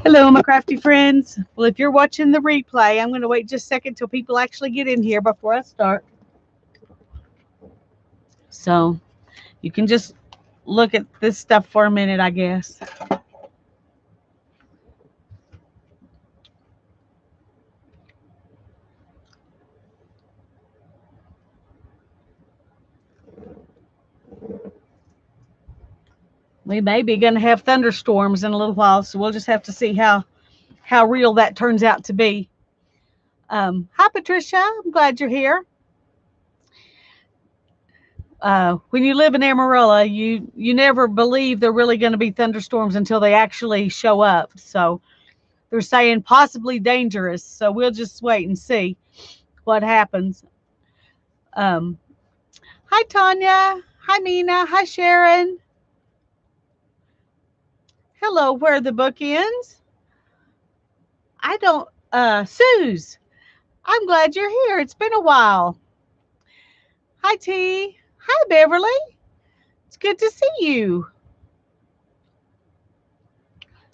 Hello, my crafty friends. Well, if you're watching the replay, I'm going to wait just a second till people actually get in here before I start. So you can just look at this stuff for a minute, I guess. We may be going to have thunderstorms in a little while, so we'll just have to see how real that turns out to be. Hi, Patricia. I'm glad you're here. When you live in Amarillo, you never believe they're really going to be thunderstorms until they actually show up. So they're saying possibly dangerous. So we'll just wait and see what happens. Um, Hi, Tanya. Hi, Nina. Hi, Sharon. Hello, where are the bookends? I don't, Suze, I'm glad you're here. It's been a while. Hi, T. Hi, Beverly. It's good to see you.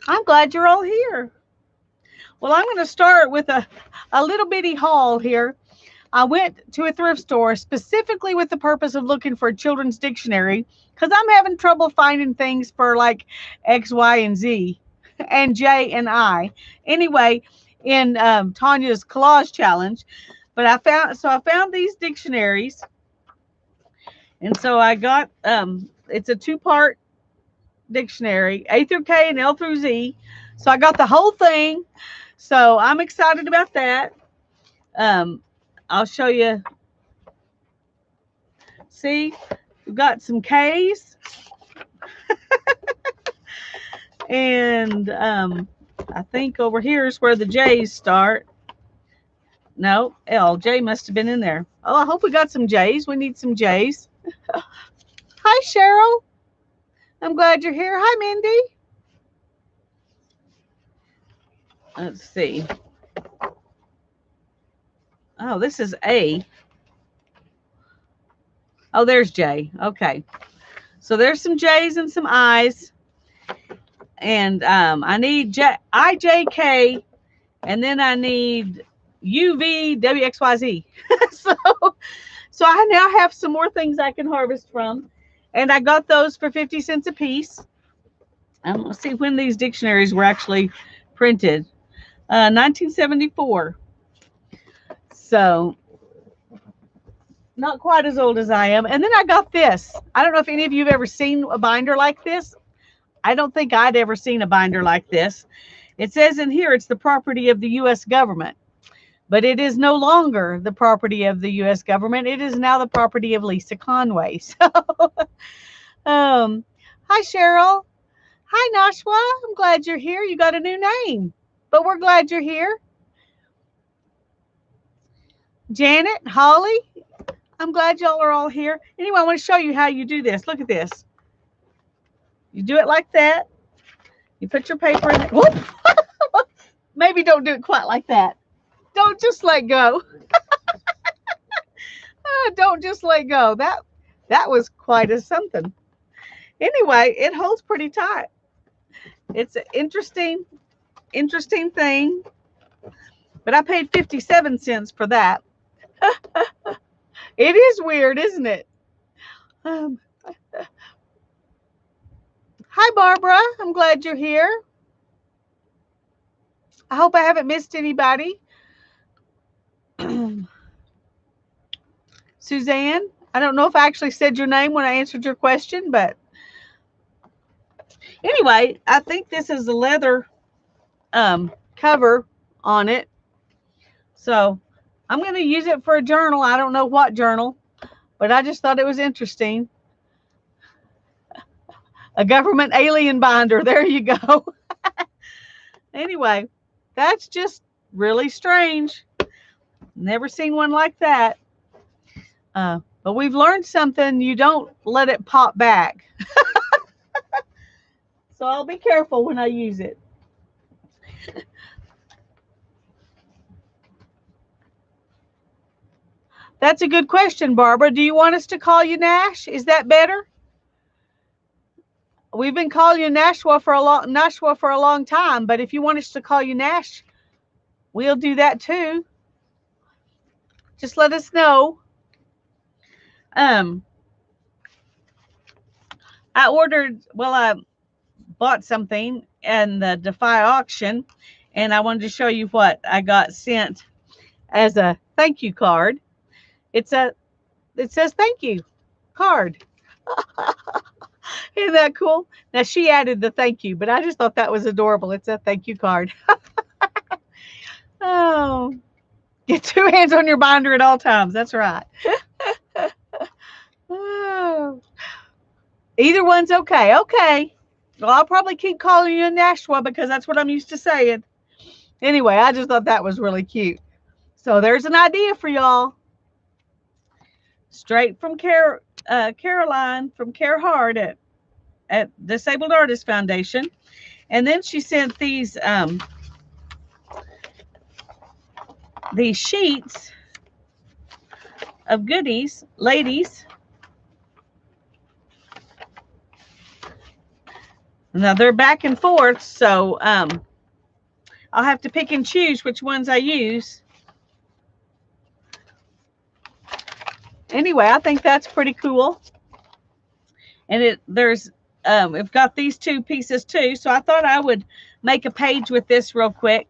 I'm glad you're all here. Well, I'm going to start with a little bitty haul here. I went to a thrift store specifically with the purpose of looking for a children's dictionary because I'm having trouble finding things for like X, Y, and Z and J and I. Anyway, in Tanya's collage challenge, but I found these dictionaries, and so I got it's a two-part dictionary, A through K and L through Z. So I got the whole thing. So I'm excited about that. Um, I'll show you. See, we've got some K's, and I think over here is where the J's start. No, L. J must have been in there. Oh, I hope we got some J's. We need some J's. Hi, Cheryl. I'm glad you're here. Hi, Mindy. Let's see. Oh, this is A. Oh, there's J. Okay. So there's some J's and some I's. And I need IJK, and then I need UVWXYZ. so so I now have some more things I can harvest from. And I got those for 50 cents a piece. Let's see when these dictionaries were actually printed. 1974. So not quite as old as I am. And then I got this. I don't know if any of you have ever seen a binder like this. I don't think I'd ever seen a binder like this. It says in here it's the property of the U.S. government, but it is no longer the property of the U.S. government. It is now the property of Lisa Conway. So, hi, Cheryl. Hi, Nashwa. I'm glad you're here. You got a new name, but we're glad you're here. Janet, Holly, I'm glad y'all are all here. Anyway, I want to show you how you do this. Look at this. You do it like that. You put your paper in it. Whoop. Maybe don't do it quite like that. Don't just let go. Don't just let go. That was quite a something. Anyway, it holds pretty tight. It's an interesting thing. But I paid 57 cents for that. It is weird, isn't it? Um, Hi, Barbara. I'm glad you're here. I hope I haven't missed anybody. Suzanne, I don't know if I actually said your name when I answered your question, but anyway, I think this is a leather cover on it. So I'm going to use it for a journal. I don't know what journal, but I just thought it was interesting. A government alien binder. There you go. Anyway, that's just really strange. Never seen one like that. But we've learned something. You don't let it pop back. So I'll be careful when I use it. That's a good question, Barbara. Do you want us to call you Nash? Is that better? we've been calling you Nashua for a long time, but if you want us to call you Nash, we'll do that too. Just let us know. I bought something in the Defy auction, and I wanted to show you what I got sent as a thank you card. It says thank you card. Isn't that cool? Now she added the thank you, but I just thought that was adorable. It's a thank you card. Oh, get two hands on your binder at all times. That's right. Oh. Either one's okay. Okay. Well, I'll probably keep calling you Nashua because that's what I'm used to saying. Anyway, I just thought that was really cute. So there's an idea for y'all. Straight from Caroline from Care Hard at Disabled Artists Foundation. And then she sent these sheets of goodies, ladies. Now they're back and forth, so I'll have to pick and choose which ones I use. Anyway, I think that's pretty cool. And we've got these two pieces too, so I thought I would make a page with this real quick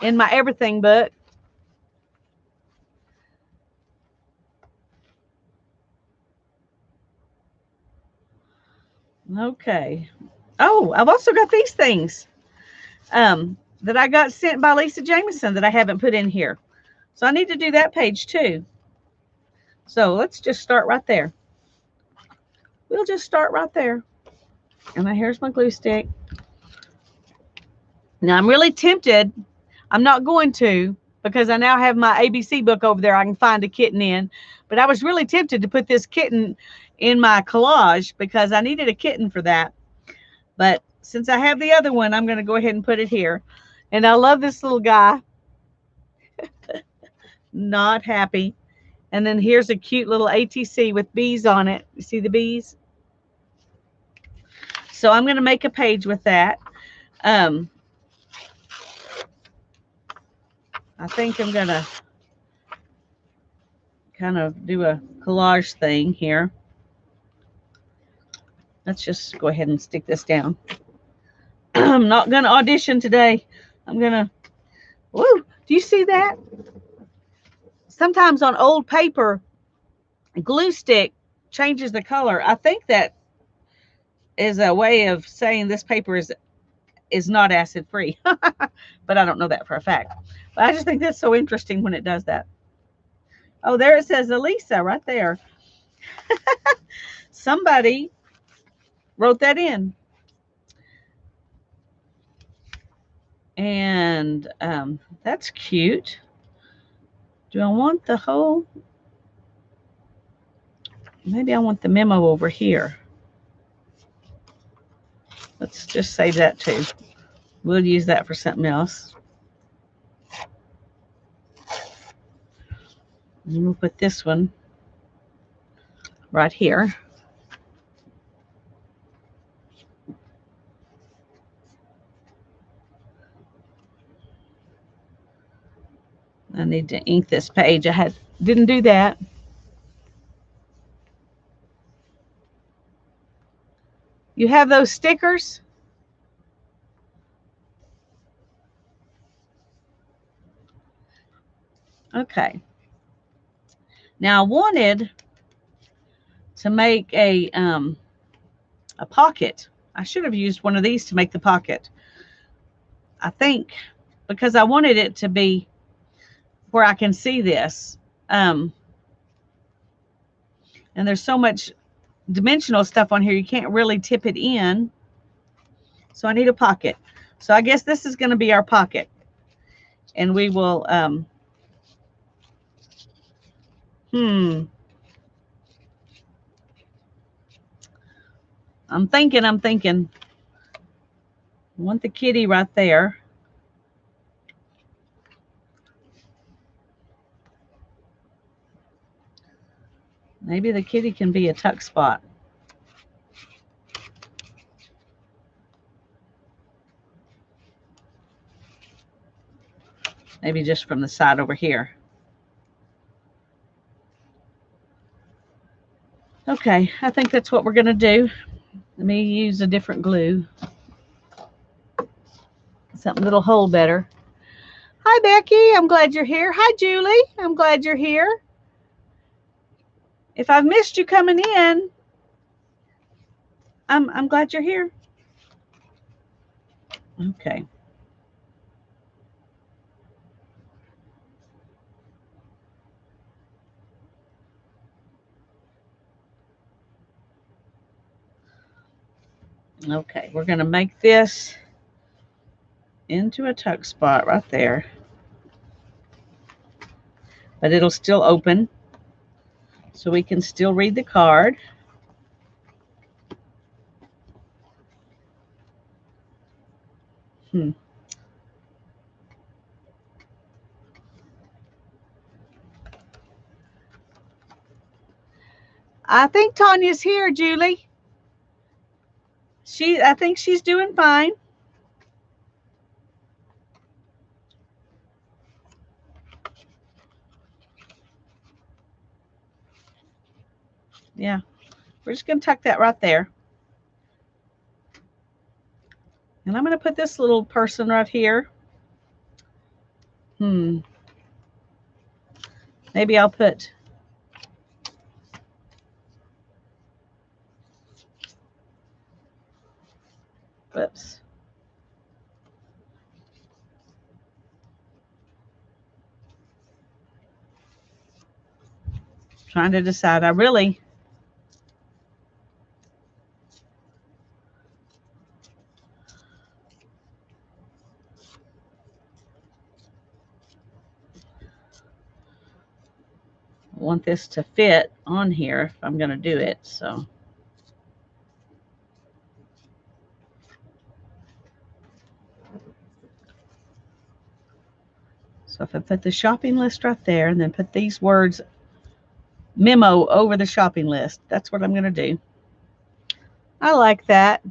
in my everything book. Okay. Oh, I've also got these things that I got sent by Lisa Jameson that I haven't put in here. So I need to do that page too. So let's just start right there. We'll just start right there. And here's my glue stick. Now I'm really tempted. I'm not going to because I now have my ABC book over there I can find a kitten in. But I was really tempted to put this kitten in my collage because I needed a kitten for that. But since I have the other one, I'm going to go ahead and put it here. And I love this little guy. Not happy. And then here's a cute little ATC with bees on it. You see the bees? So I'm going to make a page with that. I think I'm going to kind of do a collage thing here. Let's just go ahead and stick this down. I'm not going to audition today. I'm going to, woo, do you see that? Sometimes on old paper, glue stick changes the color. I think that is a way of saying this paper is not acid free, but I don't know that for a fact. But I just think that's so interesting when it does that. Oh, there it says Elisa right there. Somebody wrote that in. And that's cute. Do I want the whole? Maybe I want the memo over here. Let's just save that too. We'll use that for something else. And we'll put this one right here. I need to ink this page. Didn't do that. You have those stickers? Okay. Now I wanted to make a pocket. I should have used one of these to make the pocket. I think because I wanted it to be where I can see this. And there's so much dimensional stuff on here, you can't really tip it in. So I need a pocket. So I guess this is going to be our pocket. And we will, I'm thinking. I want the kitty right there. Maybe the kitty can be a tuck spot. Maybe just from the side over here. Okay, I think that's what we're going to do. Let me use a different glue. Something that'll hold better. Hi, Becky. I'm glad you're here. Hi, Julie. I'm glad you're here. If I've missed you coming in, I'm glad you're here. Okay. Okay, we're going to make this into a tuck spot right there. But it'll still open, so we can still read the card. I think Tanya's here, Julie. I think she's doing fine. Yeah, we're just going to tuck that right there. And I'm going to put this little person right here. Maybe I'll put whoops. Trying to decide. I really want this to fit on here if I'm going to do it. So if I put the shopping list right there and then put these words memo over the shopping list, that's what I'm going to do. I like that.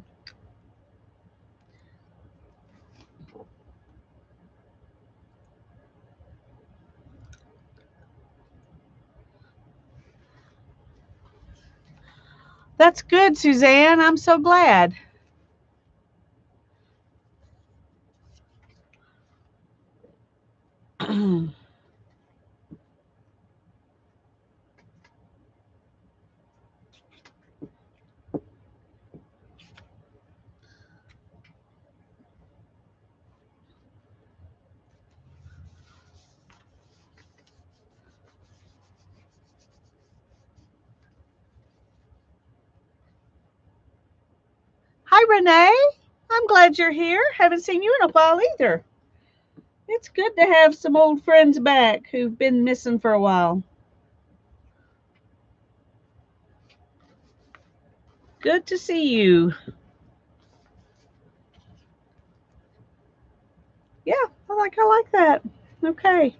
That's good, Suzanne. I'm so glad. Hi, Renee. I'm glad you're here. Haven't seen you in a while either. It's good to have some old friends back who've been missing for a while. Good to see you. Yeah, I like that. Okay.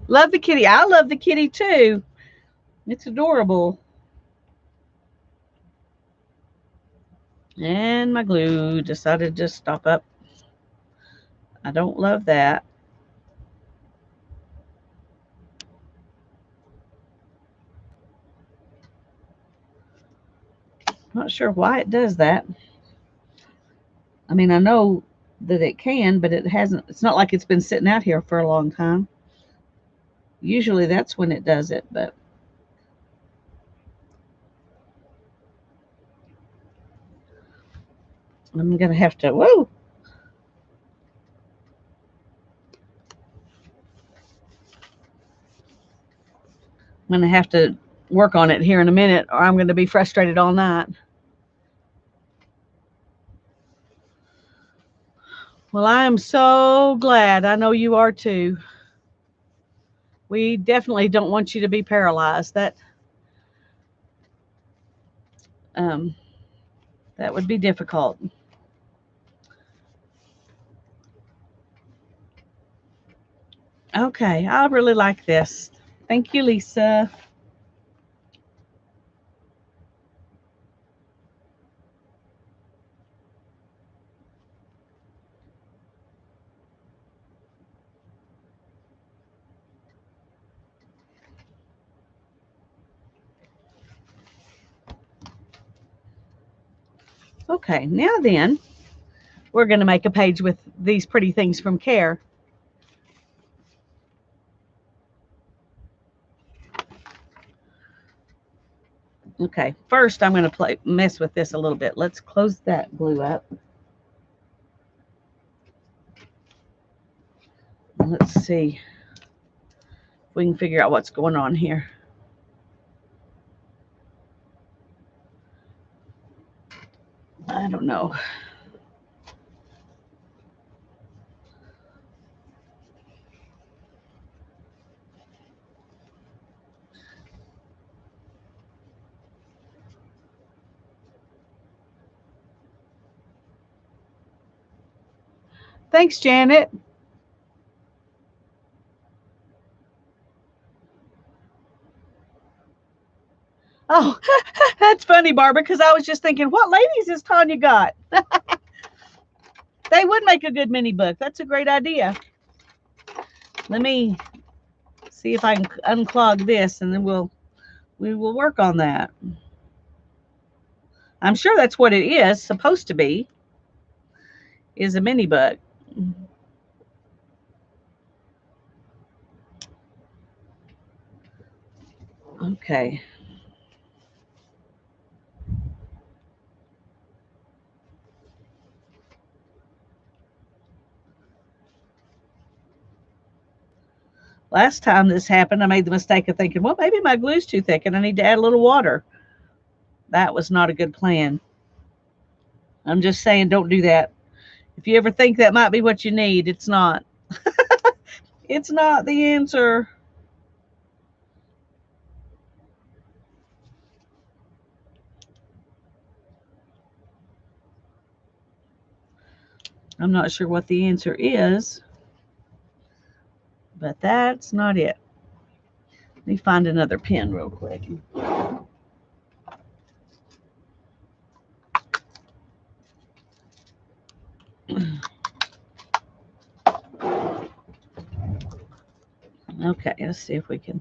Love the kitty. I love the kitty too. It's adorable. And my glue decided to stop up. I don't love that. Not sure why it does that. I mean, I know that it can, but it hasn't. It's not like it's been sitting out here for a long time. Usually that's when it does it, but I'm going to have to, whoa. I'm going to have to work on it here in a minute, or I'm going to be frustrated all night. Well, I am so glad. I know you are too. We definitely don't want you to be paralyzed. That would be difficult. Okay, I really like this. Thank you, Lisa. Okay, now then, we're going to make a page with these pretty things from Care. Okay, first I'm going to mess with this a little bit. Let's close that glue up. Let's see if we can figure out what's going on here. I don't know. Thanks, Janet. Oh, that's funny, Barbara, because I was just thinking, what ladies has Tanya got? They would make a good mini book. That's a great idea. Let me see if I can unclog this, and then we will work on that. I'm sure that's what it is supposed to be, is a mini book. Okay. Last time this happened, I made the mistake of thinking, well, maybe my glue's too thick and I need to add a little water. That was not a good plan. I'm just saying, don't do that. If you ever think that might be what you need, it's not. It's not the answer. I'm not sure what the answer is, but that's not it. Let me find another pen real quick. Okay, let's see if we can.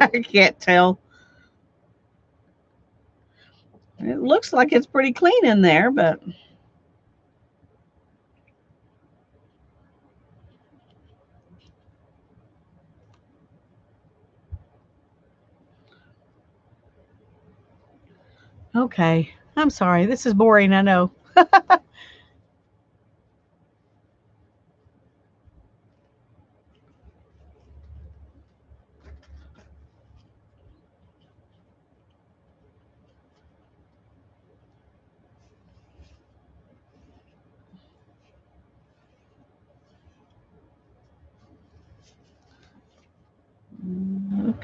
I can't tell. It looks like it's pretty clean in there, but okay. I'm sorry. This is boring, I know.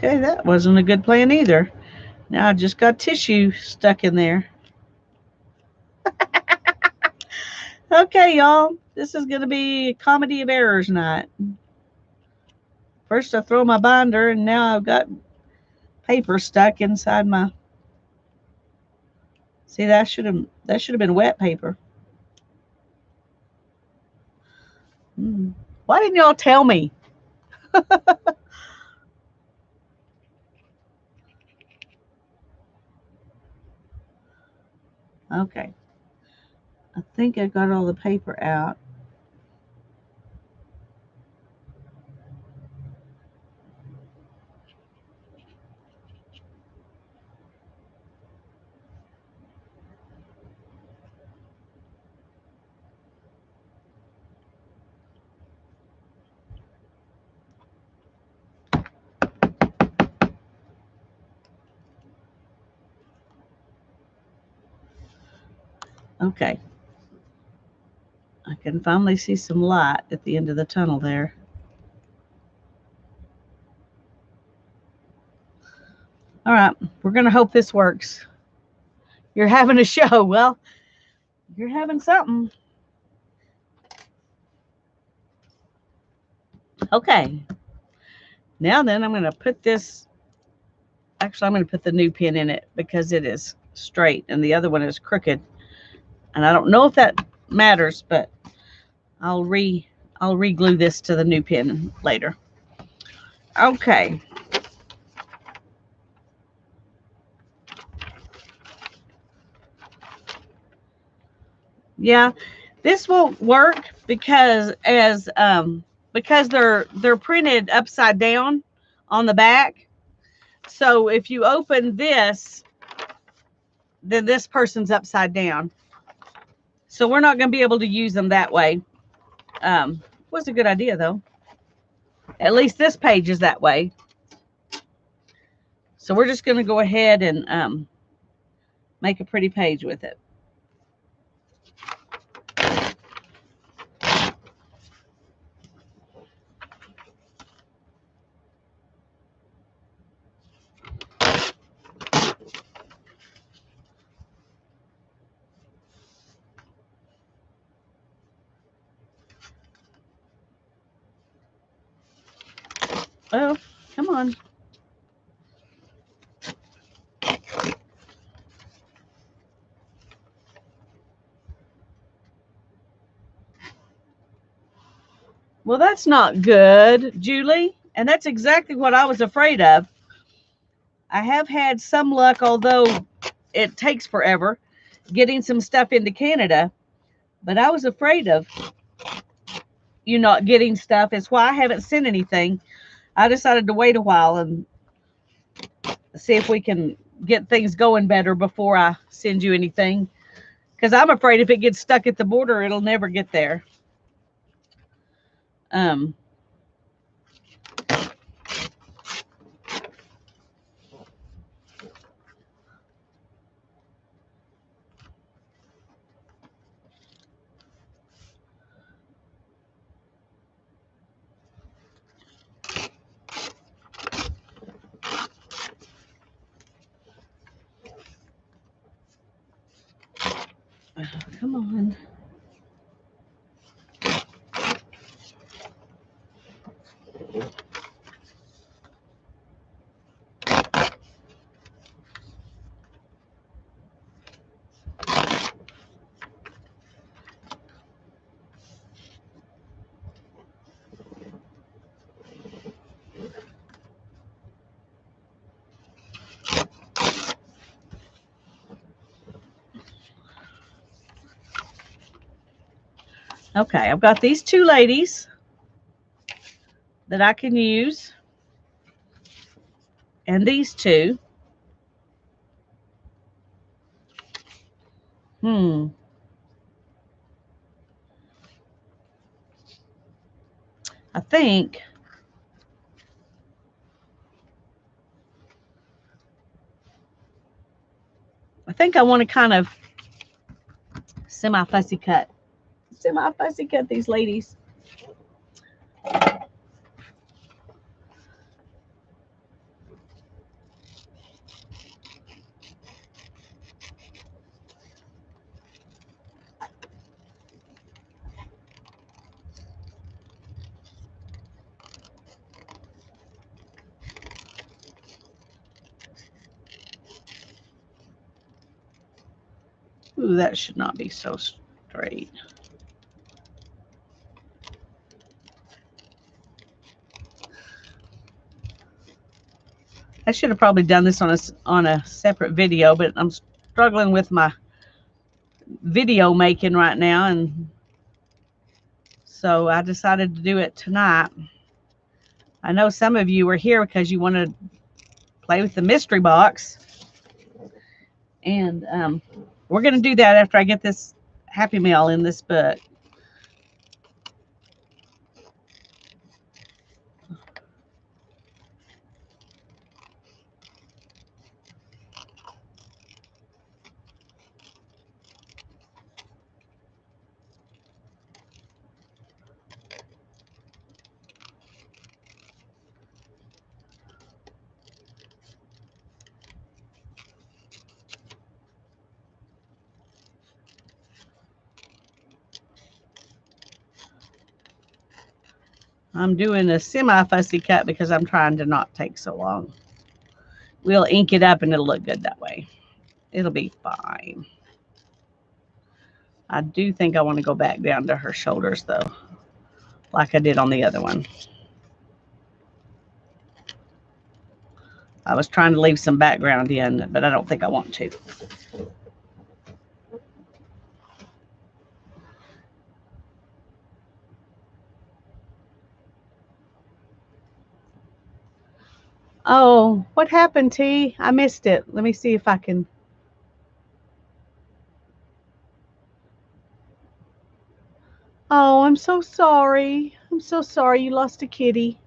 Okay, that wasn't a good plan either. Now I just got tissue stuck in there. Okay, y'all. This is going to be a comedy of errors night. First I throw my binder, and now I've got paper stuck inside my. See, that should have been wet paper. Why didn't y'all tell me? Okay. I think I got all the paper out. Okay. I can finally see some light at the end of the tunnel there. All right, we're going to hope this works. You're having a show. Well, you're having something. Okay. Now then, I'm going to put this. Actually, I'm going to put the new pin in it because it is straight and the other one is crooked. And I don't know if that matters, but I'll re-glue this to the new pin later. Okay. Yeah, this won't work because because they're printed upside down on the back. So if you open this, then this person's upside down. So we're not going to be able to use them that way. Was a good idea though. At least this page is that way. So we're just going to go ahead and make a pretty page with it. Oh, come on. Well, that's not good, Julie. And that's exactly what I was afraid of. I have had some luck, although it takes forever, getting some stuff into Canada. But I was afraid of you not getting stuff. It's why I haven't sent anything. I decided to wait a while and see if we can get things going better before I send you anything. Because I'm afraid if it gets stuck at the border, it'll never get there. Come on. Okay, I've got these two ladies that I can use, and these two. I think I want to kind of semi-fussy cut these ladies. Ooh, that should not be so straight. I should have probably done this on a separate video, but I'm struggling with my video making right now, and so I decided to do it tonight. I know some of you are here because you want to play with the mystery box, and we're going to do that after I get this Happy Mail in this book. I'm doing a semi-fussy cut because I'm trying to not take so long. We'll ink it up and it'll look good that way. It'll be fine. I do think I want to go back down to her shoulders though, like I did on the other one. I was trying to leave some background in, but I don't think I want to. Oh, what happened, T? I missed it. Let me see if I can. Oh, I'm so sorry. I'm so sorry you lost a kitty.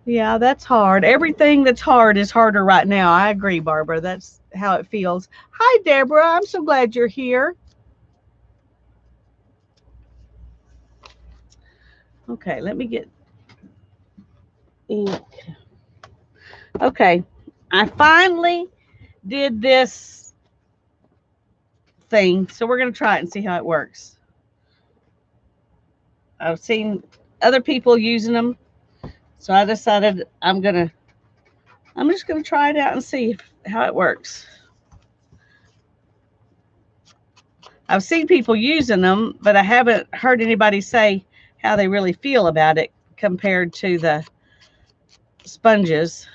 Yeah, that's hard. Everything that's hard is harder right now. I agree, Barbara. That's how it feels. Hi, Deborah. I'm so glad you're here. Okay, let me get ink. Okay, I finally did this thing, so we're going to try it and see how it works. I've seen other people using them, so I decided I'm just going to try it out and see how it works. I've seen people using them, but I haven't heard anybody say how they really feel about it compared to the sponges.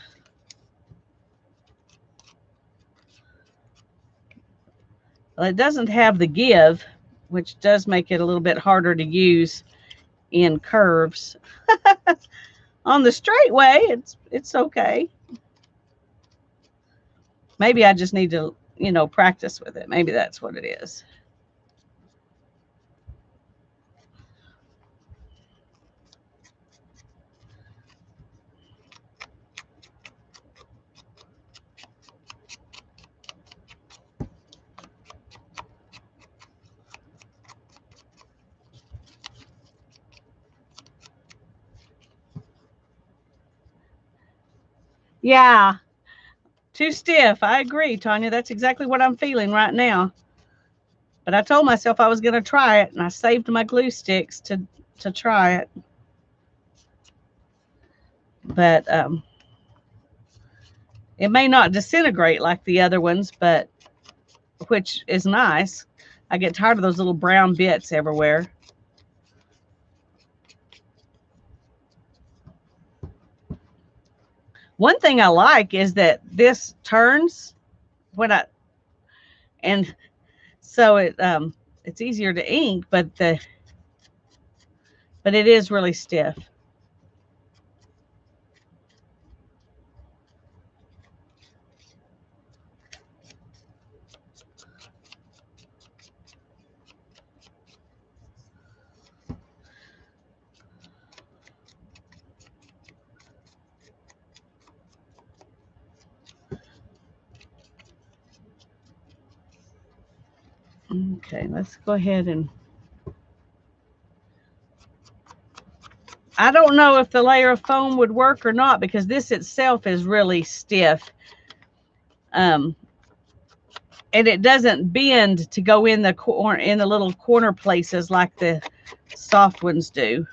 Well, it doesn't have the give, which does make it a little bit harder to use in curves. On the straight way, it's okay. Maybe I just need to, practice with it. Maybe that's what it is. Yeah, too stiff. I agree, Tanya. That's exactly what I'm feeling right now. But I told myself I was going to try it, and I saved my glue sticks to try it. But it may not disintegrate like the other ones, but which is nice. I get tired of those little brown bits everywhere. One thing I like is that this turns when and so it's easier to ink, but it is really stiff. Okay, let's go ahead and I don't know if the layer of foam would work or not because this itself is really stiff. And it doesn't bend to go in the little corner places like the soft ones do.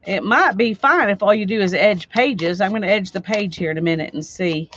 It might be fine if all you do is edge pages. I'm going to edge the page here in a minute and see.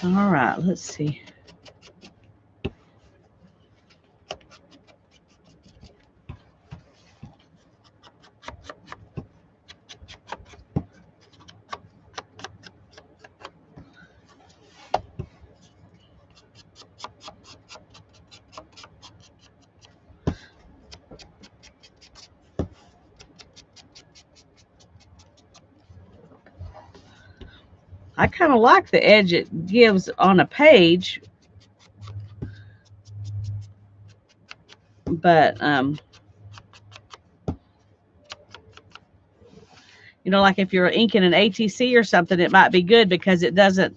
All right, let's see. I kind of like the edge it gives on a page, but you know, like if you're inking an ATC or something, it might be good because it doesn't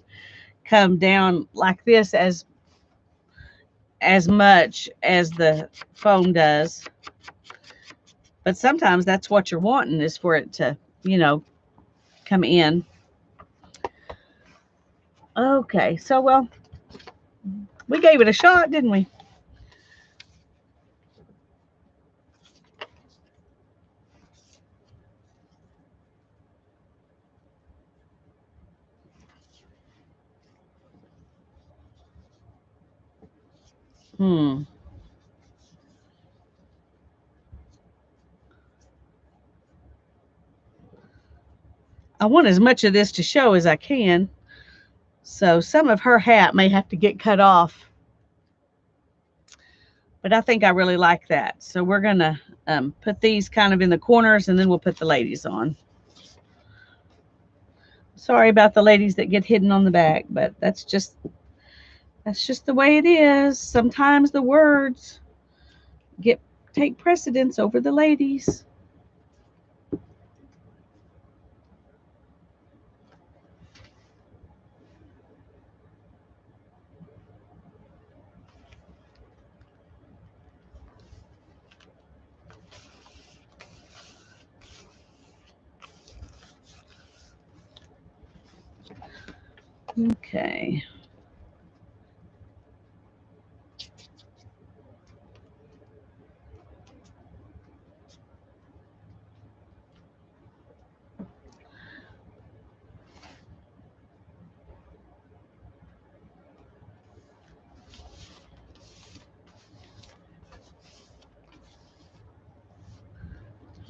come down like this as much as the foam does. But sometimes that's what you're wanting, is for it to, you know, come in. Okay, so well, we gave it a shot, didn't we? Hmm. I want as much of this to show as I can. So some of her hat may have to get cut off. But I think I really like that. So we're going to put these kind of in the corners, and then we'll put the ladies on. Sorry about the ladies that get hidden on the back, but that's just the way it is. Sometimes the words take precedence over the ladies. Okay.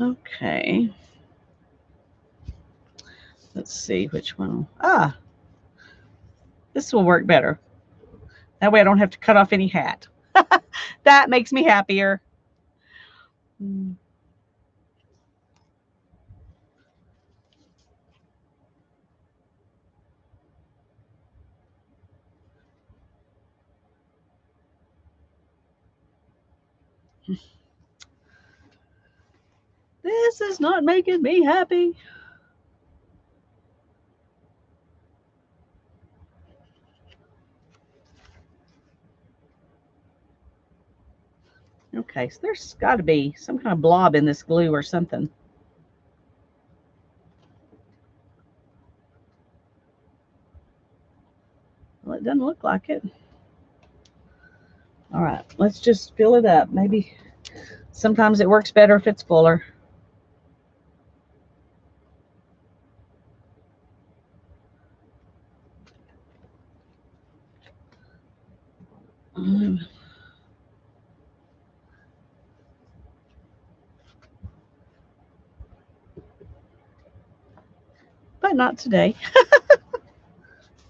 Okay. Let's see which one. Ah, this will work better. That way I don't have to cut off any hat. That makes me happier. This is not making me happy. Okay, so there's got to be some kind of blob in this glue or something. Well, it doesn't look like it. All right, let's just fill it up. Maybe sometimes it works better if it's fuller. But not today.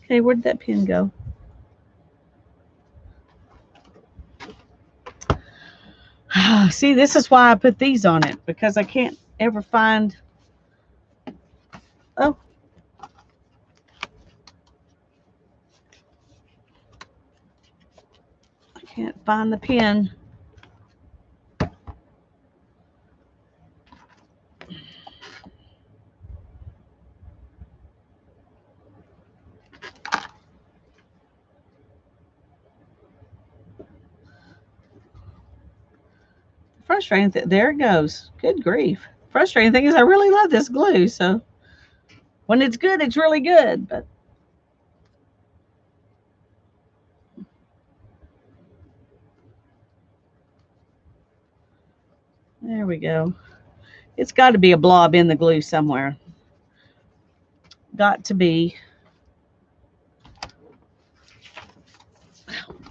Okay, where did that pin go? See, this is why I put these on it, because I can't ever find. Oh, I can't find the pin. Frustrating. There it goes. Good grief. Frustrating thing is I really love this glue. So when it's good, it's really good. But there we go. It's got to be a blob in the glue somewhere. Got to be.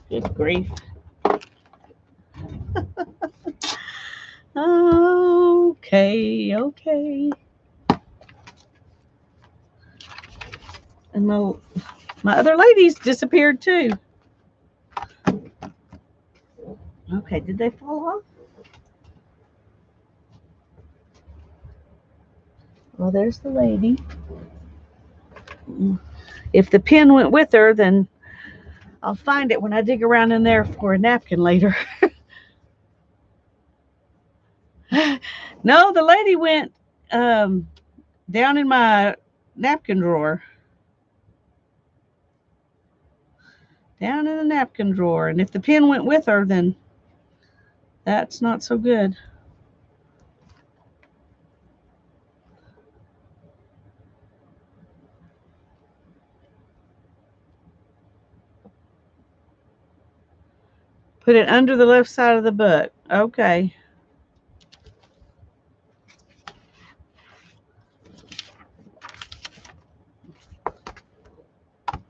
Good grief. Okay, okay. And my other ladies disappeared too. Okay, did they fall off? Well, there's the lady. If the pen went with her, then I'll find it when I dig around in there for a napkin later. No, the lady went down in my napkin drawer. Down in the napkin drawer. And if the pen went with her, then that's not so good. Put it under the left side of the book. Okay.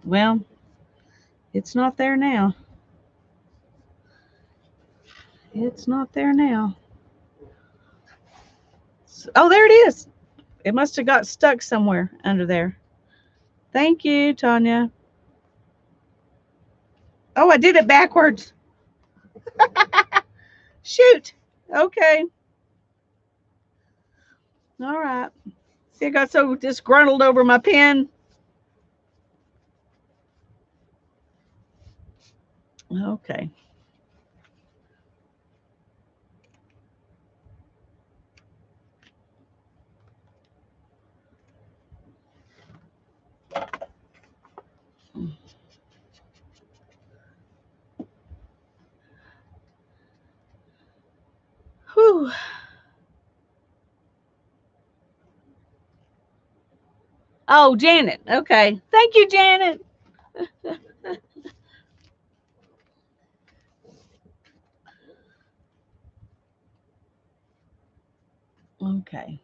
Well, it's not there now. It's not there now. Oh, there it is. It must have got stuck somewhere under there. Thank you, Tanya. Oh, I did it backwards. Shoot. Okay. All right. See, I got so disgruntled over my pen. Okay. Whew. Oh, Janet. Okay. Thank you, Janet. Okay.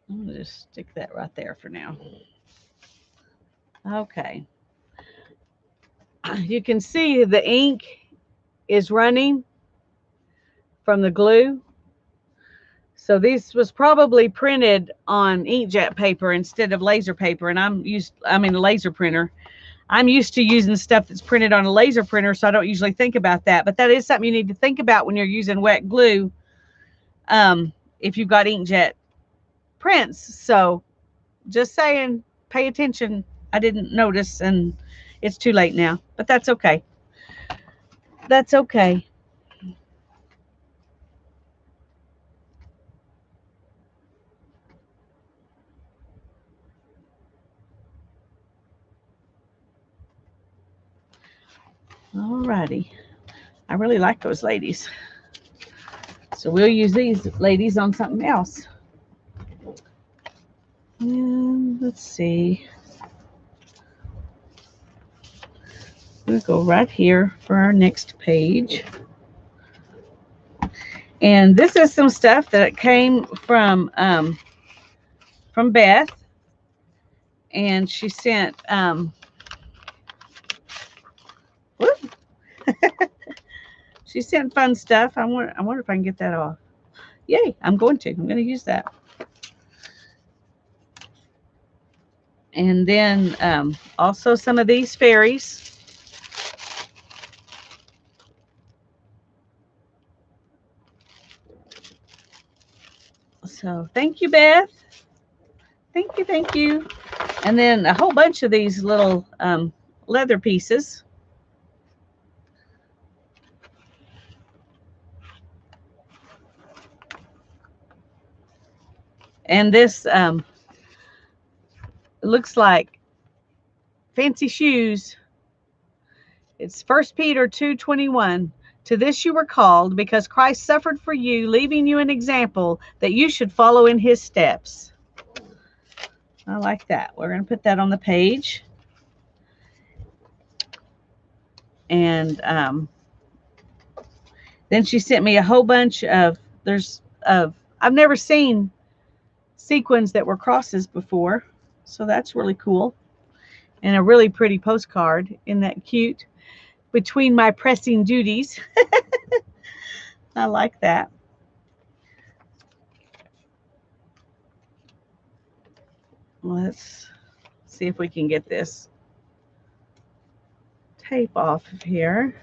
I'm going to just stick that right there for now. Okay. You can see the ink is running from the glue. So this was probably printed on inkjet paper instead of laser paper. And I'm in a laser printer. I'm used to using stuff that's printed on a laser printer, so I don't usually think about that. But that is something you need to think about when you're using wet glue, if you've got inkjet prints. So just saying, pay attention. I didn't notice, and it's too late now. But that's okay. That's okay. Alrighty. I really like those ladies. So we'll use these ladies on something else. And let's see. We'll go right here for our next page. And this is some stuff that came from Beth. And she sent she sent fun stuff. I wonder if I can get that off. Yay, I'm going to use that. And then also some of these fairies. So thank you, Beth. Thank you, thank you. And then a whole bunch of these little leather pieces. And this looks like fancy shoes. It's 1 Peter 2:21. To this you were called, because Christ suffered for you, leaving you an example that you should follow in his steps. I like that. We're going to put that on the page. And then she sent me a whole bunch of, I've never seen sequins that were crosses before. So that's really cool. And a really pretty postcard. Isn't that cute? Between my pressing duties. I like that. Let's see if we can get this tape off of here.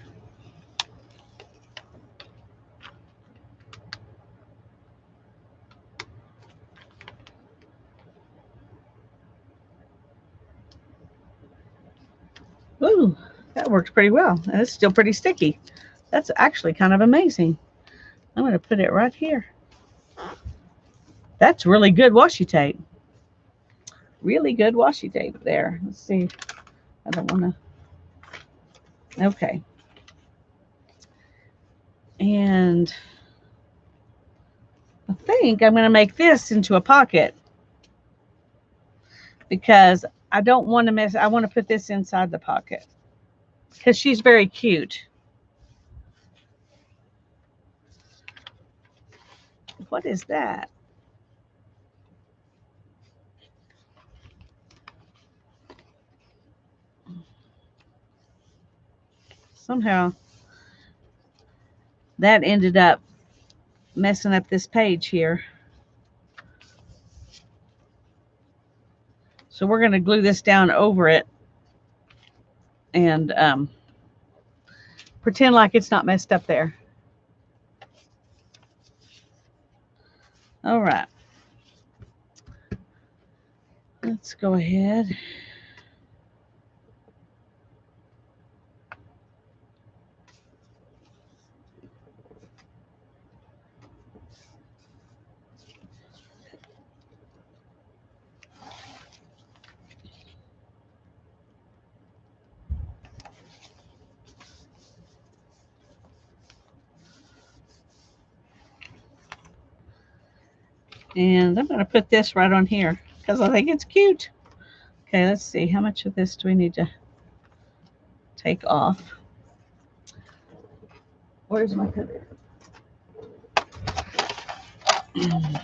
Ooh, that worked pretty well. And it's still pretty sticky. That's actually kind of amazing. I'm going to put it right here. That's really good washi tape. Really good washi tape there. Let's see. I don't want to. Okay. And I think I'm going to make this into a pocket because I don't want to mess. I want to put this inside the pocket because she's very cute. What is that? Somehow that ended up messing up this page here. So we're going to glue this down over it and pretend like it's not messed up there. All right. Let's go ahead. And I'm going to put this right on here because I think it's cute. Okay, let's see. How much of this do we need to take off? Where's my cutter? Now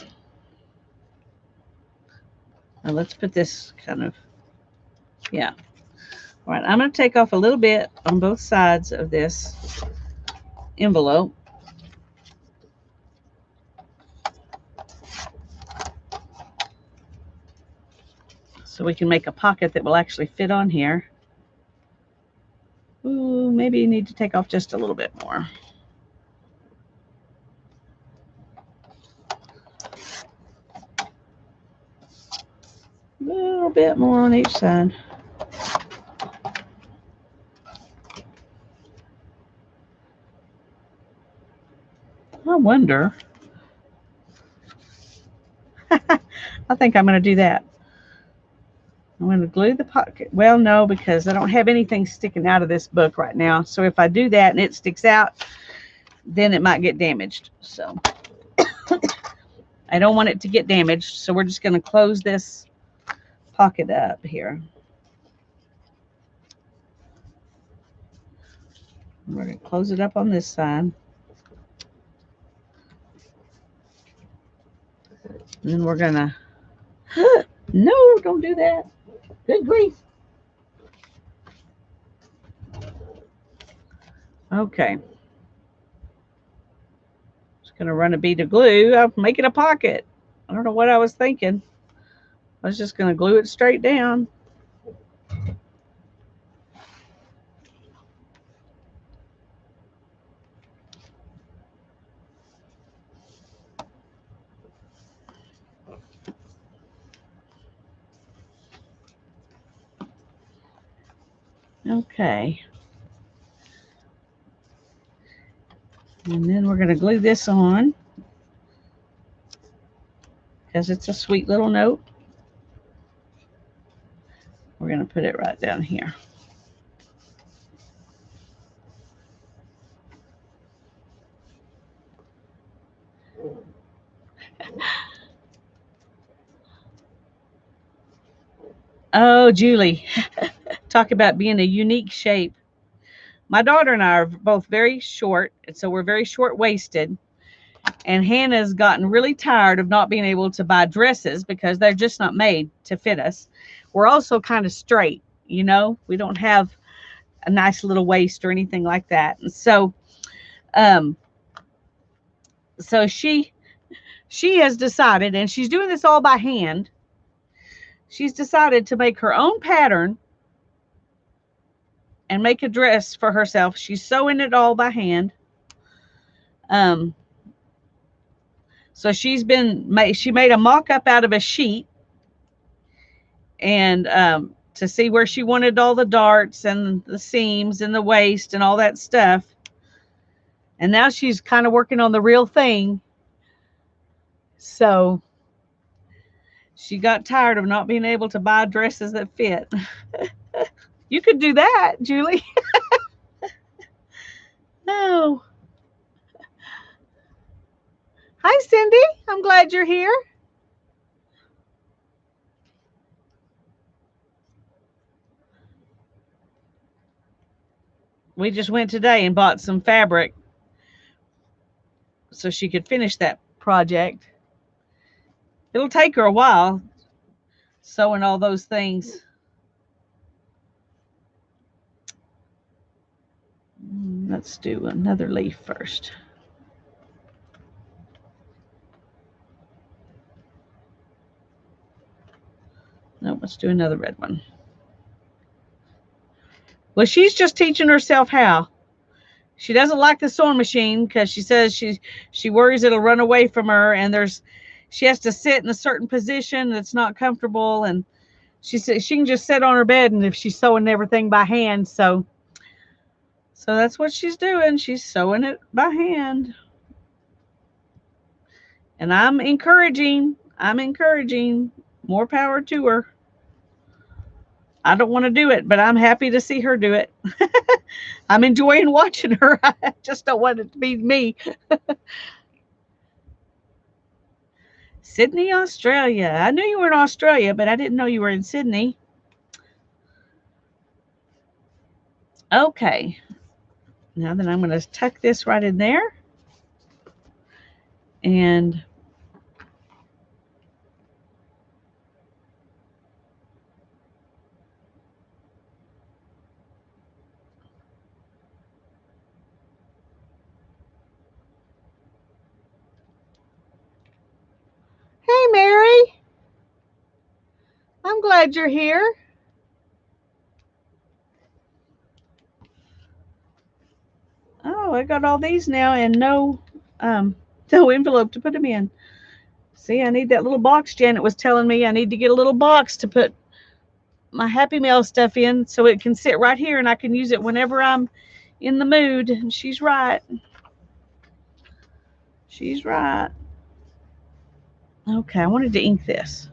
let's put this kind of, yeah. All right, I'm going to take off a little bit on both sides of this envelope. So we can make a pocket that will actually fit on here. Ooh, maybe you need to take off just a little bit more. A little bit more on each side. I wonder. I think I'm going to do that. I'm going to glue the pocket. Well, no, because I don't have anything sticking out of this book right now. So if I do that and it sticks out, then it might get damaged. So I don't want it to get damaged. So we're just going to close this pocket up here. We're going to close it up on this side. And then we're going to, no, don't do that. Good grief. Okay. Just going to run a bead of glue. I'll make it a pocket. I don't know what I was thinking. I was just going to glue it straight down. Okay. And then we're going to glue this on because it's a sweet little note. We're going to put it right down here. Oh, Julie, talk about being a unique shape. My daughter and I are both very short, and so we're very short-waisted. And Hannah's gotten really tired of not being able to buy dresses because they're just not made to fit us. We're also kind of straight, you know. We don't have a nice little waist or anything like that. And so she has decided, and she's doing this all by hand. She's decided to make her own pattern and make a dress for herself. She's sewing it all by hand. So she made a mock-up out of a sheet, and to see where she wanted all the darts and the seams and the waist and all that stuff. And now she's kind of working on the real thing. So she got tired of not being able to buy dresses that fit. You could do that, Julie. Oh. Hi, Cindy. I'm glad you're here. We just went today and bought some fabric so she could finish that project. It'll take her a while sewing all those things. Let's do another leaf first. No, let's do another red one. Well, she's just teaching herself how. She doesn't like the sewing machine because she says she worries it'll run away from her, and she has to sit in a certain position that's not comfortable, and she says she can just sit on her bed, and if she's sewing everything by hand, so that's what she's doing. She's sewing it by hand. And I'm encouraging more power to her. I don't want to do it, but I'm happy to see her do it. I'm enjoying watching her. I just don't want it to be me. Sydney, Australia. I knew you were in Australia, but I didn't know you were in Sydney. Okay. Now then I'm going to tuck this right in there. And hey, Mary. I'm glad you're here. Oh, I got all these now and no envelope to put them in. See, I need that little box Janet was telling me. I need to get a little box to put my Happy Mail stuff in so it can sit right here and I can use it whenever I'm in the mood. And she's right. She's right. Okay, I wanted to ink this.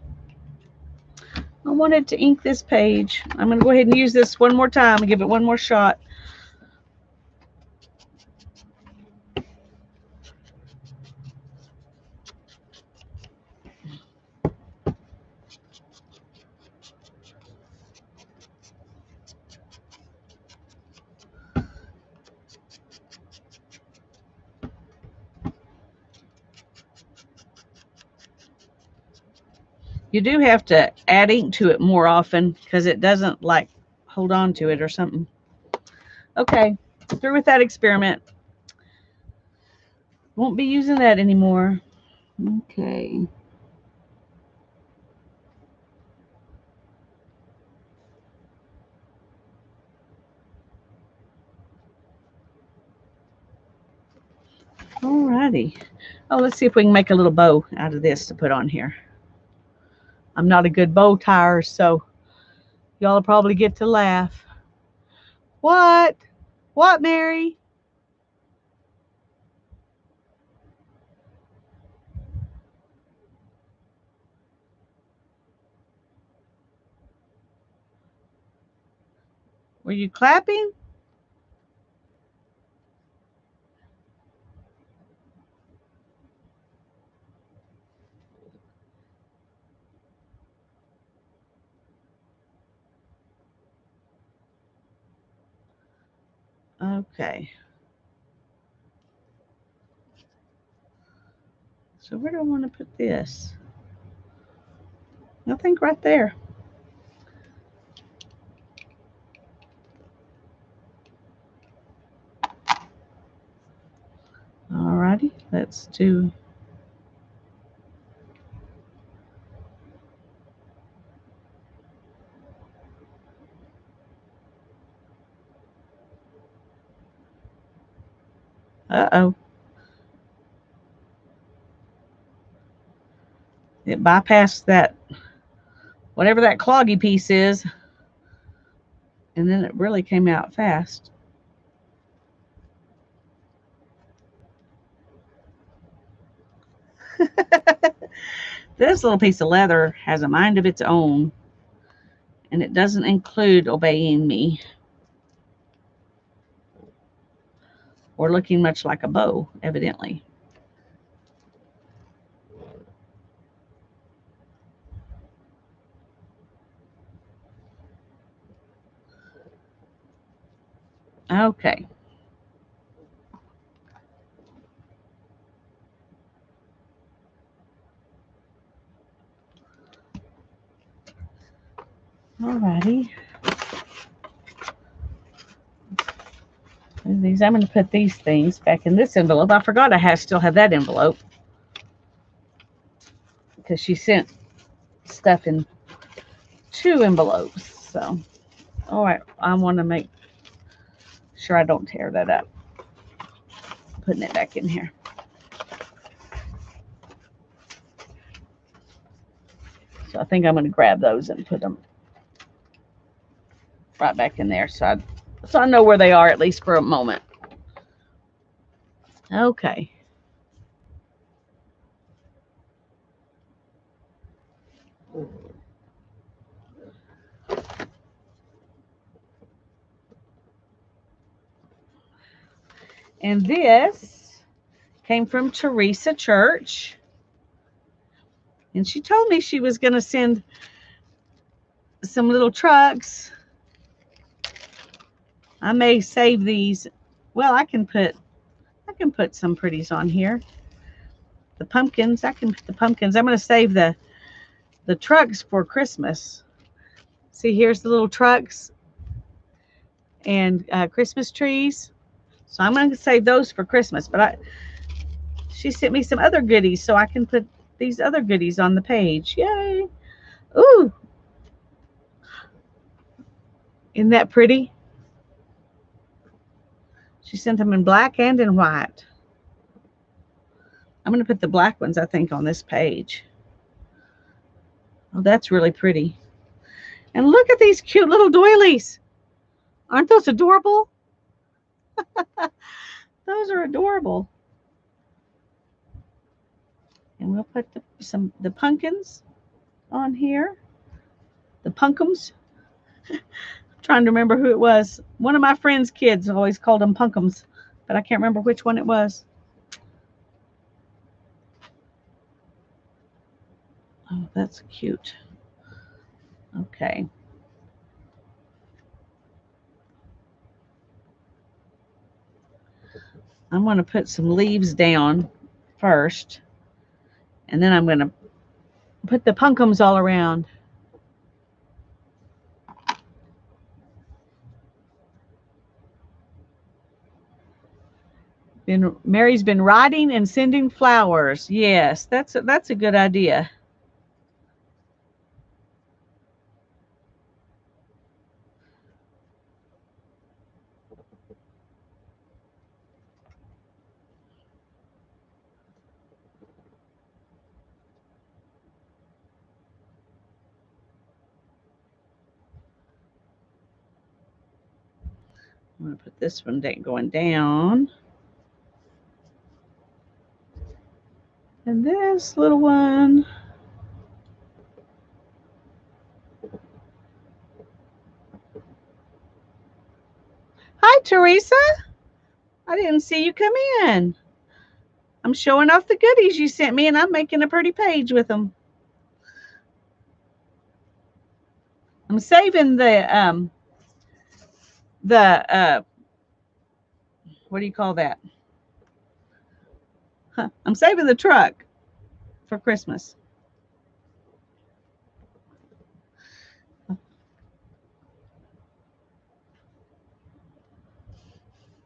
I wanted to ink this page. I'm going to go ahead and use this one more time and give it one more shot. You do have to add ink to it more often because it doesn't like hold on to it or something. Okay, through with that experiment. Won't be using that anymore. Okay. Alrighty. Oh, let's see if we can make a little bow out of this to put on here. I'm not a good bow tire, so y'all will probably get to laugh. What? What, Mary? Were you clapping? Okay. So where do I want to put this? I think right there. Alrighty, let's do. Uh-oh. It bypassed that, whatever that cloggy piece is. And then it really came out fast. This little piece of leather has a mind of its own, and it doesn't include obeying me or looking much like a bow, evidently. Okay. Alrighty. These, I'm going to put these things back in this envelope. I forgot I still have that envelope because she sent stuff in 2 envelopes. So, all right, I want to make sure I don't tear that up. Putting it back in here. So I think I'm going to grab those and put them right back in there, so I know where they are at least for a moment. Okay. And this came from Teresa Church. And she told me she was going to send some little trucks. I may save these. Well, I can put some pretties on here. The pumpkins, I can put the pumpkins. I'm going to save the trucks for Christmas. See, here's the little trucks and Christmas trees. So I'm going to save those for Christmas. But she sent me some other goodies, so I can put these other goodies on the page. Yay! Ooh! Isn't that pretty? She sent them in black and in white. I'm going to put the black ones, I think, on this page. Oh, that's really pretty. And look at these cute little doilies. Aren't those adorable? Those are adorable. And we'll put the pumpkins on here. The punkums. I'm trying to remember who it was. One of my friend's kids always called them punkums, but I can't remember which one it was. Oh, that's cute. Okay. I'm going to put some leaves down first, and then I'm going to put the punkums all around. Mary's been writing and sending flowers. Yes, that's a good idea. I'm going to put this one going down. And this little one. Hi, Teresa. I didn't see you come in. I'm showing off the goodies you sent me, and I'm making a pretty page with them. I'm saving the what do you call that? I'm saving the truck for Christmas.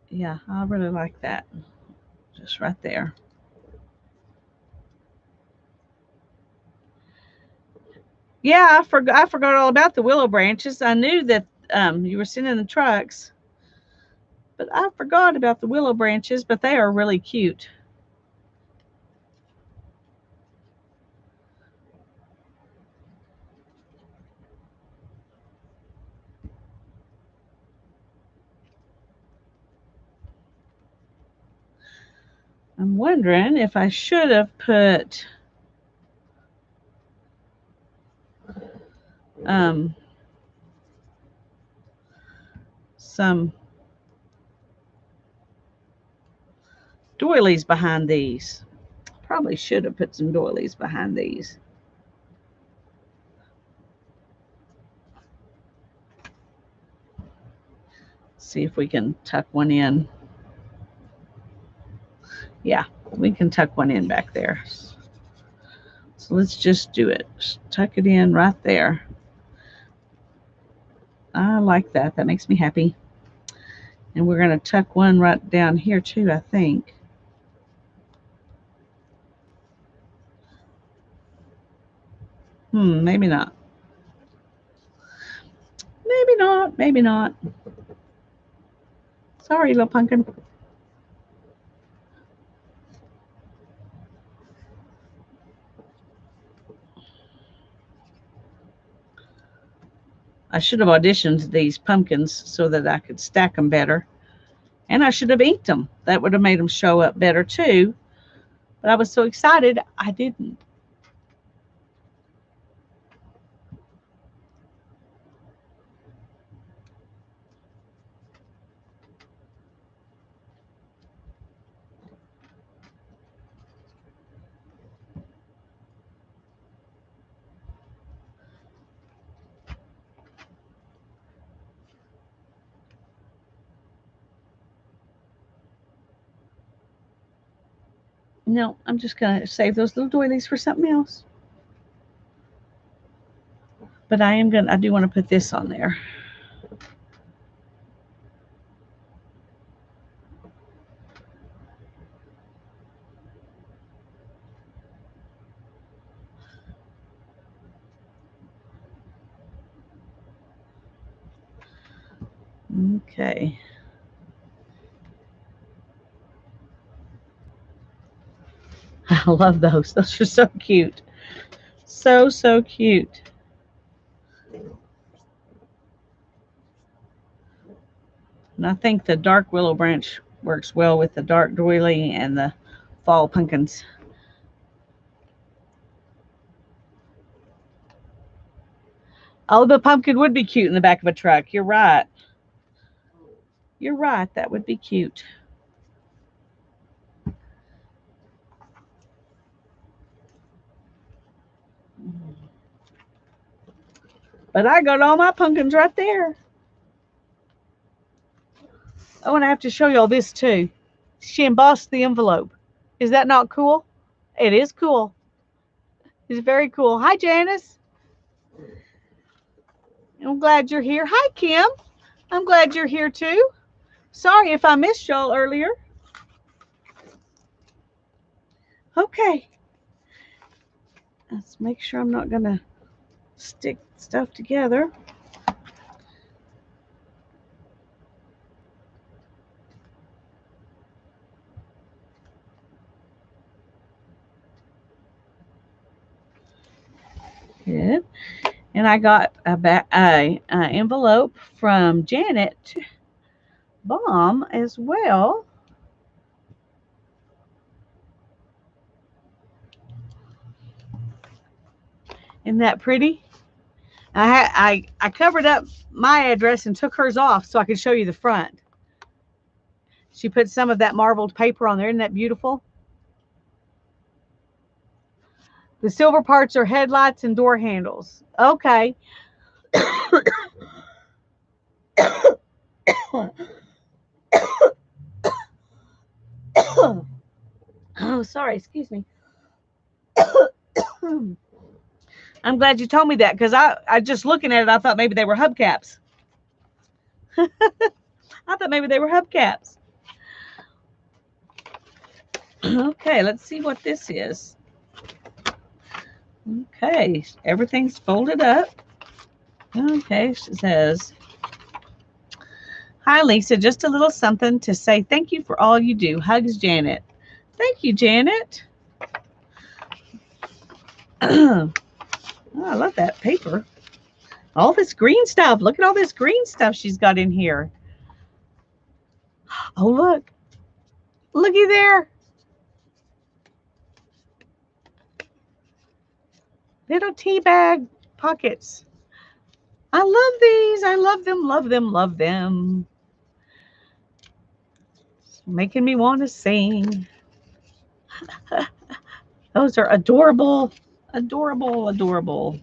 Yeah, I really like that. Just right there. Yeah, I forgot all about the willow branches. I knew that you were sending the trucks, but I forgot about the willow branches, but they are really cute. I'm wondering if I should have put some doilies behind these. Probably should have put some doilies behind these. See if we can tuck one in. Yeah, we can tuck one in back there. So let's just do it. Just tuck it in right there. I like that. That makes me happy. And we're going to tuck one right down here too, I think. Maybe not. Maybe not. Maybe not. Sorry, little pumpkin. I should have auditioned these pumpkins so that I could stack them better. And I should have inked them. That would have made them show up better too. But I was so excited, I didn't. No, I'm just going to save those little doilies for something else. But I do want to put this on there. Okay. I love those. Those are so cute. So, so cute. And I think the dark willow branch works well with the dark doily and the fall pumpkins. Oh, the pumpkin would be cute in the back of a truck. You're right. You're right. That would be cute. But I got all my pumpkins right there. Oh, and I have to show y'all this too. She embossed the envelope. Is that not cool? It is cool. It's very cool. Hi, Janice. I'm glad you're here. Hi, Kim. I'm glad you're here too. Sorry if I missed y'all earlier. Okay. Let's make sure I'm not going to stick stuff together. Good. And I got a envelope from Janet Baum as well. Isn't that pretty? I covered up my address and took hers off so I could show you the front. She put some of that marbled paper on there. Isn't that beautiful? The silver parts are headlights and door handles. Okay. Oh, sorry. Excuse me. I'm glad you told me that because I just looking at it, I thought maybe they were hubcaps. I thought maybe they were hubcaps. Okay, let's see what this is. Okay, everything's folded up. Okay, it says, "Hi, Lisa. Just a little something to say thank you for all you do. Hugs, Janet." Thank you, Janet. Oh, I love that paper. All this green stuff. Look at all this green stuff she's got in here. Oh, look. Looky there. Little tea bag pockets. I love these. I love them, love them, love them. It's making me want to sing. Those are adorable, adorable, adorable.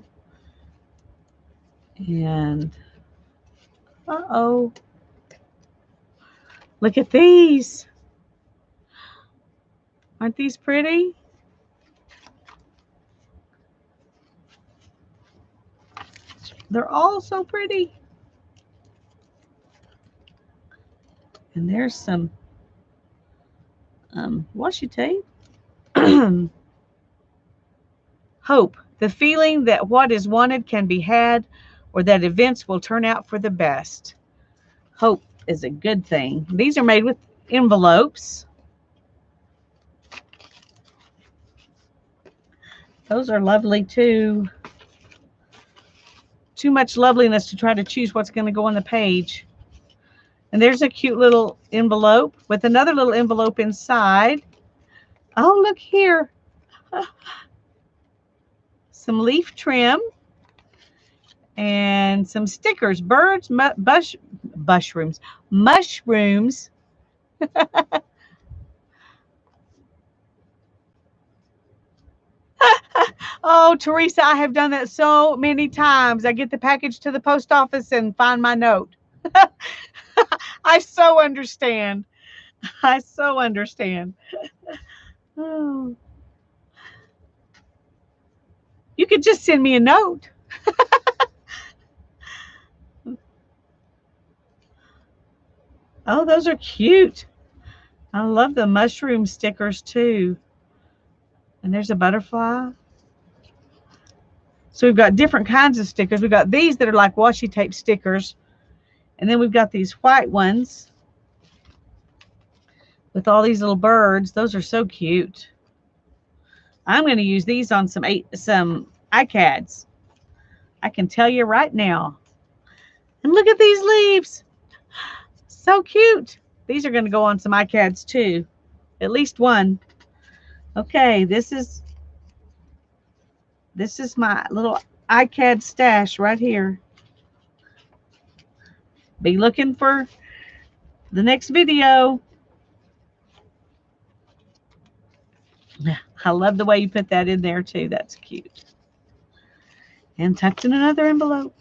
And, uh-oh. Look at these. Aren't these pretty? They're all so pretty. And there's some washi tape. Hope, the feeling that what is wanted can be had, or that events will turn out for the best. Hope is a good thing. These are made with envelopes. Those are lovely too. Too much loveliness to try to choose what's going to go on the page. And there's a cute little envelope with another little envelope inside. Oh, look here. Some leaf trim and some stickers. Birds, mushrooms. Oh, Teresa, I have done that so many times. I get the package to the post office and find my note. I so understand. I so understand. Oh. You could just send me a note. Oh, those are cute. I love the mushroom stickers too. And there's a butterfly. So we've got different kinds of stickers. We've got these that are like washi tape stickers. And then we've got these white ones with all these little birds. Those are so cute. I'm going to use these on some iCads. I can tell you right now. And look at these leaves. So cute. These are going to go on some iCads too. At least one. Okay, this is my little iCad stash right here. Be looking for the next video. I love the way you put that in there too. That's cute. And tucked in another envelope.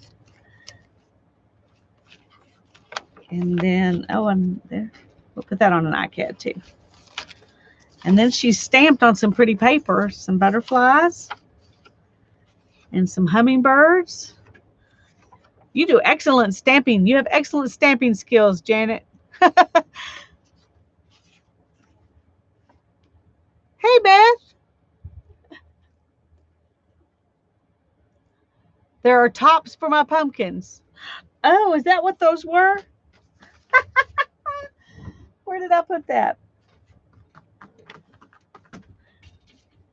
And then, oh, and there, we'll put that on an iCad too. And then she's stamped on some pretty paper, some butterflies and some hummingbirds. You do excellent stamping. You have excellent stamping skills, Janet. Hey, Beth. There are tops for my pumpkins. Oh, is that what those were? Where did I put that?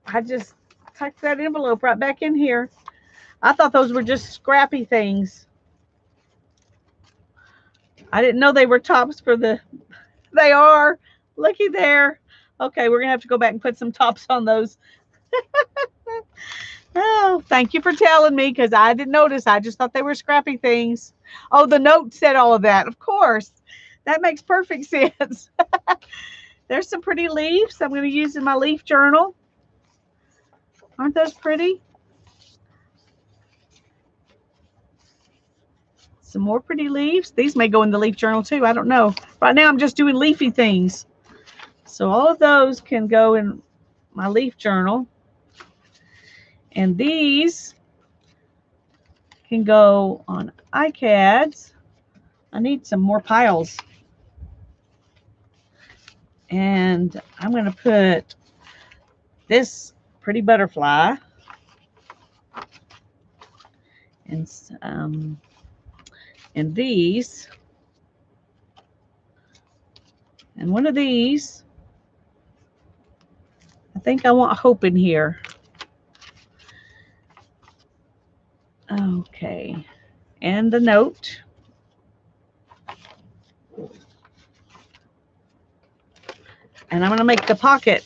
I just tucked that envelope right back in here. I thought those were just scrappy things. I didn't know they were tops for the... They are. Looky there. Okay, we're going to have to go back and put some tops on those. Oh, thank you for telling me, because I didn't notice. I just thought they were scrappy things. Oh, the note said all of that. Of course. That makes perfect sense. There's some pretty leaves I'm going to use in my leaf journal. Aren't those pretty? Some more pretty leaves. These may go in the leaf journal too. I don't know. Right now I'm just doing leafy things. So all of those can go in my leaf journal. And these can go on iCads. I need some more piles. And I'm going to put this pretty butterfly and these, and one of these. I think I want hope in here. Okay, and the note. And I'm going to make the pocket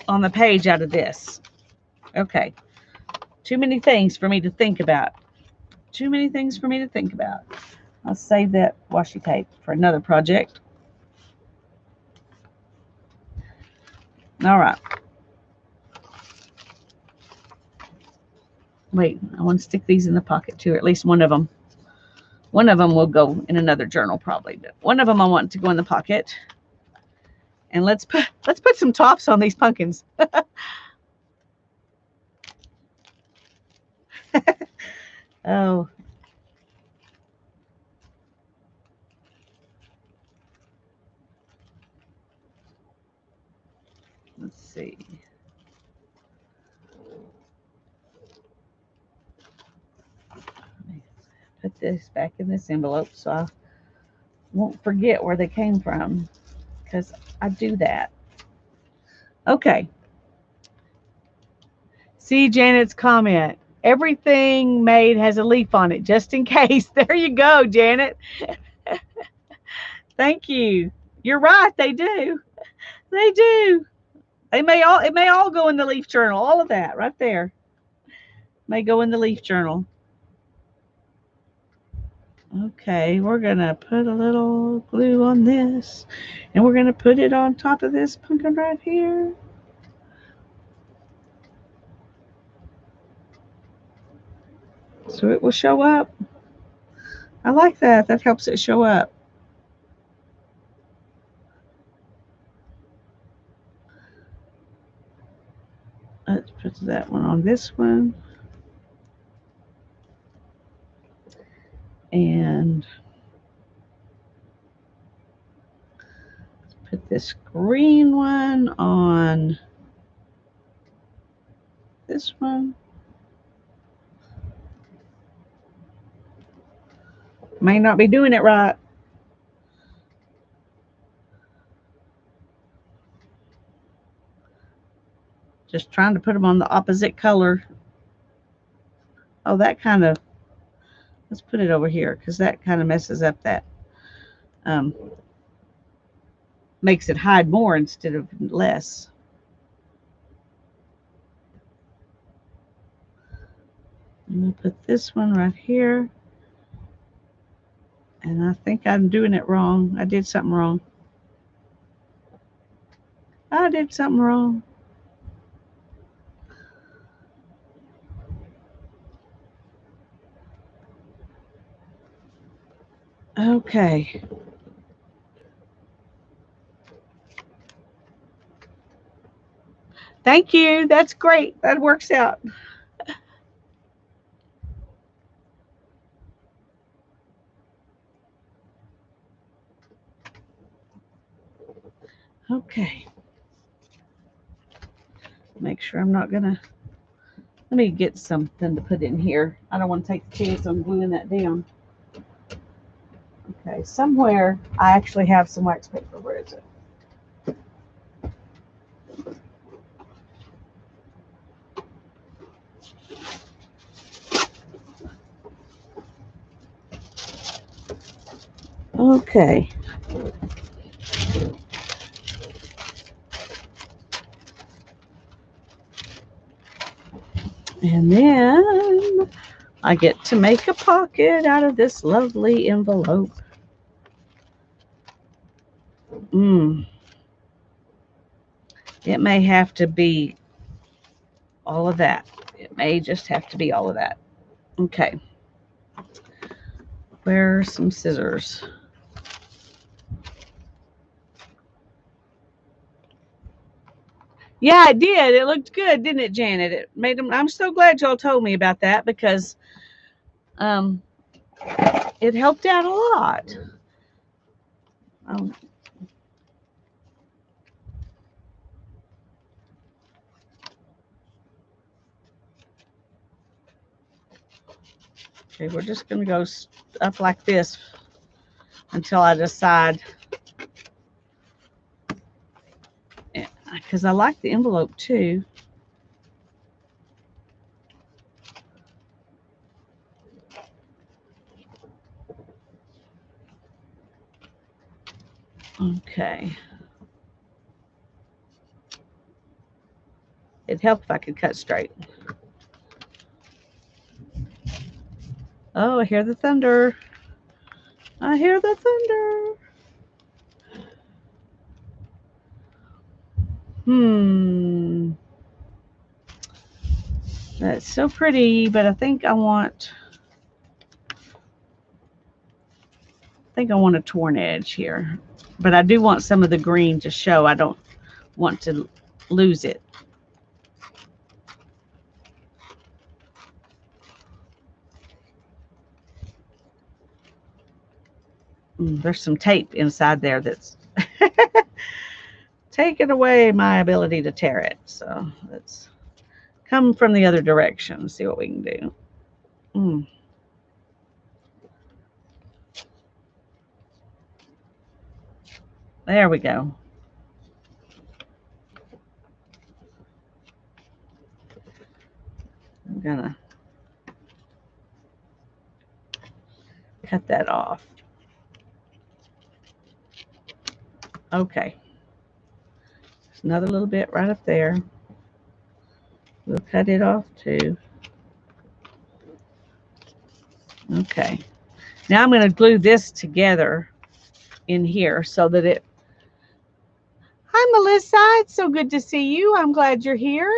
on the page out of this. Okay, Too many things for me to think about. Too many things for me to think about. I'll save that washi tape for another project. All right. Wait, I want to stick these in the pocket too, or at least one of them. One of them will go in another journal probably, but one of them I want to go in the pocket. And let's put some tops on these pumpkins. Oh. Let's see. Put this back in this envelope so I won't forget where they came from, because I do that. Okay. See Janet's comment. Everything made has a leaf on it, just in case. There you go, Janet. Thank you. You're right. They do. They do. It may all go in the leaf journal. All of that right there may go in the leaf journal. Okay, we're gonna put a little glue on this, and we're gonna put it on top of this pumpkin right here. So it will show up. I like that. That helps it show up. Let's put that one on this one. And let's put this green one on this one. May not be doing it right. Just trying to put them on the opposite color. Oh, that kind of, let's put it over here because that kind of messes up that, makes it hide more instead of less. I'm going to put this one right here. And I think I'm doing it wrong. I did something wrong. I did something wrong. Okay. Thank you. That's great. That works out. Okay. Make sure I'm not going to, let me get something to put in here. I don't want to take the chance on gluing that down. Okay, somewhere I actually have some wax paper. Where is it? Okay. And then I get to make a pocket out of this lovely envelope. It may have to be all of that. It may just have to be all of that. Okay. Where are some scissors? Yeah, it did. It looked good, didn't it, Janet? It made them. I'm so glad y'all told me about that because it helped out a lot. Okay, we're just going to go up like this until I decide. Because I like the envelope too. Okay. It'd help if I could cut straight. Oh, I hear the thunder. I hear the thunder. That's so pretty, but I think I want a torn edge here. But I do want some of the green to show. I don't want to lose it. There's some tape inside there that's taking away my ability to tear it. So let's come from the other direction, see what we can do. There we go. I'm gonna cut that off. Okay. Another little bit right up there. We'll cut it off too. Okay. Now I'm going to glue this together in here so that it... Hi, Melissa. It's so good to see you. I'm glad you're here.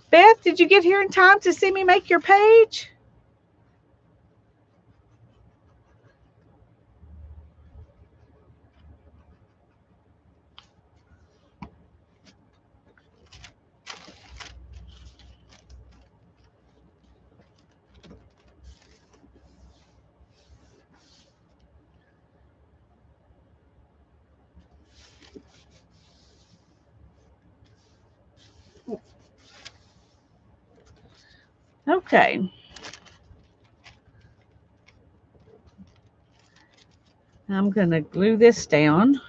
Beth, did you get here in time to see me make your page? Okay. I'm going to glue this down.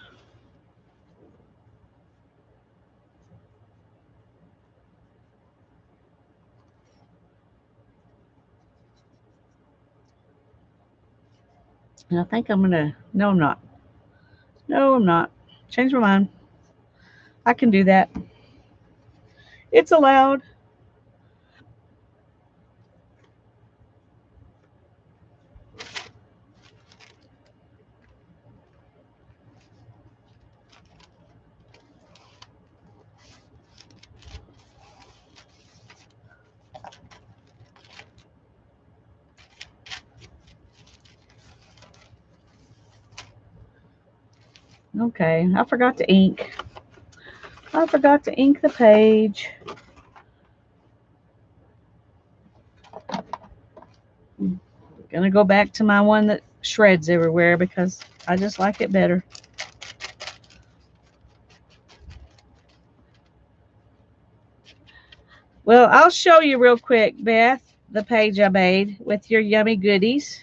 And I think I'm going to... No, I'm not. No, I'm not. Change my mind. I can do that. It's allowed. Okay, I forgot to ink. I forgot to ink the page. I'm gonna go back to my one that shreds everywhere because I just like it better. Well, I'll show you real quick, Beth, the page I made with your yummy goodies.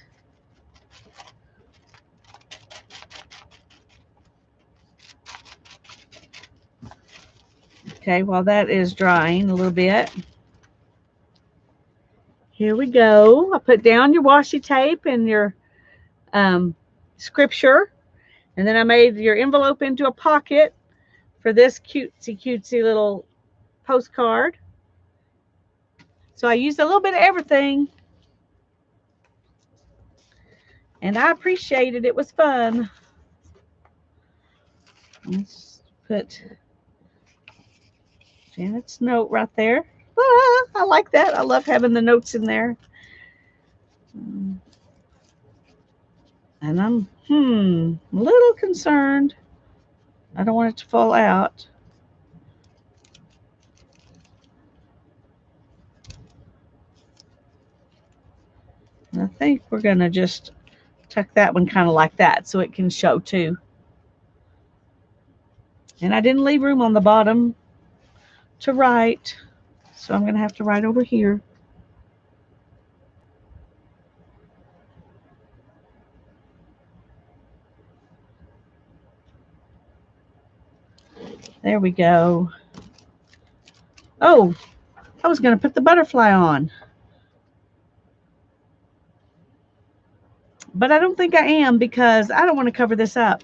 Okay, while that is drying a little bit. Here we go. I put down your washi tape and your scripture. And then I made your envelope into a pocket for this cutesy little postcard. So I used a little bit of everything. And I appreciated it. It was fun. Let's put Janet's note right there. Ah, I like that. I love having the notes in there. And I'm a little concerned. I don't want it to fall out. And I think we're going to just tuck that one kind of like that so it can show too. And I didn't leave room on the bottom to write, so I'm going to have to write over here. There we go. Oh, I was going to put the butterfly on. But I don't think I am because I don't want to cover this up.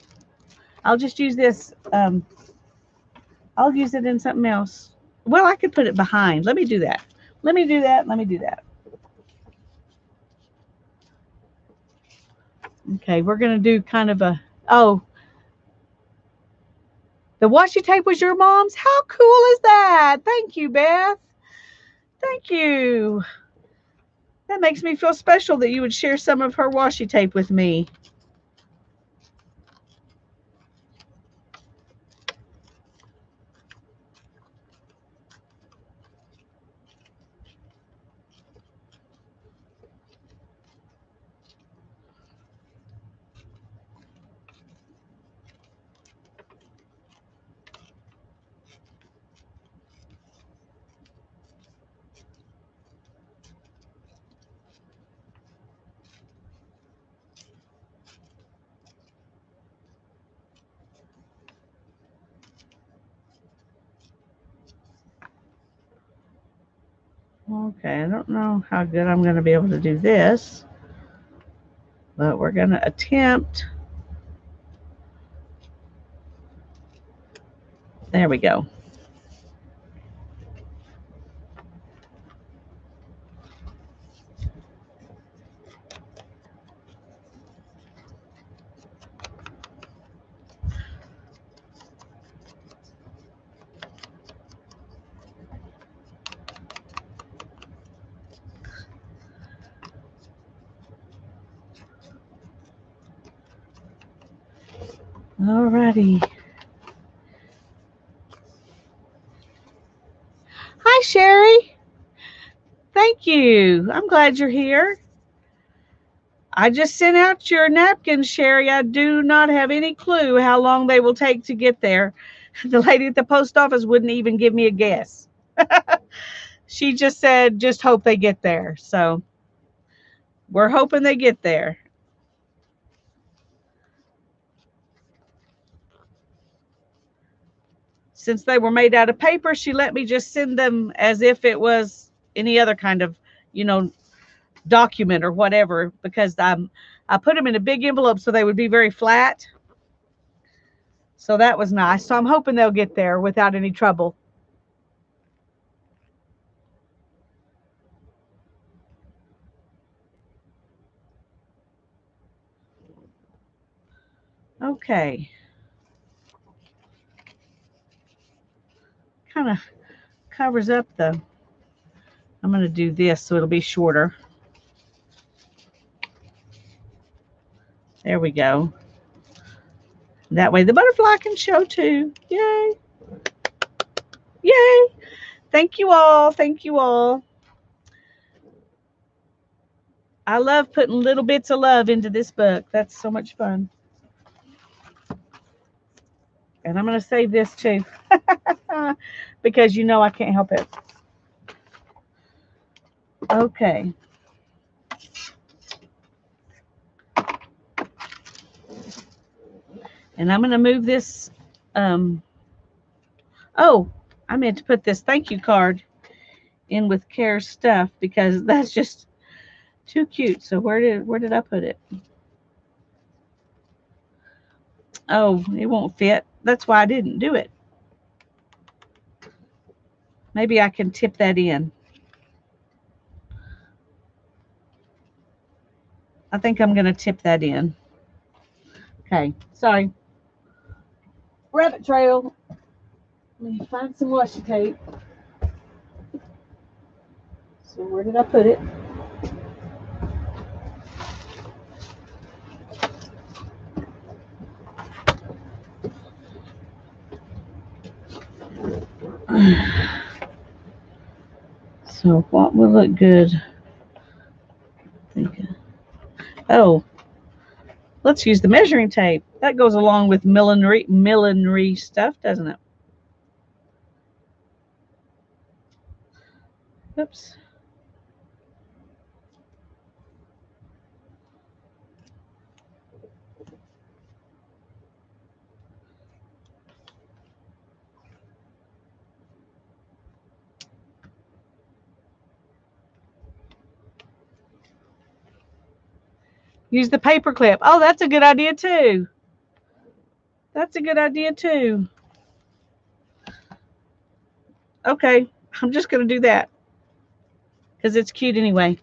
I'll just use this. I'll use it in something else. Well, I could put it behind. Let me do that. Let me do that. Let me do that. Okay, we're going to do kind of a, oh, the washi tape was your mom's? How cool is that? Thank you, Beth. Thank you. That makes me feel special that you would share some of her washi tape with me. Okay, I don't know how good I'm going to be able to do this, but we're going to attempt. There we go. Alrighty. Hi, Sherry. Thank you. I'm glad you're here. I just sent out your napkins, Sherry. I do not have any clue how long they will take to get there. The lady at the post office wouldn't even give me a guess. She just said, just hope they get there. So we're hoping they get there. Since they were made out of paper, she let me just send them as if it was any other kind of, you know, document or whatever, because I put them in a big envelope so they would be very flat. So that was nice. So I'm hoping they'll get there without any trouble. Okay. Kind of covers up the, I'm going to do this so it'll be shorter. There we go. That way the butterfly can show too. Yay. Yay. Thank you all. Thank you all. I love putting little bits of love into this book. That's so much fun. And I'm going to save this too. Because you know I can't help it. Okay. And I'm going to move this. Oh, I meant to put this thank you card in with Care's stuff because that's just too cute. So where did I put it? Oh, it won't fit. That's why I didn't do it. Maybe I can tip that in. I think I'm going to tip that in. Okay, sorry. Rabbit trail. Let me find some washi tape. So where did I put it? So what will look good? Oh, let's use the measuring tape. That goes along with millinery stuff, doesn't it? Oops. Use the paper clip. Oh, that's a good idea too. That's a good idea too. Okay, I'm just going to do that. because it's cute anyway.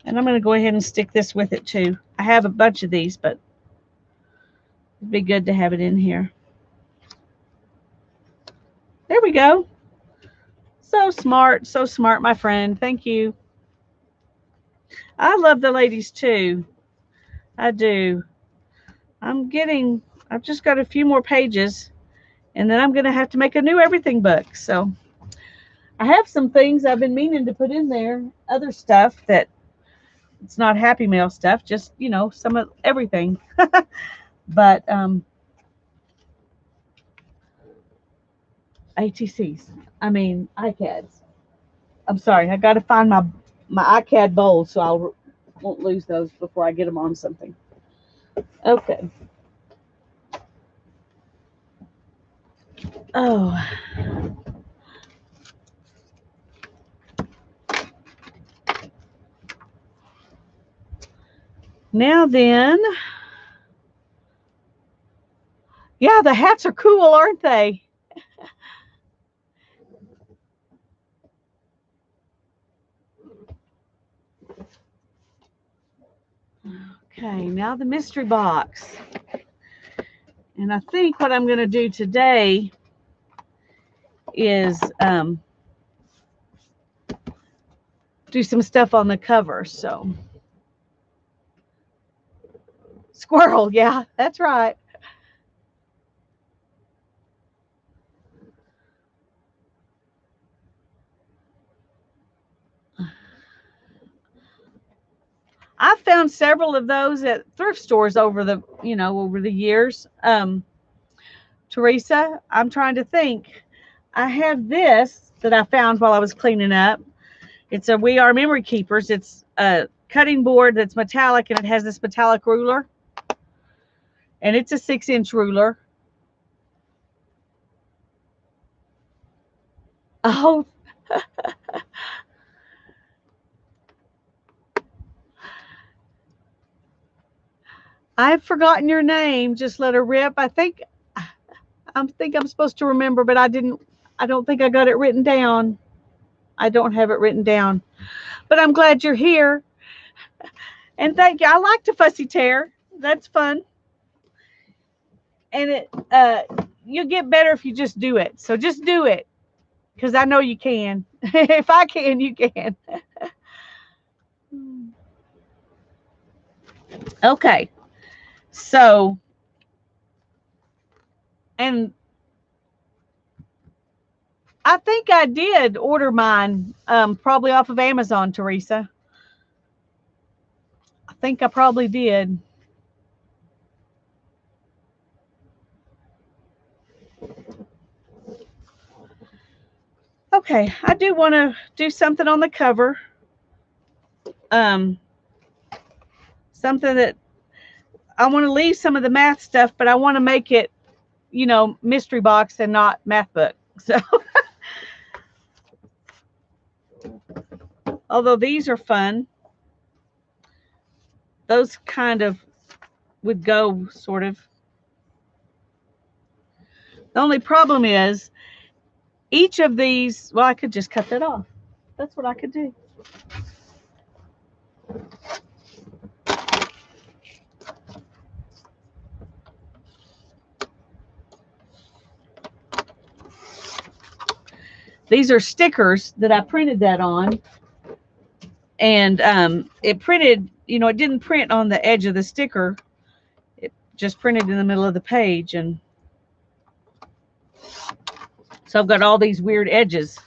And I'm going to go ahead and stick this with it too. I have a bunch of these, but it'd be good to have it in here. There we go. So smart, my friend. Thank you. I love the ladies too. I do. I've just got a few more pages, and then I'm going to have to make a new everything book. So I have some things I've been meaning to put in there, other stuff that it's not Happy Mail stuff, just, some of everything. But ATCs, iCads. I'm sorry, I got to find my iCad bowls so I won't lose those before I get them on something. Okay. Oh. Now then, yeah, the hats are cool, aren't they? Okay, now the mystery box. And I think what I'm going to do today is do some stuff on the cover. So, squirrel, yeah, that's right. I've found several of those at thrift stores over the years. Teresa, I'm trying to think. I have this that I found while I was cleaning up. It's a We Are Memory Keepers. It's a cutting board that's metallic, and it has this metallic ruler. And it's a 6-inch ruler. Oh, I've forgotten your name. Just let her rip. I think I'm supposed to remember, but I didn't. I don't think I got it written down. I don't have it written down. But I'm glad you're here. And thank you. I like to fussy tear. That's fun. And you'll get better if you just do it. So just do it, because I know you can. If I can, you can. Okay. So, and I think I did order mine probably off of Amazon, Teresa. I think I probably did. Okay, I do want to do something on the cover. Something that I want to leave some of the math stuff, but I want to make it, mystery box and not math book. So, although these are fun, those kind of would go sort of. The only problem is each of these, well, I could just cut that off. That's what I could do. These are stickers that I printed that on. And it printed, it didn't print on the edge of the sticker. It just printed in the middle of the page. And so I've got all these weird edges.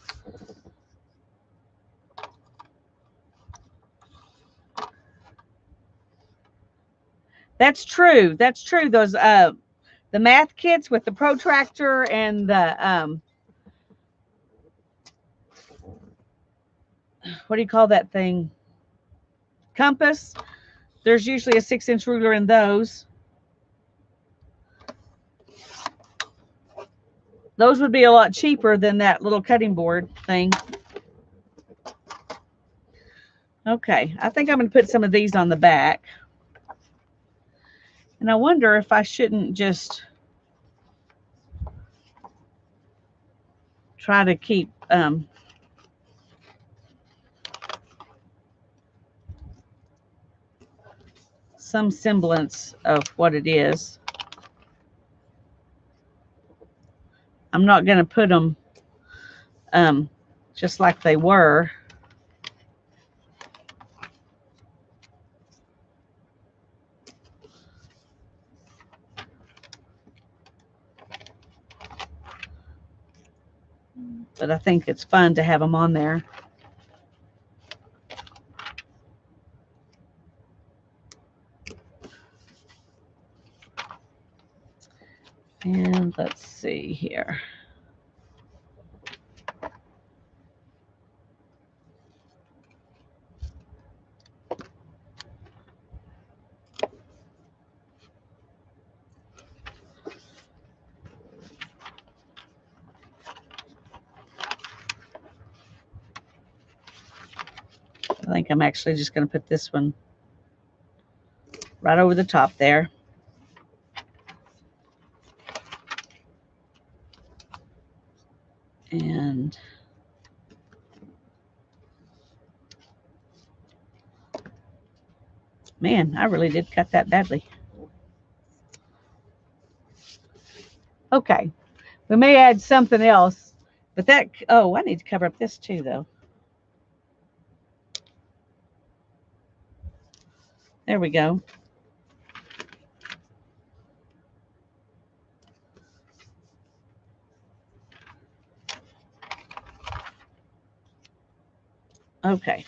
That's true. That's true. Those the math kits with the protractor and the what do you call that thing? Compass. There's usually a 6-inch ruler in those. Those would be a lot cheaper than that little cutting board thing. Okay, I think I'm going to put some of these on the back. And I wonder if I shouldn't just try to keep some semblance of what it is. I'm not going to put them just like they were. But I think it's fun to have them on there. And let's see here. I think I'm actually just going to put this one right over the top there. And man, I really did cut that badly. Okay, we may add something else, but that, oh, I need to cover up this too, though. There we go. Okay.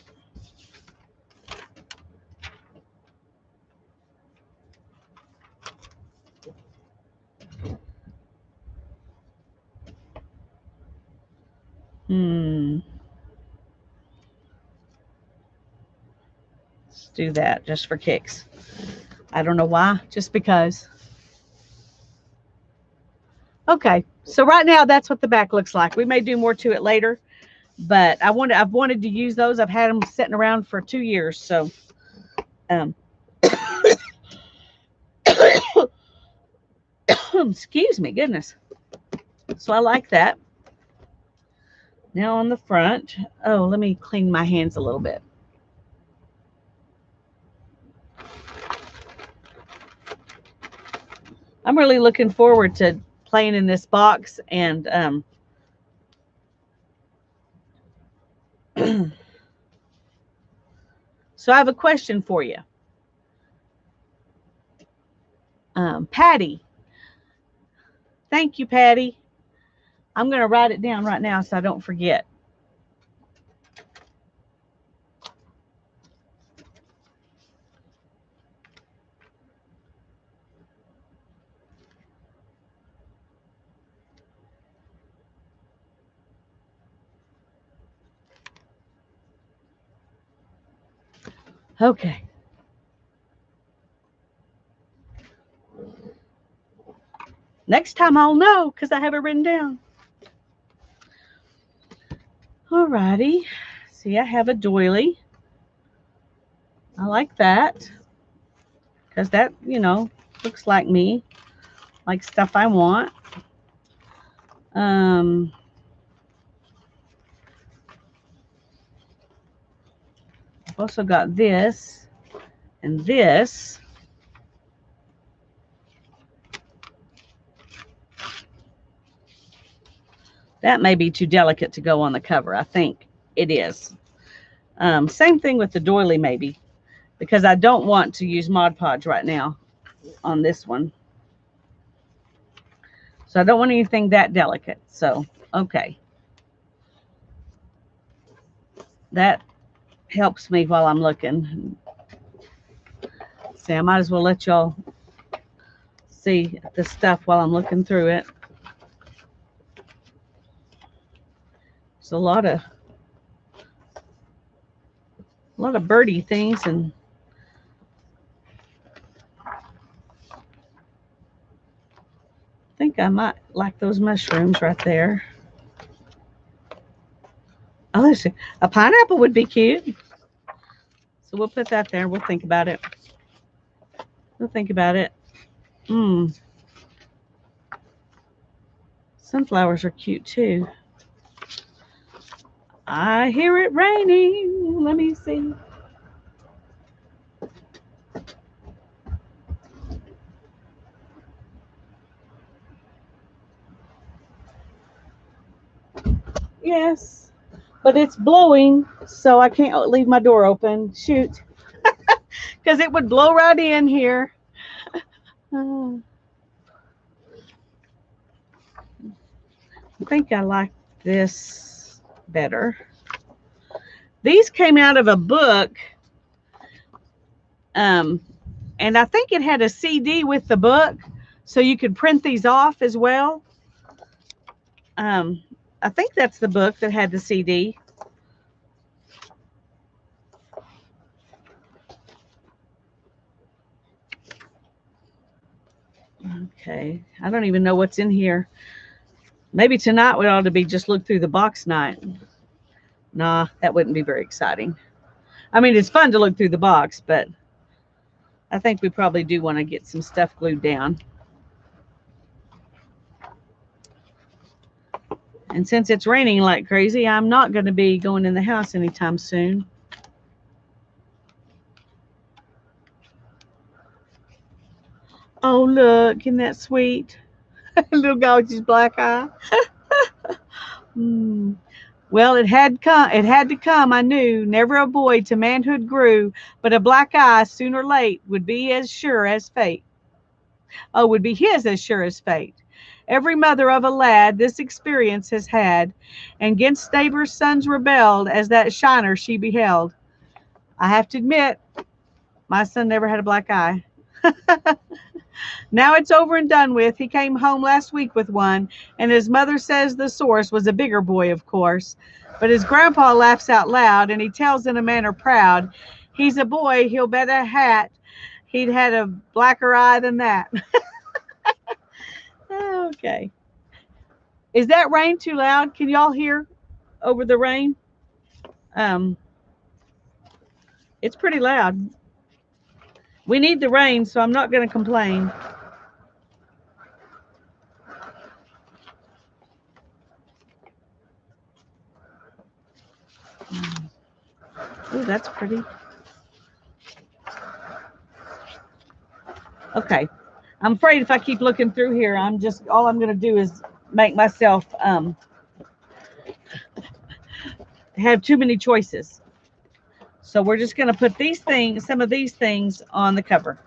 Let's do that just for kicks. I don't know why, just because. Okay, so right now that's what the back looks like. We may do more to it later, but I've wanted to use those. I've had them sitting around for 2 years, so excuse me, goodness. So I like that. Now on the front, oh, let me clean my hands a little bit. I'm really looking forward to playing in this box, and so I have a question for you. Patty. Thank you, Patty. I'm going to write it down right now so I don't forget. Okay. Next time I'll know because I have it written down. All righty. See, I have a doily. I like that because that, you know, looks like me, like stuff I want. I've also got this and this. That may be too delicate to go on the cover. I think it is. Same thing with the doily, maybe, because I don't want to use Mod Podge right now on this one. So I don't want anything that delicate. So, okay. That helps me while I'm looking. See, I might as well let y'all see the stuff while I'm looking through it. There's a lot of birdie things, and I think I might like those mushrooms right there. Oh, let's see. A pineapple would be cute. So we'll put that there. We'll think about it. We'll think about it. Sunflowers are cute too. I hear it raining. Let me see. Yes, but it's blowing, so I can't leave my door open. Shoot, because it would blow right in here. Oh, I think I like this better. These came out of a book, um, and I think it had a CD with the book, so you could print these off as well. Um, I think that's the book that had the CD. Okay, I don't even know what's in here. Maybe tonight we ought to be just look through the box night. Nah, that wouldn't be very exciting. I mean, it's fun to look through the box, but I think we probably do want to get some stuff glued down. And since it's raining like crazy, I'm not going to be going in the house anytime soon. Oh, look, isn't that sweet? Little guy with his black eye. Hmm. Well, it had come. It had to come. I knew. Never a boy to manhood grew, but a black eye, soon or late, would be as sure as fate. Oh, would be his as sure as fate. Every mother of a lad this experience has had, and 'gainst neighbors' sons rebelled as that shiner she beheld. I have to admit, my son never had a black eye. Now it's over and done with. He came home last week with one, and his mother says the source was a bigger boy, of course. But his grandpa laughs out loud, and he tells in a manner proud, he's a boy, he'll bet a hat he'd had a blacker eye than that. Okay. Is that rain too loud? Can y'all hear over the rain? Um, it's pretty loud. We need the rain, so I'm not going to complain. Ooh, that's pretty. Okay. I'm afraid if I keep looking through here, all I'm going to do is make myself have too many choices. So we're just going to put these things, some of these things on the cover.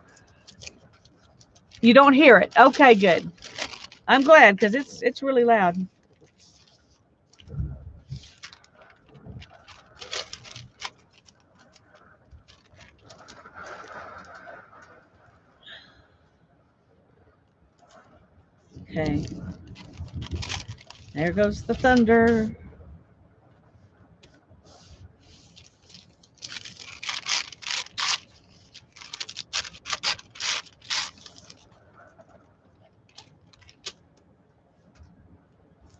You don't hear it. Okay, good. I'm glad because it's really loud. Okay. There goes the thunder.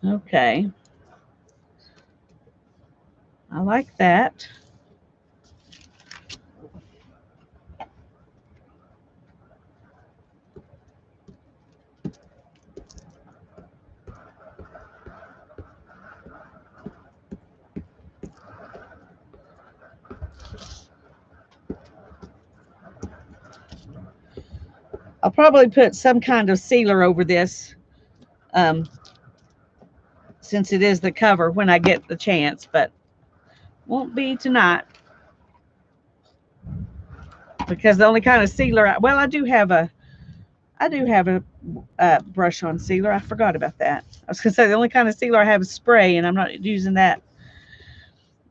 Okay. I like that. I'll probably put some kind of sealer over this um, since it is the cover when I get the chance, but won't be tonight because the only kind of sealer, well, I do have a brush on sealer. I forgot about that. I was gonna say the only kind of sealer I have is spray, and I'm not using that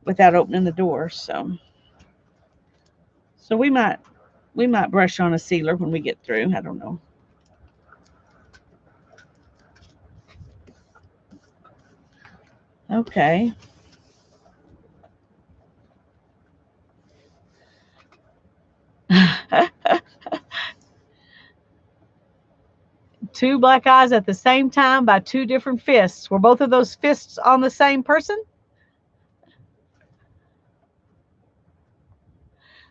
without opening the door. So we might brush on a sealer when we get through. I don't know. Okay. Two black eyes at the same time by two different fists. Were both of those fists on the same person?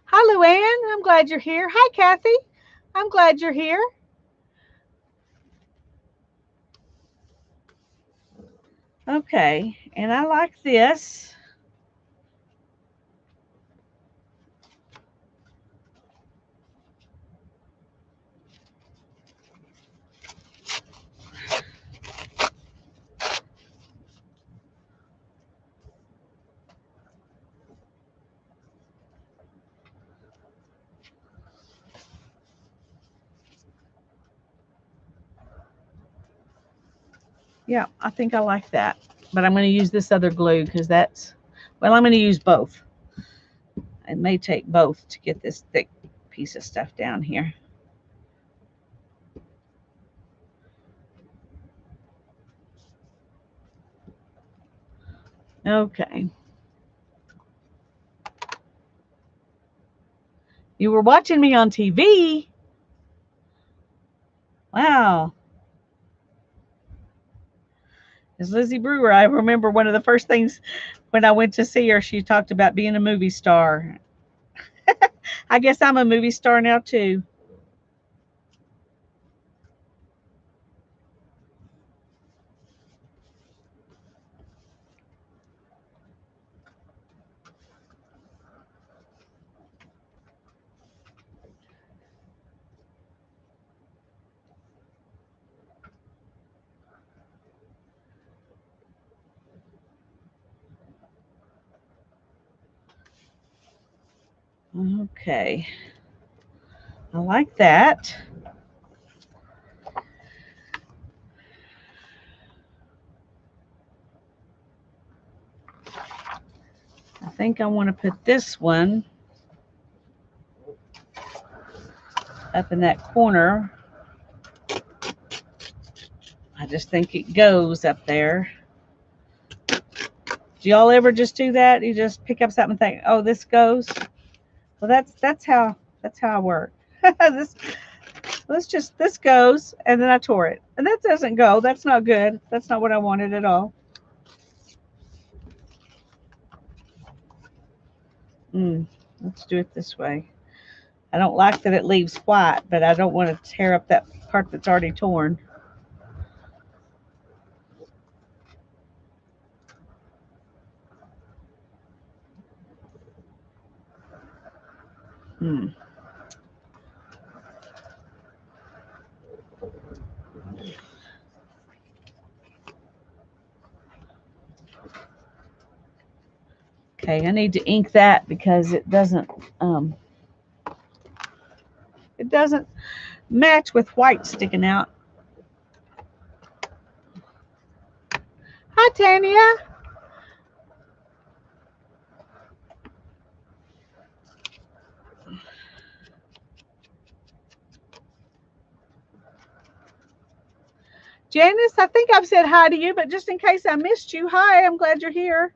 Hi, Luann. I'm glad you're here. Hi, Kathy. I'm glad you're here. Okay, and I like this. Yeah, I think I like that. But I'm going to use this other glue because that's, well, I'm going to use both. I may take both to get this thick piece of stuff down here. Okay. You were watching me on TV? Wow. As Lizzie Brewer, I remember one of the first things when I went to see her, she talked about being a movie star. I guess I'm a movie star now too. Okay. I like that. I think I want to put this one up in that corner. I just think it goes up there. Do y'all ever just do that? You just pick up something and think, "Oh, this goes." Well, that's how I work. this this goes, and then I tore it, and that doesn't go. That's not good. That's not what I wanted at all. Let's do it this way. I don't like that it leaves white, but I don't want to tear up that part that's already torn. Hmm. Okay, I need to ink that because um, it doesn't match with white sticking out. Hi, Tanya. Janice, I think I've said hi to you, but just in case I missed you, hi, I'm glad you're here.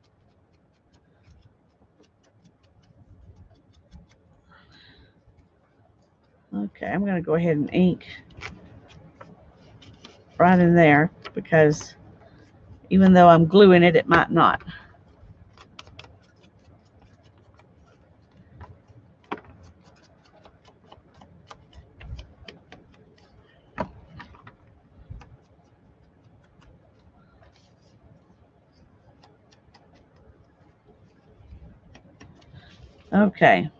Okay, I'm going to go ahead and ink right in there because even though I'm gluing it, it might not. Okay.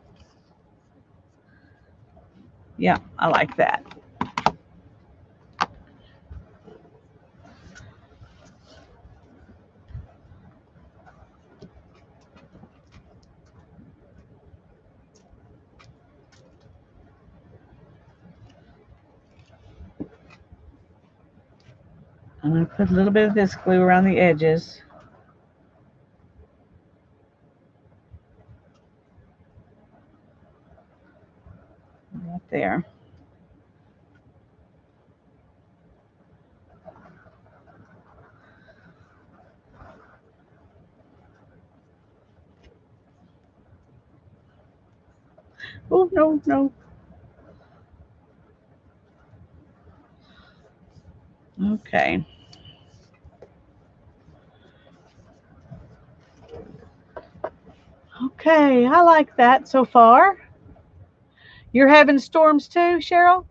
Yeah, I like that. I'm going to put a little bit of this glue around the edges. Right there. Oh, no, no. Okay. Okay, I like that so far. You're having storms too, Cheryl?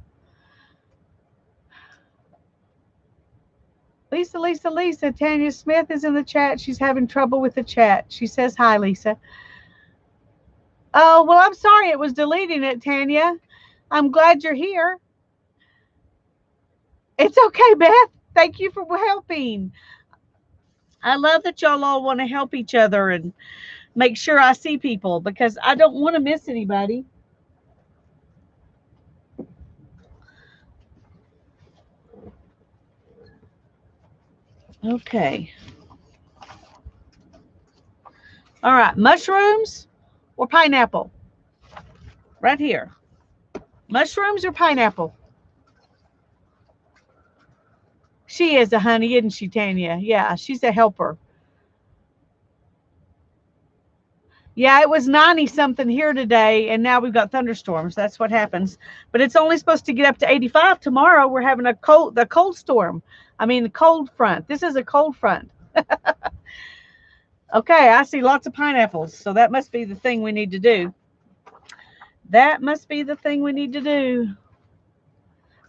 Lisa, Lisa, Lisa. Tanya Smith is in the chat. She's having trouble with the chat. She says hi, Lisa. Oh, well, I'm sorry it was deleting it, Tanya. I'm glad you're here. It's okay, Beth. Thank you for helping. I love that y'all all want to help each other and make sure I see people because I don't want to miss anybody. Okay. All right. Mushrooms or pineapple? Right here. Mushrooms or pineapple? She is a honey, isn't she, Tanya? Yeah, she's a helper. Yeah, it was 90 something here today, and now we've got thunderstorms. That's what happens. But it's only supposed to get up to 85 tomorrow. We're having the cold storm. I mean, the cold front. This is a cold front. Okay, I see lots of pineapples, so that must be the thing we need to do. That must be the thing we need to do.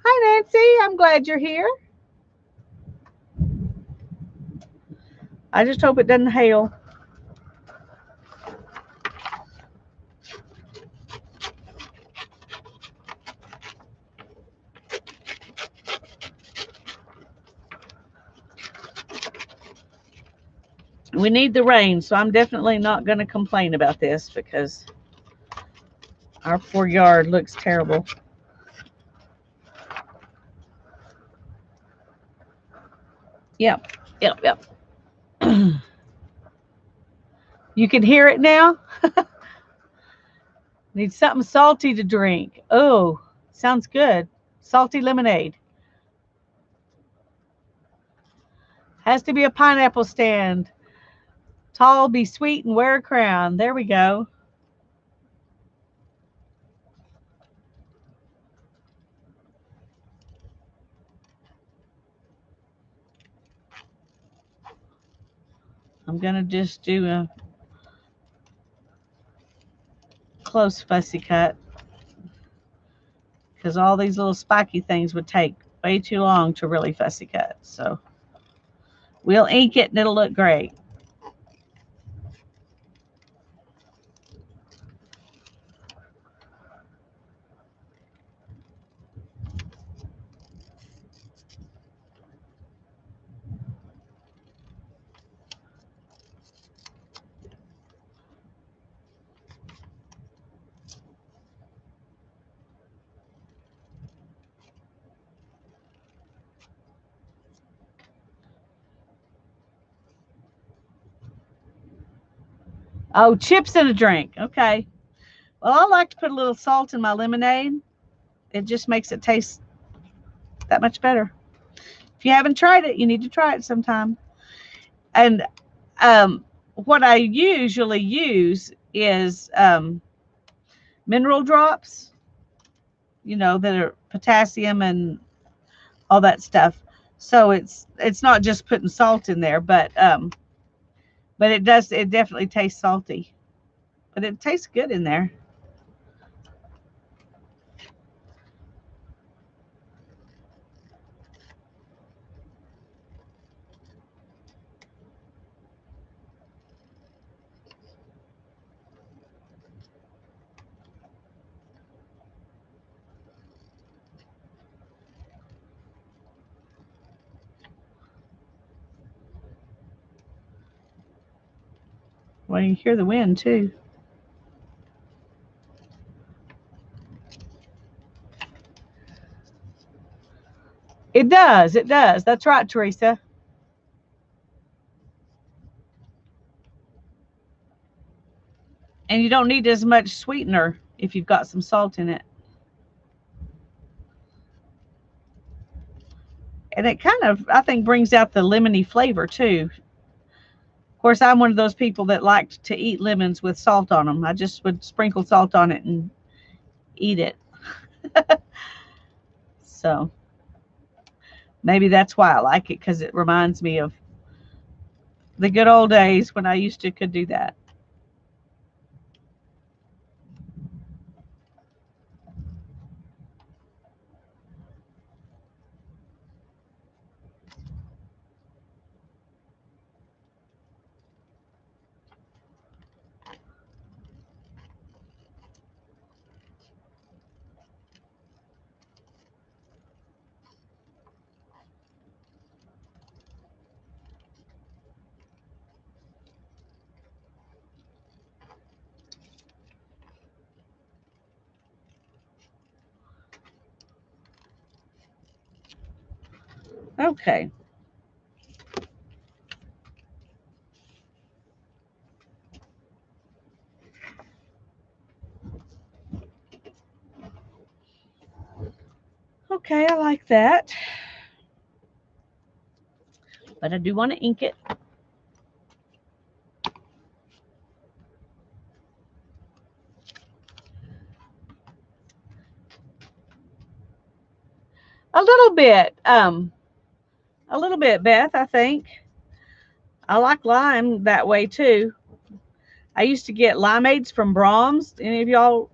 Hi, Nancy. I'm glad you're here. I just hope it doesn't hail. We need the rain, so I'm definitely not going to complain about this because our poor yard looks terrible. Yep, yep, yep. You can hear it now? Need something salty to drink. Oh, sounds good. Salty lemonade. Has to be a pineapple stand. Tall, be sweet, and wear a crown. There we go. I'm going to just do a close fussy cut because all these little spiky things would take way too long to really fussy cut. So we'll ink it and it'll look great. Oh, chips in a drink. Okay. Well, I like to put a little salt in my lemonade. It just makes it taste that much better. If you haven't tried it, you need to try it sometime. And what I usually use is mineral drops, that are potassium and all that stuff. So it's not just putting salt in there, but it definitely tastes salty. But it tastes good in there. Well, you hear the wind too. It does. It does. That's right, Teresa. And you don't need as much sweetener if you've got some salt in it. And it kind of, I think, brings out the lemony flavor too. Of course, I'm one of those people that liked to eat lemons with salt on them. I just would sprinkle salt on it and eat it. So maybe that's why I like it, because it reminds me of the good old days when I used to could do that. Okay. Okay, I like that. But I do want to ink it. A little bit, Beth, I think. I like lime that way too. I used to get limeades from Brahms. Any of y'all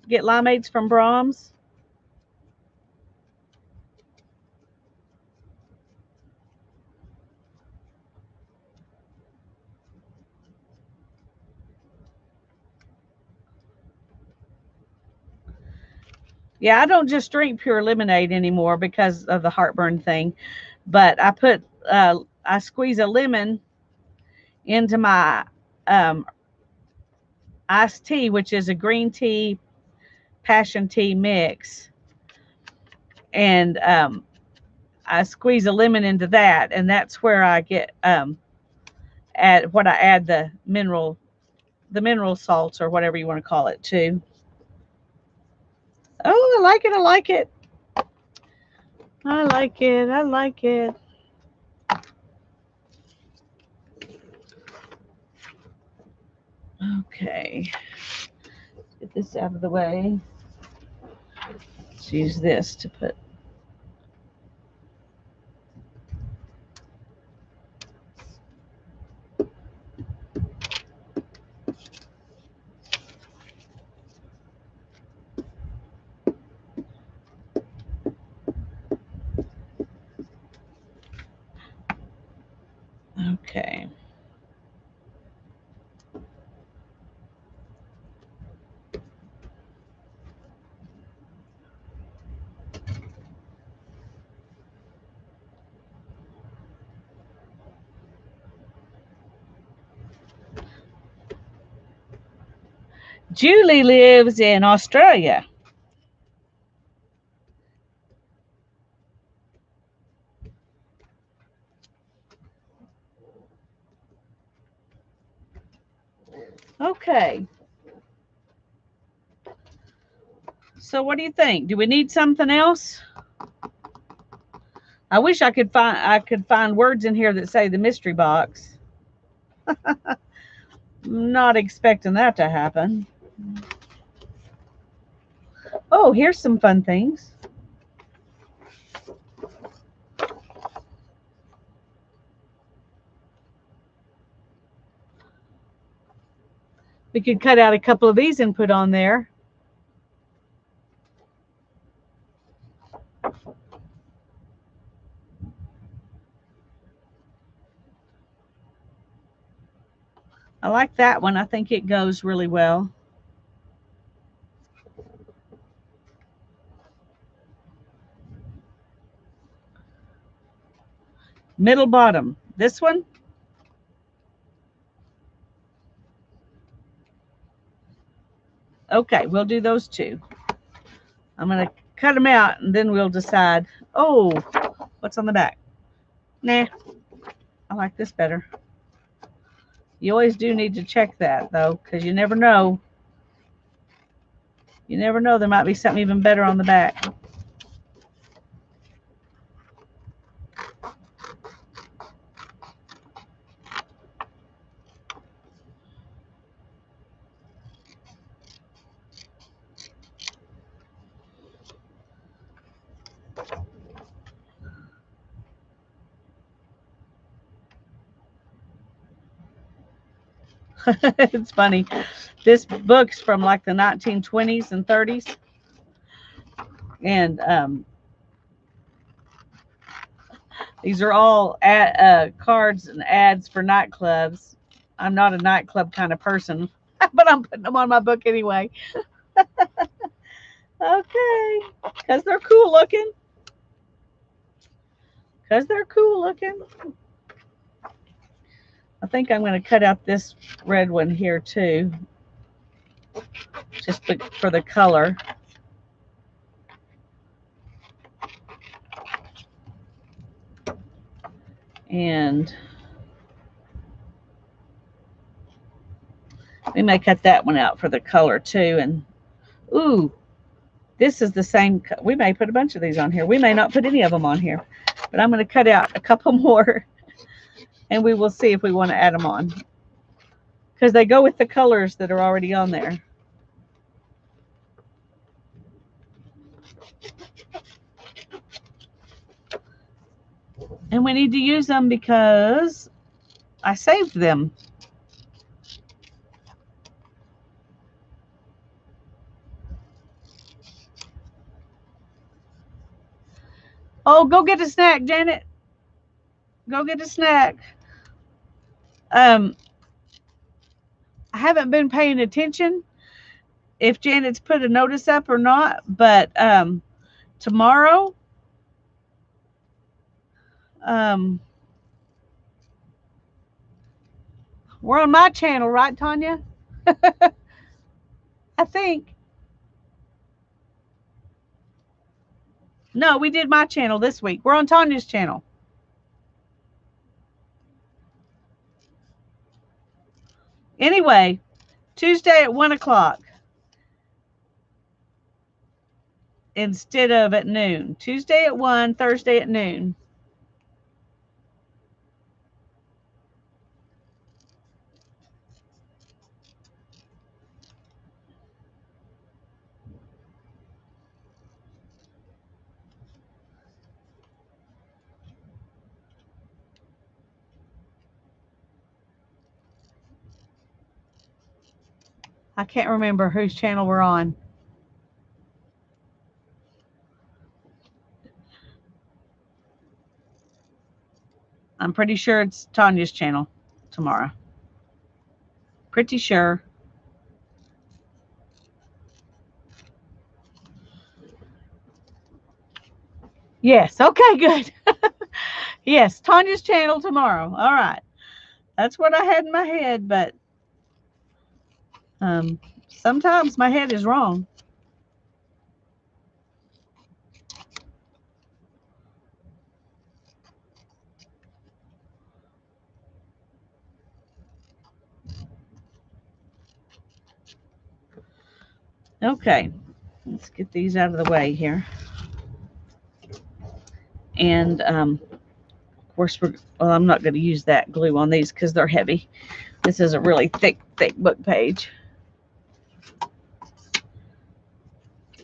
get limeades from Brahms? Yeah, I don't just drink pure lemonade anymore because of the heartburn thing. But I squeeze a lemon into my um, iced tea, which is a green tea passion tea mix, and I squeeze a lemon into that, and that's where I get I add the mineral salts or whatever you want to call it to. Oh, I like it. I like it. I like it. I like it. Okay. Get this out of the way. Let's use this to put. Okay. Julie lives in Australia. Okay. So what do you think? Do we need something else? I wish I could find words in here that say the mystery box. Not expecting that to happen. Oh, here's some fun things. We could cut out a couple of these and put on there. I like that one. I think it goes really well. Middle bottom. This one. Okay, we'll do those two. I'm going to cut them out and then we'll decide. Oh, what's on the back? Nah, I like this better. You always do need to check that though, because you never know. You never know, there might be something even better on the back. It's funny. This book's from like the 1920s and 30s. And these are all cards and ads for nightclubs. I'm not a nightclub kind of person, but I'm putting them on my book anyway. Okay, because they're cool looking. Because they're cool looking. I think I'm going to cut out this red one here too, just for the color. And we may cut that one out for the color too. And ooh, This is the same. We may put a bunch of these on here. We may not put any of them on here, but I'm going to cut out a couple more, and we will see if we want to add them on, because they go with the colors that are already on there. And we need to use them because I saved them. Oh, go get a snack, Janet. Go get a snack. I haven't been paying attention if Janet's put a notice up or not, but tomorrow, we're on my channel, right, Tanya? I think. No, we did my channel this week. We're on Tanya's channel. Anyway, Tuesday at 1 o'clock instead of at noon. Tuesday at 1, Thursday at noon. I can't remember whose channel we're on. I'm pretty sure it's Tanya's channel tomorrow. Pretty sure. Yes. Okay, good. Yes, Tanya's channel tomorrow. All right. That's what I had in my head, but sometimes my head is wrong. Okay, let's get these out of the way here. And of course, well, I'm not going to use that glue on these because they're heavy. This is a really thick book page.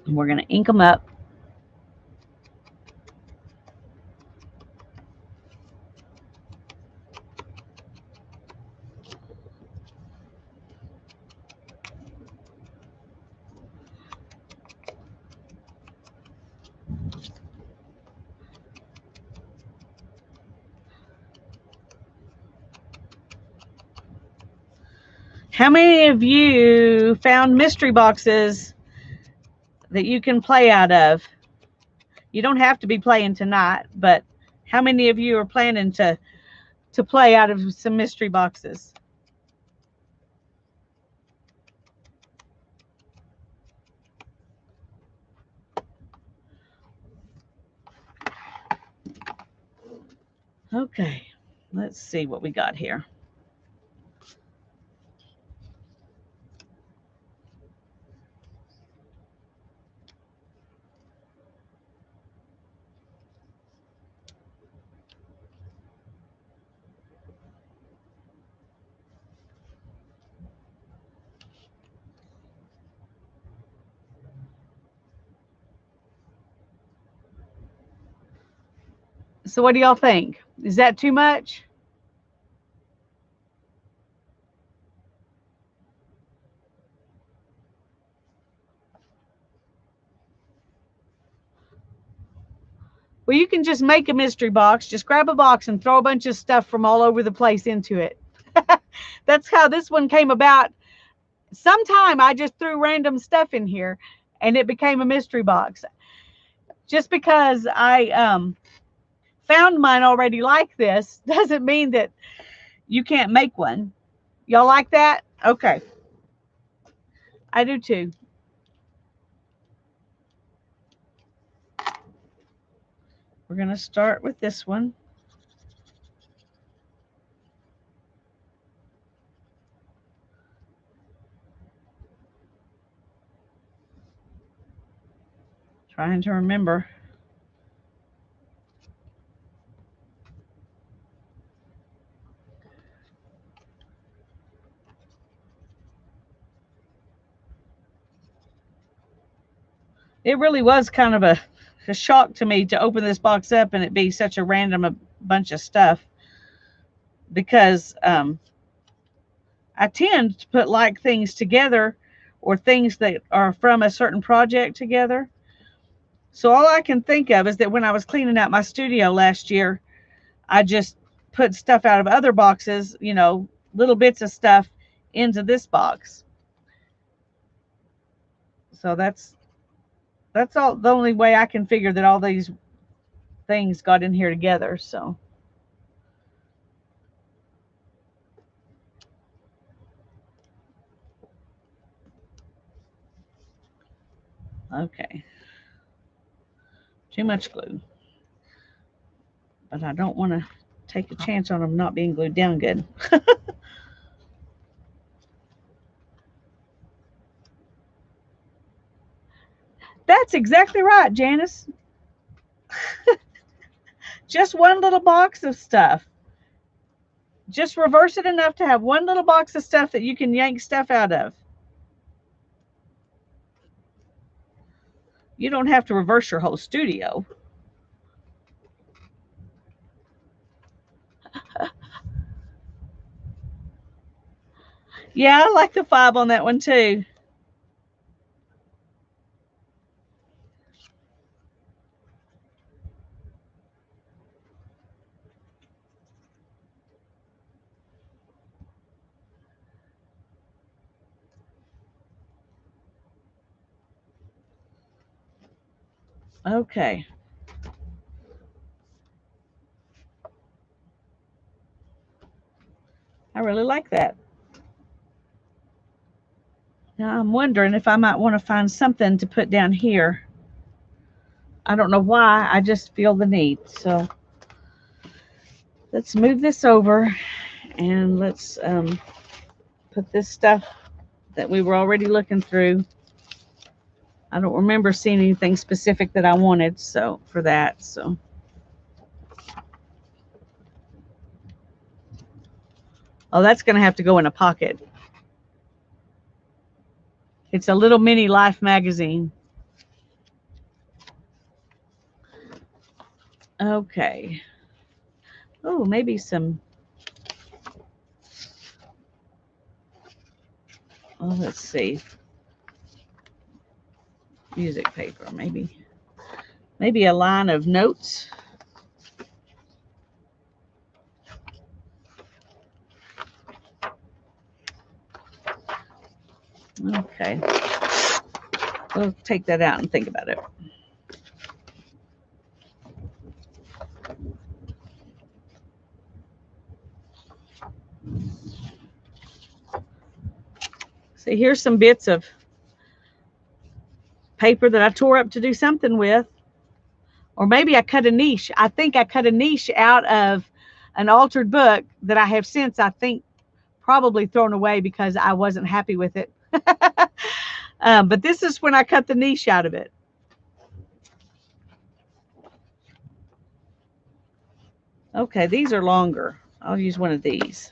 And we're going to ink them up. How many of you found mystery boxes that you can play out of? You don't have to be playing tonight, but how many of you are planning to play out of some mystery boxes? Okay, let's see what we got here. So what do y'all think? Is that too much? Well, you can just make a mystery box. Just grab a box and throw a bunch of stuff from all over the place into it. That's how this one came about. Sometime I just threw random stuff in here and it became a mystery box. Just because I found mine already like this doesn't mean that you can't make one. Y'all like that? Okay. I do too. We're going to start with this one. Trying to remember. It really was kind of a shock to me to open this box up and it be such a random bunch of stuff, because I tend to put like things together or things that are from a certain project together. So all I can think of is that when I was cleaning out my studio last year, I just put stuff out of other boxes, little bits of stuff into this box. So that's all the only way I can figure that all these things got in here together. So okay, too much glue, but I don't want to take a chance on them not being glued down good. That's exactly right, Janice. Just one little box of stuff. Just reverse it enough to have one little box of stuff that you can yank stuff out of. You don't have to reverse your whole studio. Yeah, I like the 5 on that one too. Okay. I really like that. Now I'm wondering if I might want to find something to put down here. I don't know why, I just feel the need. So let's move this over and let's put this stuff that we were already looking through. I don't remember seeing anything specific that I wanted, so for that, so. Oh, that's going to have to go in a pocket. It's a little mini Life magazine. Okay. Oh, maybe some. Oh, let's see. Music paper, maybe. Maybe a line of notes. Okay. We'll take that out and think about it. See, here's some bits of paper that I tore up to do something with. Or maybe I cut a niche. I think I cut a niche out of an altered book that I have since, I think, probably thrown away because I wasn't happy with it. But this is when I cut the niche out of it. Okay, these are longer. I'll use one of these.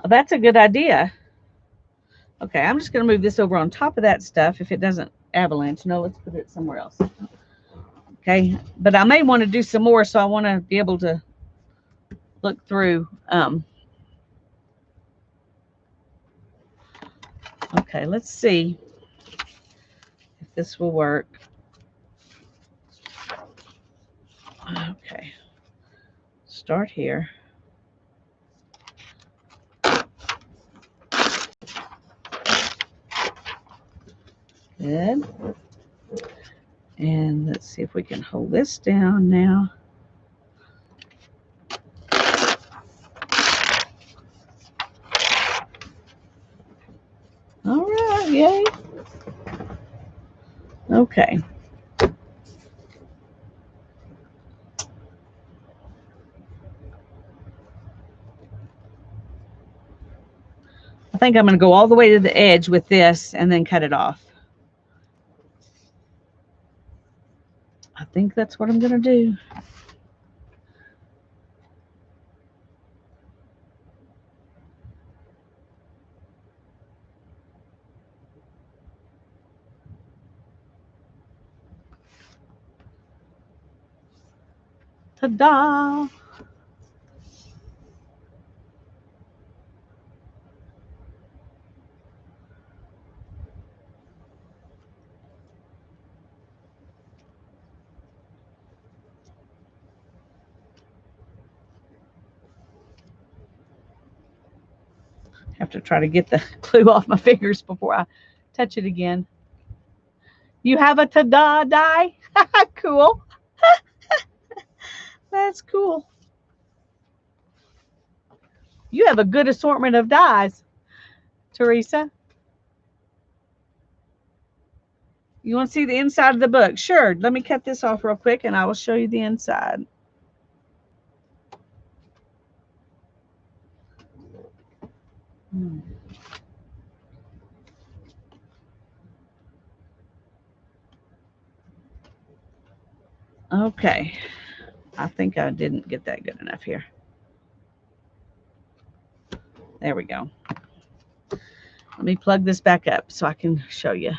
Oh, that's a good idea. Okay, I'm just going to move this over on top of that stuff if it doesn't avalanche. No, let's put it somewhere else. Okay, but I may want to do some more, so I want to be able to look through. Okay, let's see if this will work. Okay, start here. Good. And let's see if we can hold this down now. Okay. I think I'm going to go all the way to the edge with this and then cut it off. I think that's what I'm going to do. Ta-da! Have to try to get the glue off my fingers before I touch it again. You have a ta-da die? Cool. That's cool. You have a good assortment of dies, Teresa. You want to see the inside of the book? Sure. Let me cut this off real quick and I will show you the inside. Okay. I think I didn't get that good enough here. There we go. Let me plug this back up so I can show you.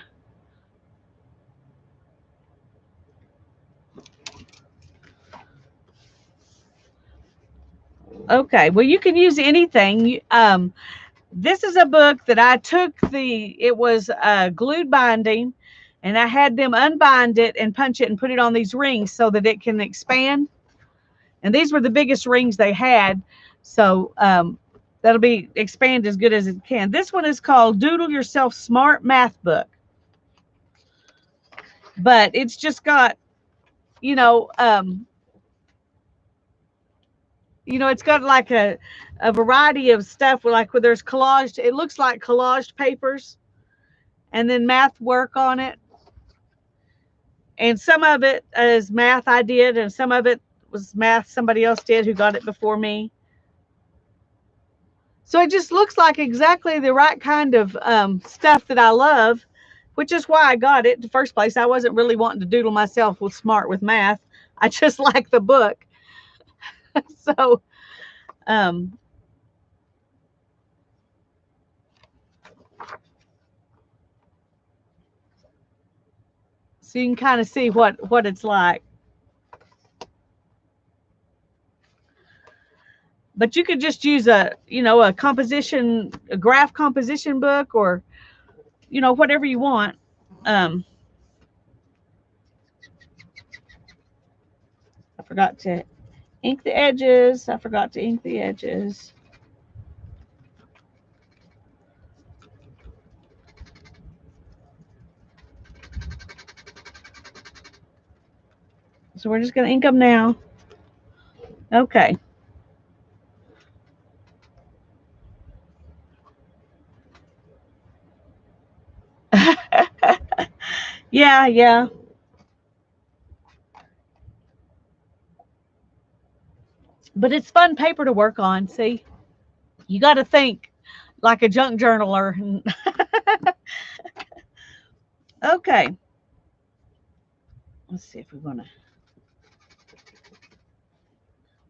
Okay, well, you can use anything. This is a book that I took it was glued binding, and I had them unbind it and punch it and put it on these rings so that it can expand. And these were the biggest rings they had. So that'll be expand as good as it can. This one is called Doodle Yourself Smart Math Book. But it's just got, you know, it's got like a variety of stuff like where there's collaged, it looks like collaged papers and then math work on it. And some of it is math I did, and some of it was math somebody else did who got it before me. So it just looks like exactly the right kind of stuff that I love, which is why I got it in the first place. I wasn't really wanting to doodle myself with smart with math. I just like the book. So, so you can kind of see what it's like. But you could just use a graph composition book, or whatever you want. I forgot to ink the edges. I forgot to ink the edges. So we're just going to ink them now. Okay. Yeah. But it's fun paper to work on. See, you got to think like a junk journaler. Okay. Let's see if we want to.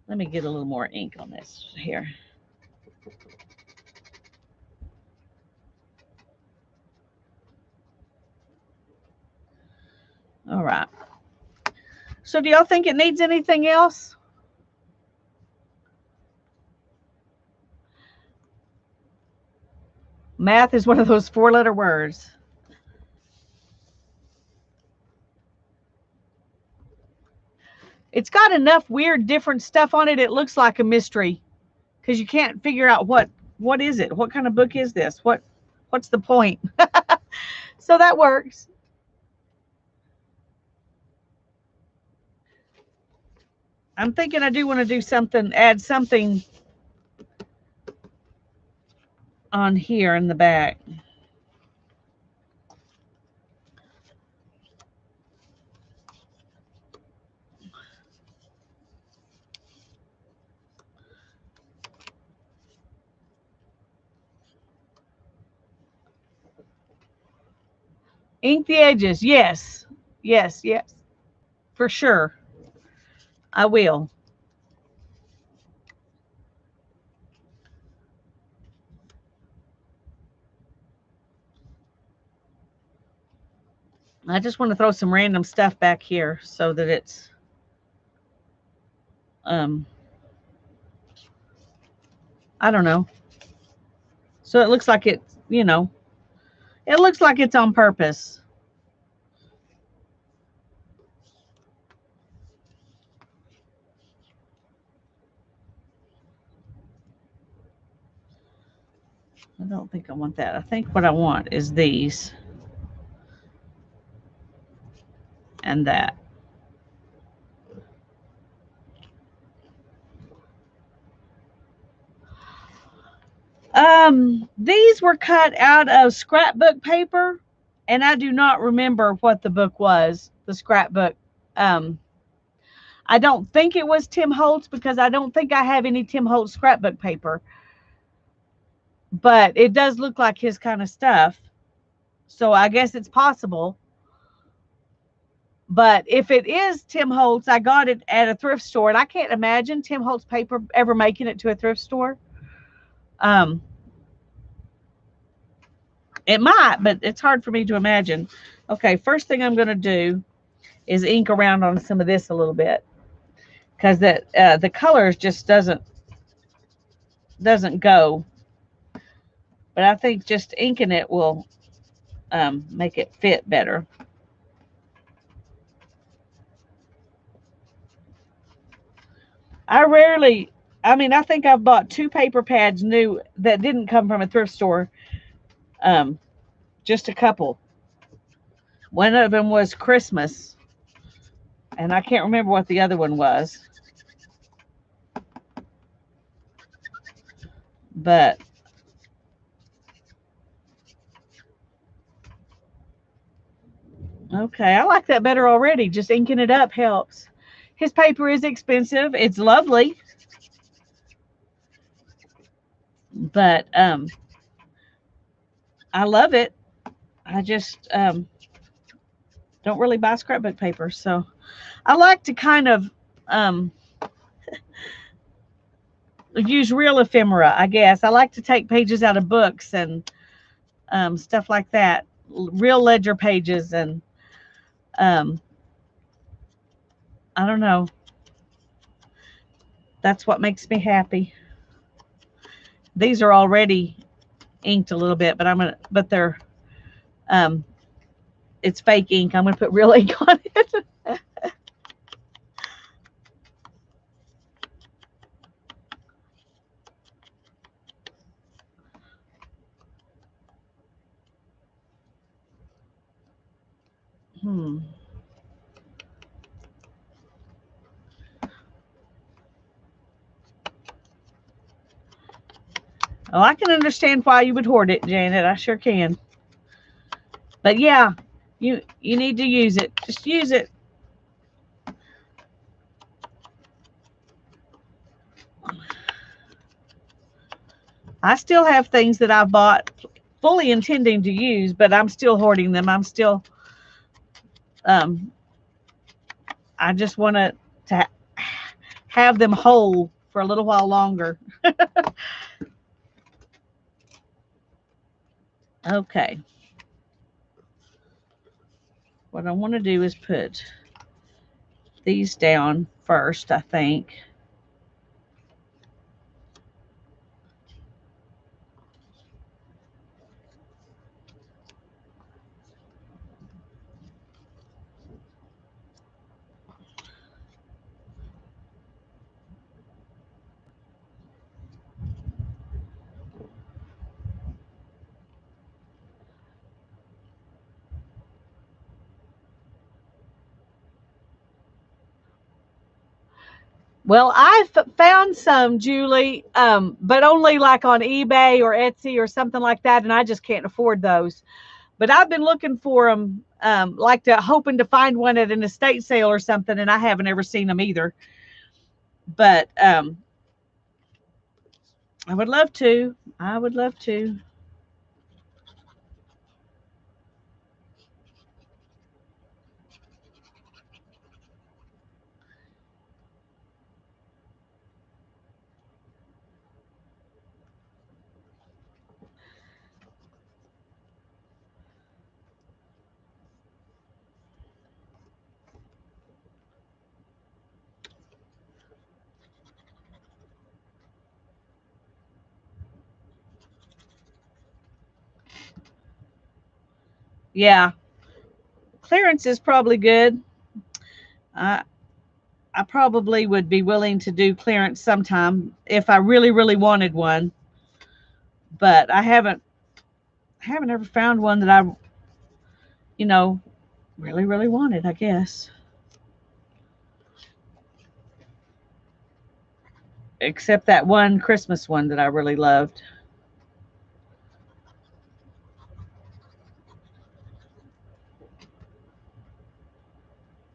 Let me get a little more ink on this here. All right. So do y'all think it needs anything else? Math is one of those 4-letter words. It's got enough weird different stuff on it. It looks like a mystery because you can't figure out what is it? What kind of book is this? What's the point? So that works. I'm thinking I do want to do something, add something on here in the back. Ink the edges. Yes. Yes, yes. For sure. I will. I just want to throw some random stuff back here so that it's um I don't know. So it looks like it's, it looks like it's on purpose. I don't think I want that. I think what I want is these and that. These were cut out of scrapbook paper, and I do not remember what the book was, the scrapbook. Um, I don't think it was Tim Holtz because I don't think I have any Tim Holtz scrapbook paper, but it does look like his kind of stuff. So I guess it's possible. But if it is Tim Holtz, I got it at a thrift store, and I can't imagine Tim Holtz paper ever making it to a thrift store. Um, it might, but it's hard for me to imagine. Okay, first thing I'm going to do is ink around on some of this a little bit because the colors just doesn't go. But I think just inking it will make it fit better. I rarely, I mean, I think I've bought two paper pads new that didn't come from a thrift store. Um, just a couple. One of them was Christmas, and I can't remember what the other one was. But okay, I like that better already. Just inking it up helps. His paper is expensive. It's lovely, but I love it. I just don't really buy scrapbook paper, so I like to kind of um, use real ephemera. I guess I like to take pages out of books and stuff like that, real ledger pages, and um, I don't know. That's what makes me happy. These are already inked a little bit, but but they're um, it's fake ink. I'm gonna put real ink on it. Hmm. Oh, I can understand why you would hoard it, Janet. I sure can. But yeah, you need to use it. Just use it. I still have things that I've bought fully intending to use, but I'm still hoarding them. I'm still um I just want to have them whole for a little while longer. Okay. What I want to do is put these down first, I think. Well, found some, Julie, but only like on eBay or Etsy or something like that, and I just can't afford those. But I've been looking for them, like hoping to find one at an estate sale or something, and I haven't ever seen them either. But I would love to. I would love to. Yeah, clearance is probably good. I I probably would be willing to do clearance sometime if I really, really wanted one, but I haven't ever found one that I, you know, really, really wanted, I guess. Except that one Christmas one that I really loved.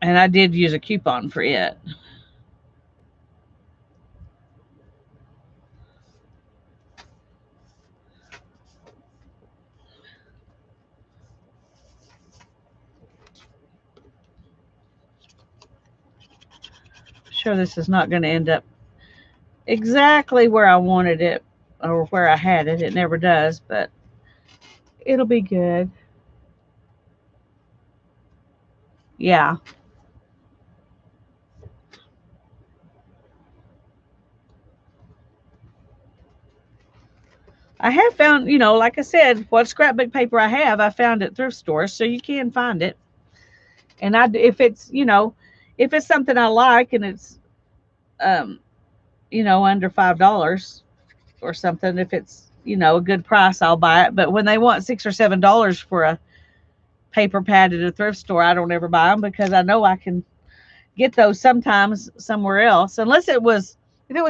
And I did use a coupon for it. Sure, this is not going to end up exactly where I wanted it or where I had it. It never does, but it'll be good. Yeah. I have found, like I said, what scrapbook paper I found at thrift stores, so you can find it. And if it's something I like and it's, um, under $5 or something, if it's, a good price, I'll buy it. But when they want $6 or $7 for a paper pad at a thrift store, I don't ever buy them because I know I can get those sometimes somewhere else. Unless if it was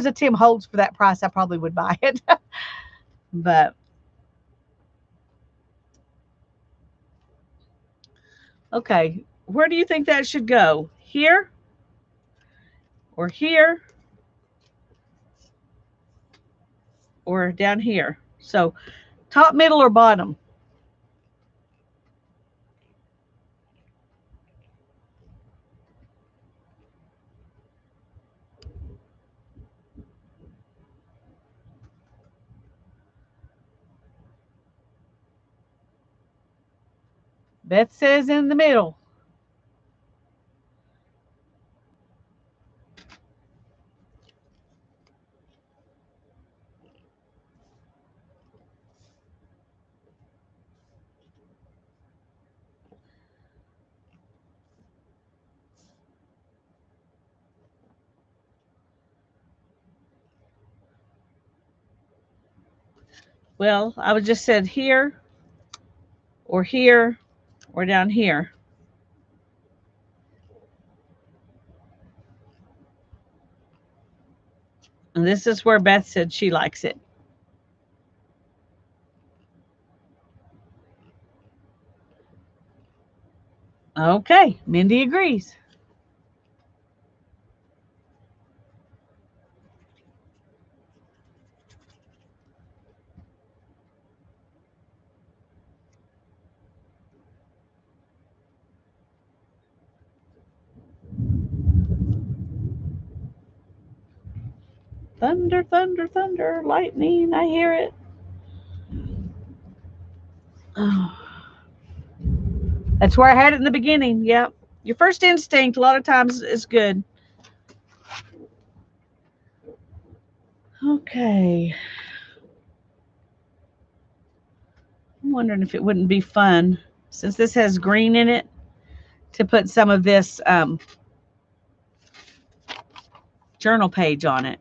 a Tim Holtz for that price, I probably would buy it. But okay, where do you think that should go? Here or here or down here? So top, middle, or bottom? Beth says in the middle. Well, I would just said here or down here. And this is where Beth said she likes it. Okay, Mindy agrees. Thunder, thunder, thunder, lightning, I hear it. Oh, that's where I had it in the beginning. Yep. Your first instinct, a lot of times, is good. Okay. I'm wondering if it wouldn't be fun, since this has green in it, to put some of this journal page on it.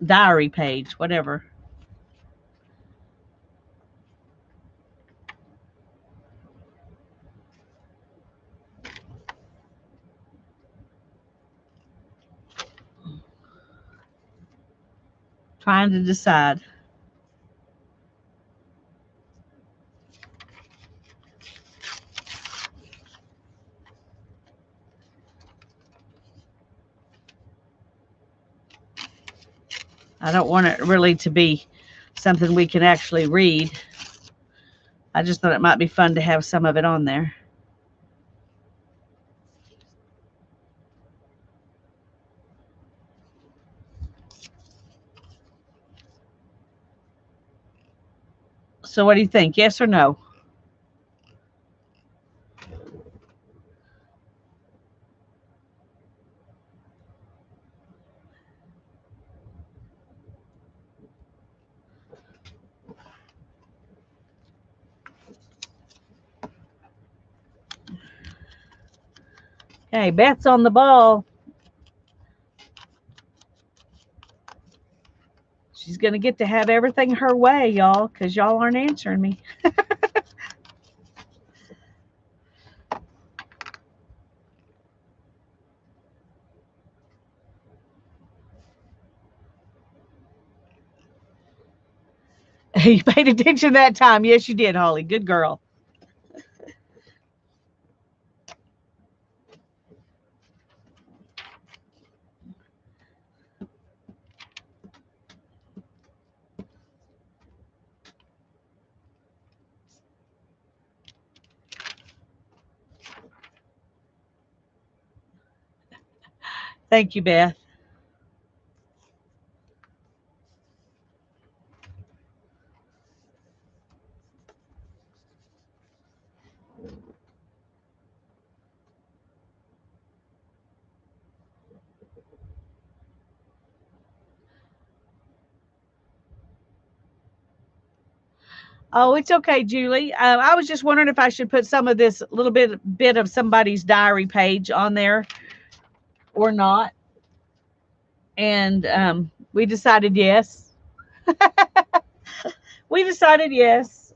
Diary page, whatever. Trying to decide. I don't want it really to be something we can actually read. I just thought it might be fun to have some of it on there. So, what do you think? Yes or no? Hey, Beth's on the ball. She's going to get to have everything her way, y'all, because y'all aren't answering me. You paid attention that time. Yes, you did, Holly. Good girl. Thank you, Beth. Oh, it's okay, Julie. I was just wondering if I should put some of this little bit of somebody's diary page on there or not. And we decided yes. We decided yes.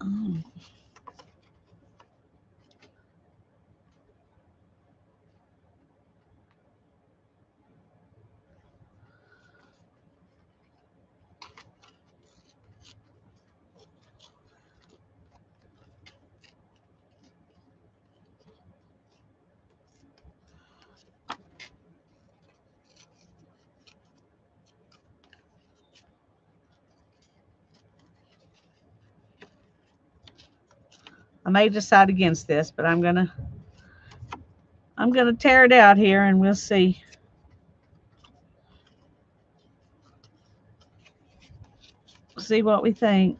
Oh, I may decide against this, but I'm gonna tear it out here and we'll see. See what we think.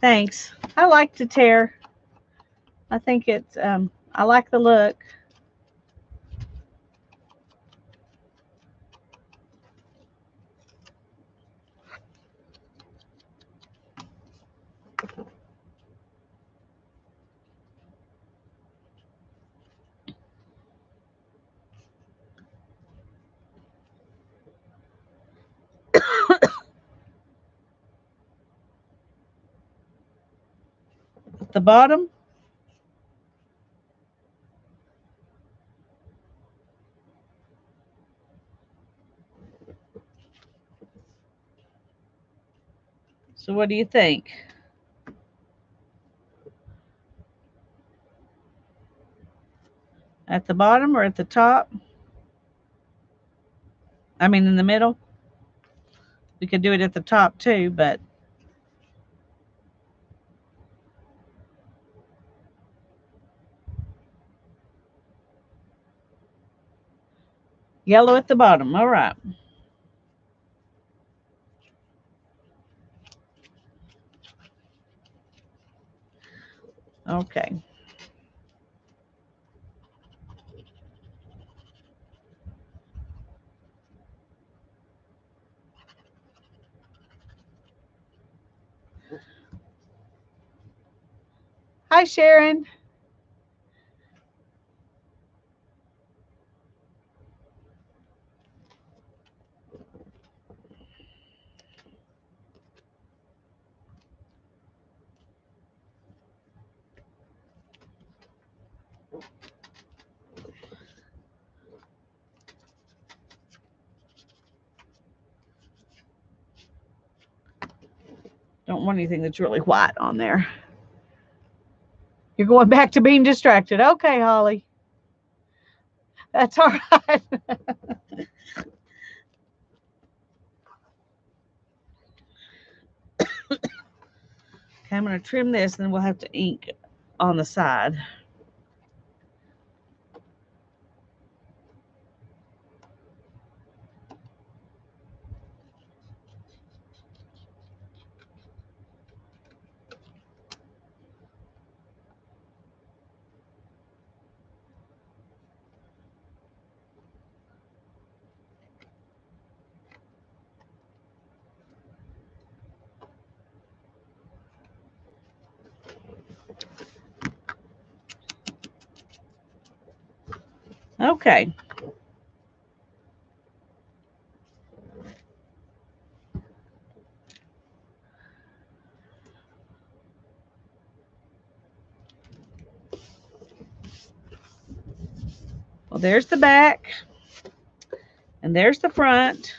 Thanks. I like to tear. I think it's I like the look. At the bottom. So what do you think? At the bottom or at the top? I mean in the middle. We could do it at the top too, but yellow at the bottom. All right. Okay. Hi, Sharon. Don't want anything that's really white on there. You're going back to being distracted. Okay, Holly. That's all right. Okay, I'm going to trim this, and then we'll have to ink on the side. Okay. Well, there's the back, and there's the front.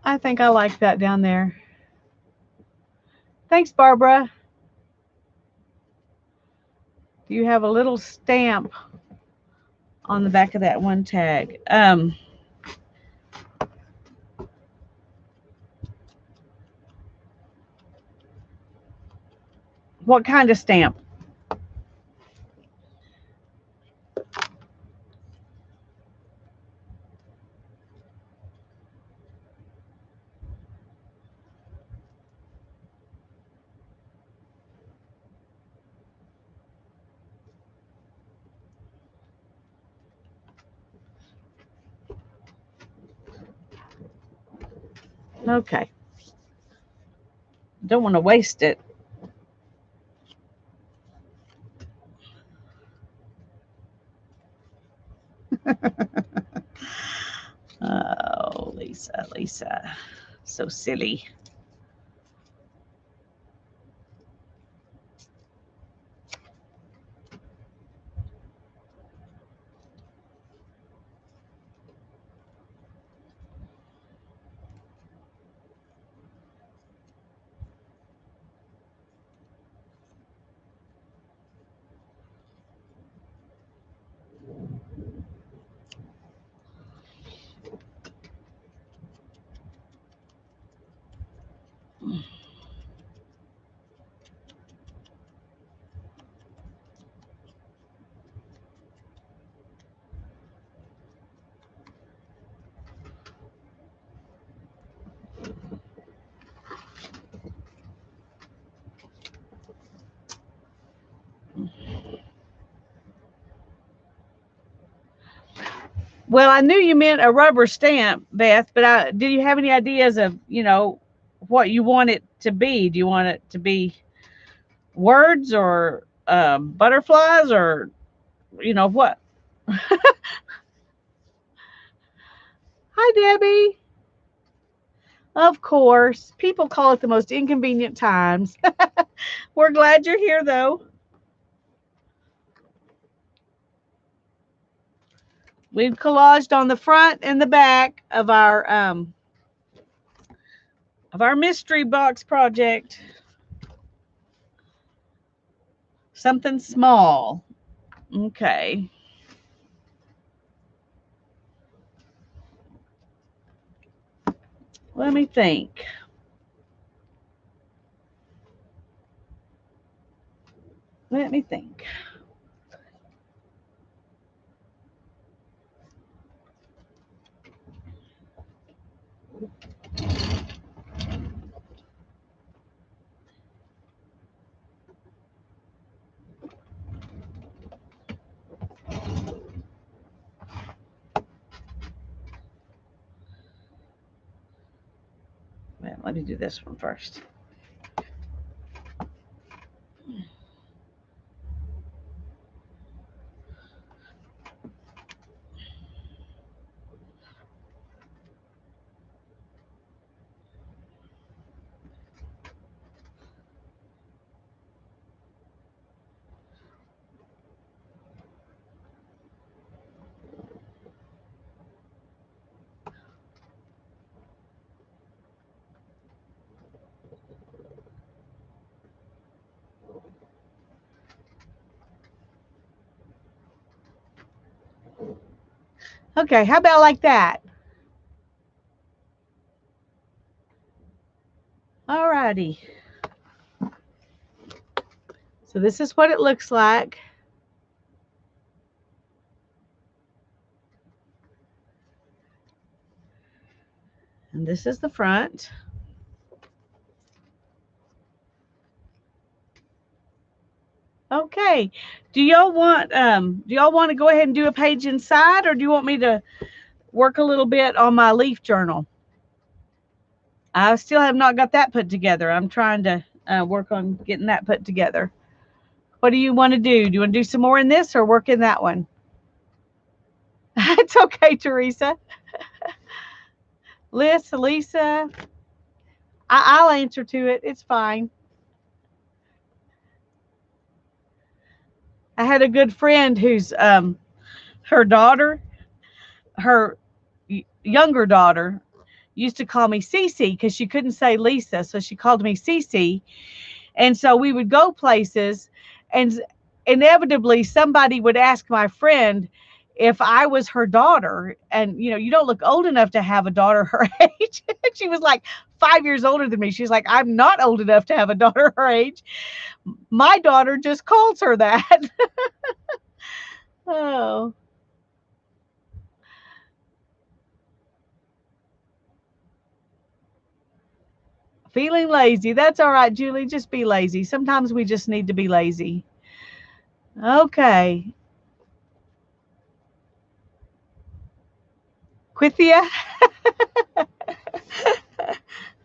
I think I like that down there. Thanks, Barbara. You have a little stamp on the back of that one tag. What kind of stamp? Okay. Don't want to waste it. Oh, Lisa, Lisa. So silly. Well, I knew you meant a rubber stamp, Beth, but did you have any ideas of, what you want it to be? Do you want it to be words or butterflies or, what? Hi, Debbie. Of course. People call it the most inconvenient times. We're glad you're here, though. We've collaged on the front and the back of our mystery box project. Something small. Okay. Let me think. Let me think. let me do this one first. Okay, how about like that? Alrighty. So this is what it looks like. And this is the front. Okay. Do y'all want to go ahead and do a page inside, or do you want me to work a little bit on my leaf journal? I still have not got that put together. I'm trying to work on getting that put together. What do you want to do? Do you want to do some more in this or work in that one? It's okay, Teresa. Lisa, I'll answer to it. It's fine. I had a good friend who's her daughter, her younger daughter, used to call me Cece because she couldn't say Lisa, so she called me Cece. And so we would go places, and inevitably somebody would ask my friend if I was her daughter. And, you don't look old enough to have a daughter her age. She was like 5 years older than me. She's like, I'm not old enough to have a daughter her age. My daughter just calls her that. Oh. Feeling lazy. That's all right, Julie. Just be lazy. Sometimes we just need to be lazy. Okay. Quithia.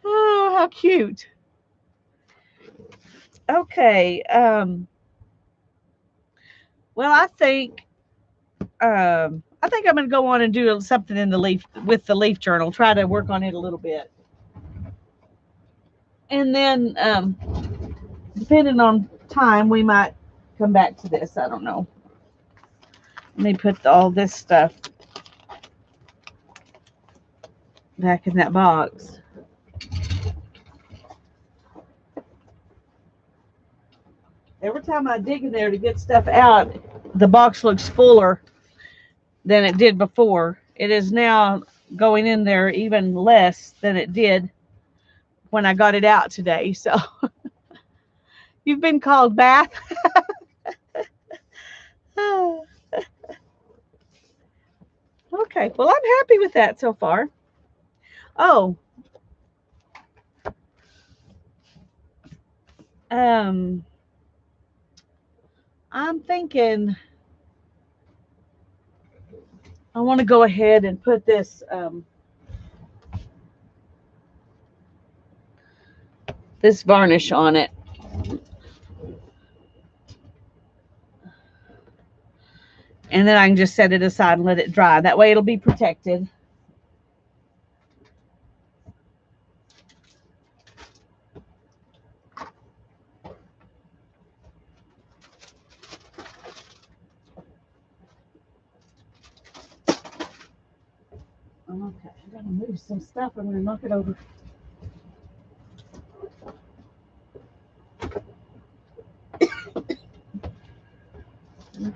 Oh, how cute. Okay. Well, I think I'm going to go on and do something in the leaf with the leaf journal. Try to work on it a little bit, and then depending on time, we might come back to this. I don't know. Let me put all this stuff back in that box. Every time I dig in there to get stuff out, the box looks fuller than it did before. It is now going in there even less than it did when I got it out today. So you've been called Bath. Okay, well, I'm happy with that so far. Oh, I'm thinking I want to go ahead and put this this varnish on it. And then I can just set it aside and let it dry. That way it'll be protected. Okay, I gotta move some stuff. I'm gonna knock it over.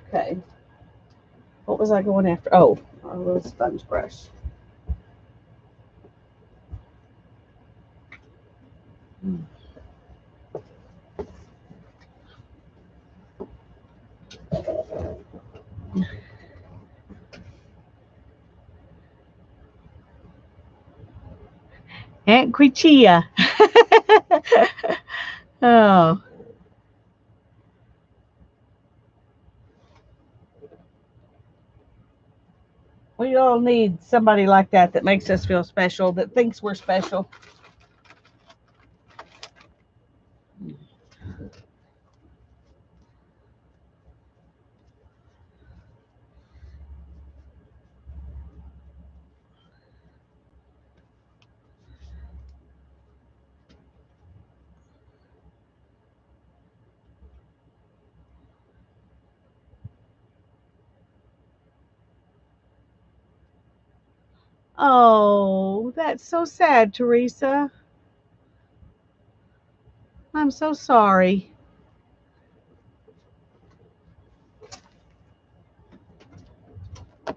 Okay. What was I going after? Oh, our little sponge brush. Aunt Quichia. Oh. We all need somebody like that that makes us feel special, that thinks we're special. Oh, that's so sad, Teresa. I'm so sorry.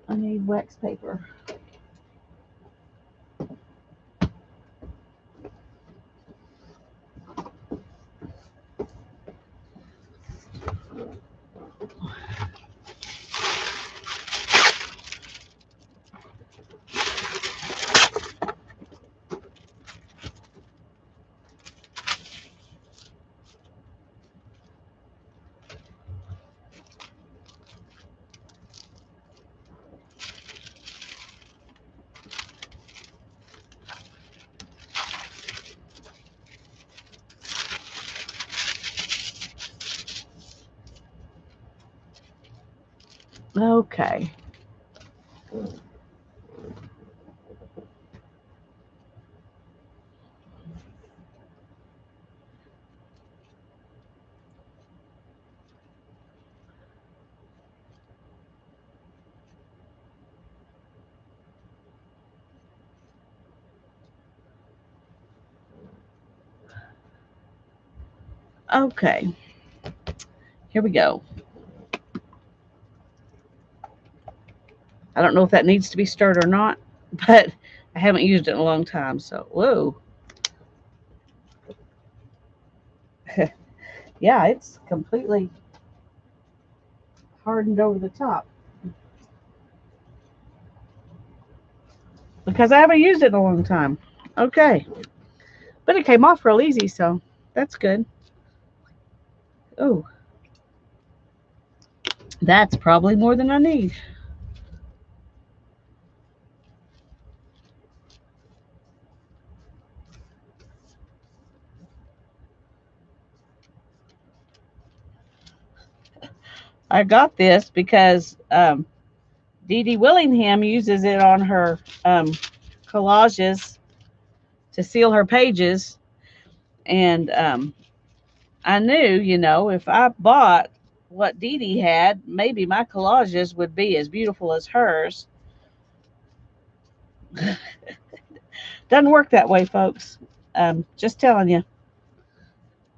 I need wax paper. Okay. Okay. Here we go. I don't know if that needs to be stirred or not, but I haven't used it in a long time. So, whoa. Yeah, it's completely hardened over the top because I haven't used it in a long time. Okay. But it came off real easy, so that's good. Oh, that's probably more than I need. I got this because Dee Dee Willingham uses it on her collages to seal her pages. And I knew, if I bought what Dee Dee had, maybe my collages would be as beautiful as hers. Doesn't work that way, folks. Just telling you,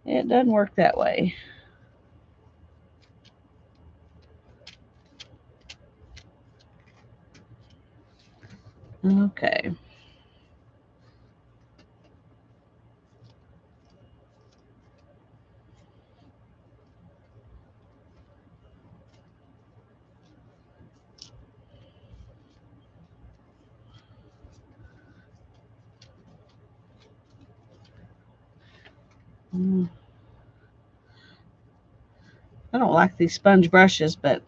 it doesn't work that way. Okay. Mm, I don't like these sponge brushes, but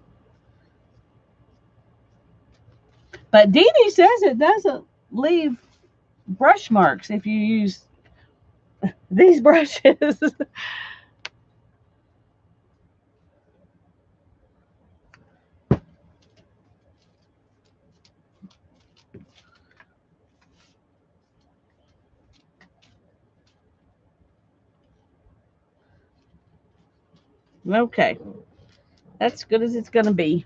Dee Dee says it doesn't leave brush marks if you use these brushes. Okay, that's good as it's gonna be.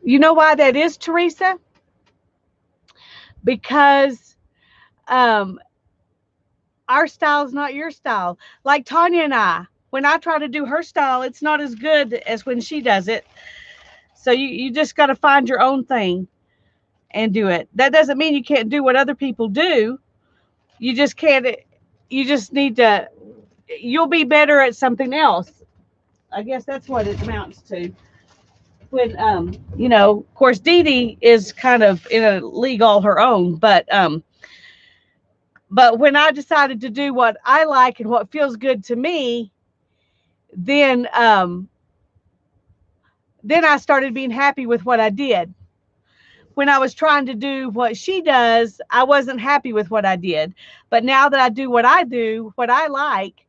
You know why that is, Teresa? Because um, our style is not your style. Like Tanya and I, when I try to do her style, it's not as good as when she does it. So you just got to find your own thing and do it. That doesn't mean you can't do what other people do. You just can't. You just need to. You'll be better at something else. I guess that's what it amounts to. When of course, Dee Dee is kind of in a league all her own, but when I decided to do what I like and what feels good to me, then then I started being happy with what I did. When I was trying to do what she does, I wasn't happy with what I did. But now that I do, what I like,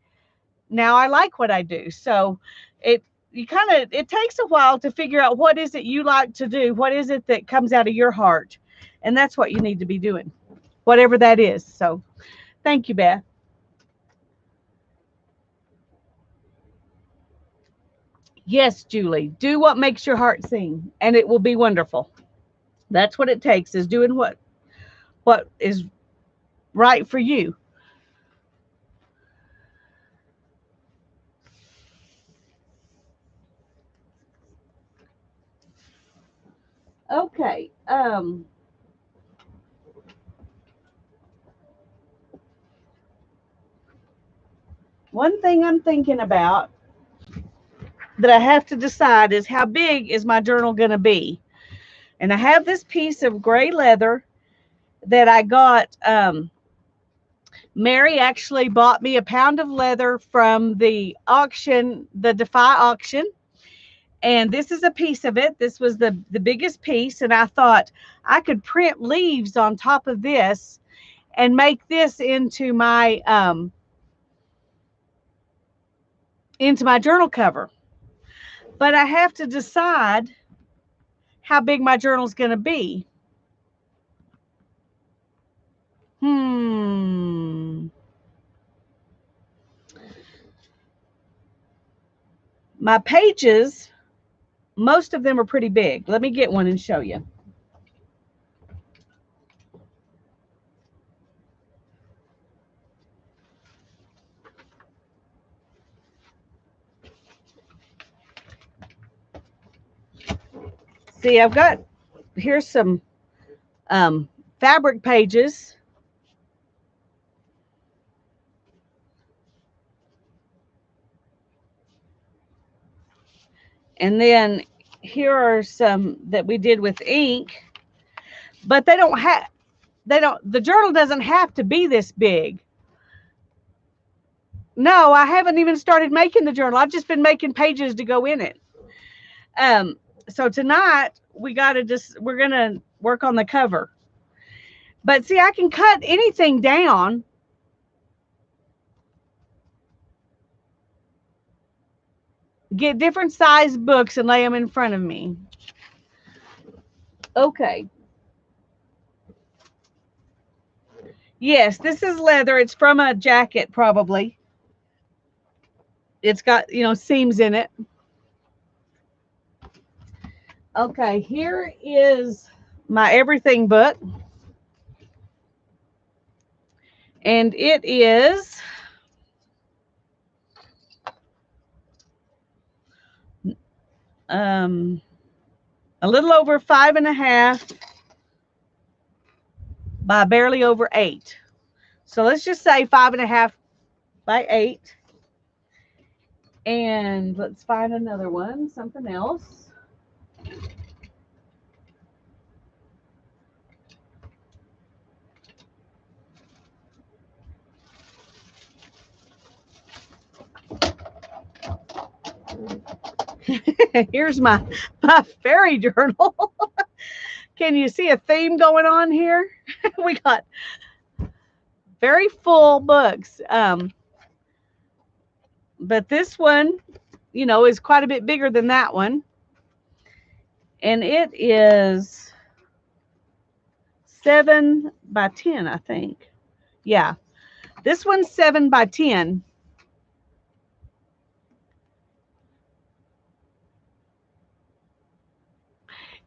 now I like what I do. So it it takes a while to figure out what is it you like to do, what is it that comes out of your heart, and that's what you need to be doing, whatever that is. So thank you, Beth. Yes, Julie, do what makes your heart sing, and it will be wonderful. That's what it takes, is doing what is right for you. Okay. One thing I'm thinking about that I have to decide is how big is my journal going to be? And I have this piece of gray leather that I got. Mary actually bought me a pound of leather from the auction, the Defy auction. And this is a piece of it. This was the biggest piece. And I thought I could print leaves on top of this and make this into my journal cover. But I have to decide how big my journal is going to be. My pages, most of them are pretty big. Let me get one and show you. See, I've got, here's some fabric pages. And then here are some that we did with ink, but the journal doesn't have to be this big. No, I haven't even started making the journal. I've just been making pages to go in it. So tonight we're going to work on the cover. But see, I can cut anything down. Get different size books and lay them in front of me. Okay. Yes, this is leather. It's from a jacket, probably. It's got, seams in it. Okay, here is my everything book. And it is a little over 5.5 by barely over 8. So let's just say 5.5 by 8. And let's find another one, something else. Here's my fairy journal. Can you see a theme going on here? We got very full books. But this one, is quite a bit bigger than that one. And it is 7 by 10, I think. Yeah. This one's 7 by 10.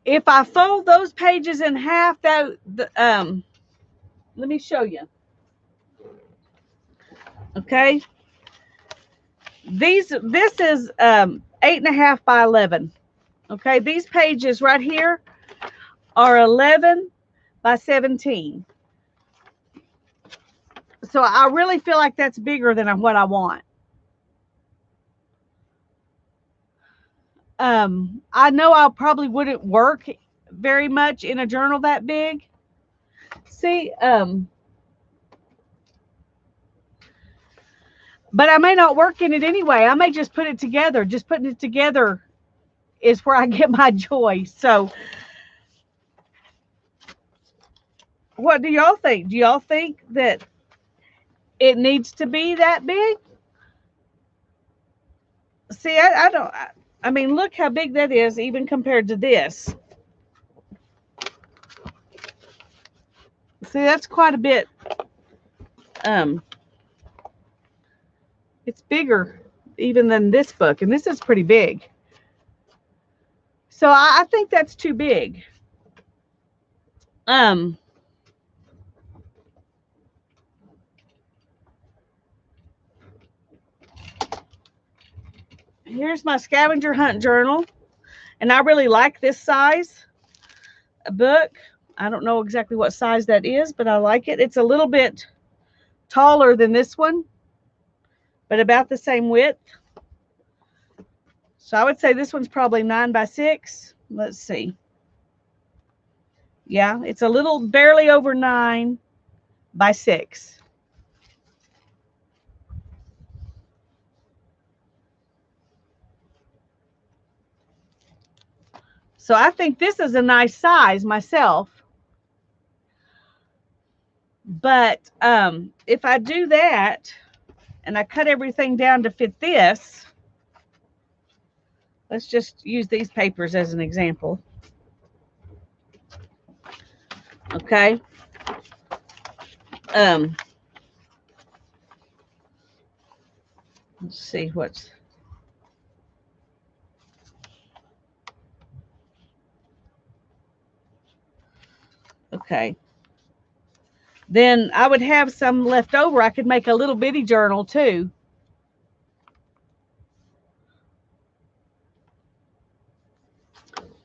If I fold those pages in half, let me show you. Okay. This is 8.5 by 11. Okay. These pages right here are 11 by 17. So I really feel like that's bigger than what I want. I know I probably wouldn't work very much in a journal that big. See, but I may not work in it anyway. I may just put it together. Just putting it together is where I get my joy. So what do y'all think? Do y'all think that it needs to be that big? See, I don't. I mean, look how big that is, even compared to this. See, that's quite a bit. It's bigger even than this book, and this is pretty big. So I think that's too big. Here's my scavenger hunt journal, and I really like this size book. I don't know exactly what size that is, but I like it. It's a little bit taller than this one, but about the same width. So I would say this one's probably 9 by 6. Let's see. Yeah, it's a little barely over 9 by 6. So I think this is a nice size myself. But if I do that and I cut everything down to fit this, let's just use these papers as an example. Okay. Let's see what's. Okay. Then I would have some left over. I could make a little bitty journal too.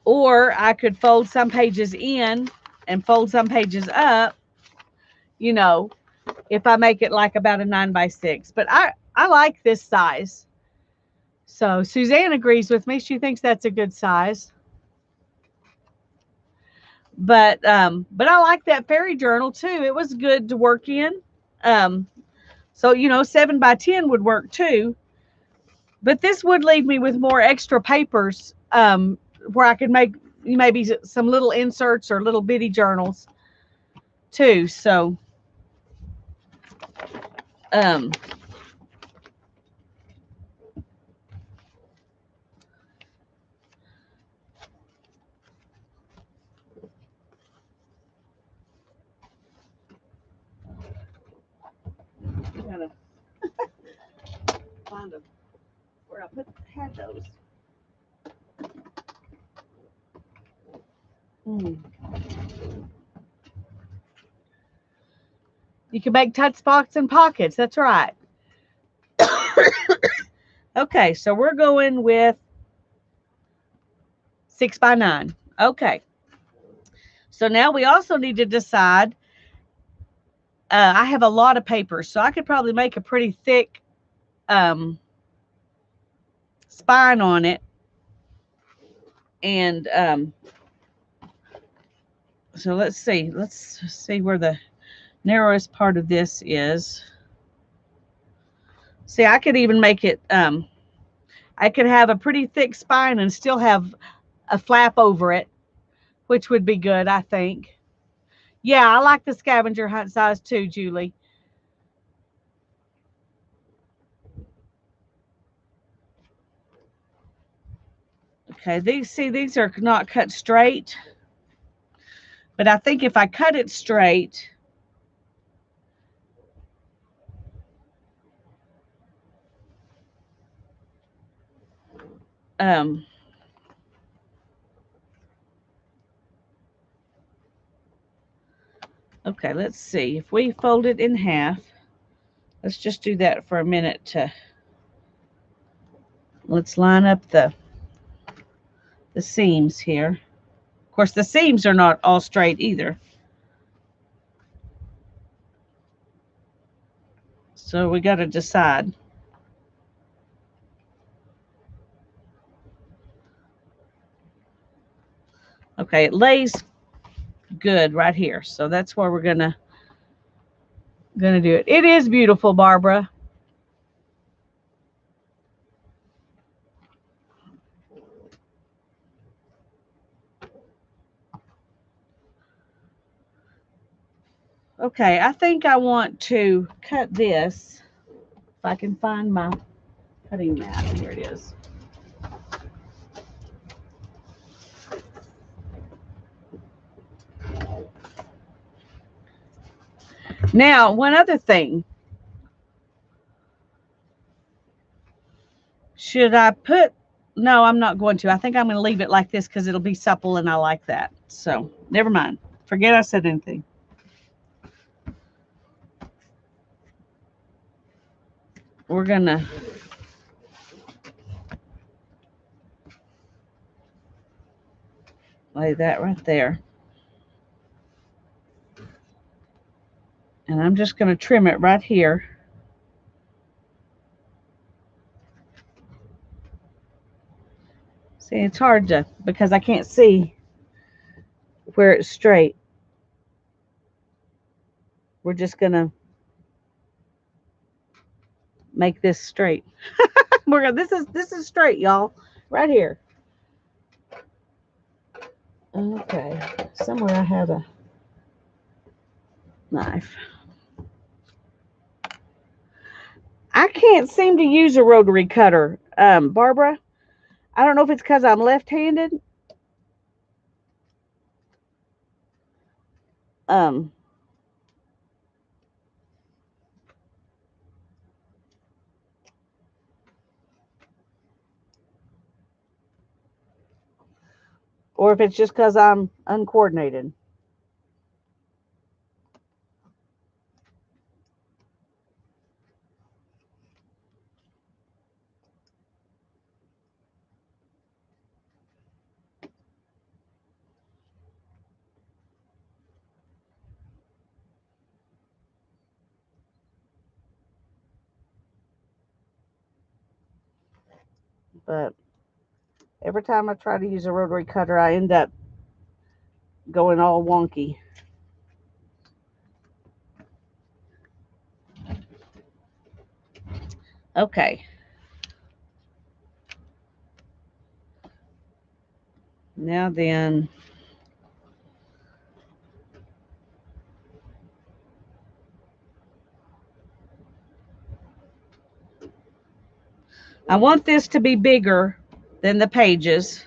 Or I could fold some pages in and fold some pages up, you know, if I make it like about a 9 by 6. But I like this size. So Suzanne agrees with me. She thinks that's a good size. But I like that fairy journal too. It was good to work in. So 7 by 10 would work too. But this would leave me with more extra papers where I could make maybe some little inserts or little bitty journals too. So gotta find them where I had those. You can make touch spots and pockets. That's right. Okay, so we're going with 6 by 9. Okay. So now we also need to decide. I have a lot of papers, so I could probably make a pretty thick spine on it. And so let's see. Let's see where the narrowest part of this is. See, I could even make it, I could have a pretty thick spine and still have a flap over it, which would be good, I think. Yeah, I like the scavenger hunt size too, Julie. Okay, these are not cut straight. But I think if I cut it straight, okay, let's see. If we fold it in half, let's just do that for a minute. Let's line up the seams here. Of course, the seams are not all straight either. So we got to decide. Okay, it lays good right here. So that's where we're gonna do it. It is beautiful, Barbara. Okay, I think I want to cut this. If I can find my cutting mat. Here it is. Now, one other thing. Should I put No, I'm not going to. I think I'm going to leave it like this because it'll be supple and I like that. So never mind. Forget I said anything. We're going to lay that right there. And I'm just going to trim it right here. See, it's hard to, because I can't see where it's straight. We're just going to make this straight. This is straight, y'all. Right here. Okay. Somewhere I have a knife. I can't seem to use a rotary cutter, Barbara. I don't know if it's because I'm left-handed. Um, or if it's just because I'm uncoordinated. But every time I try to use a rotary cutter, I end up going all wonky. Okay. Now then, I want this to be bigger than the pages.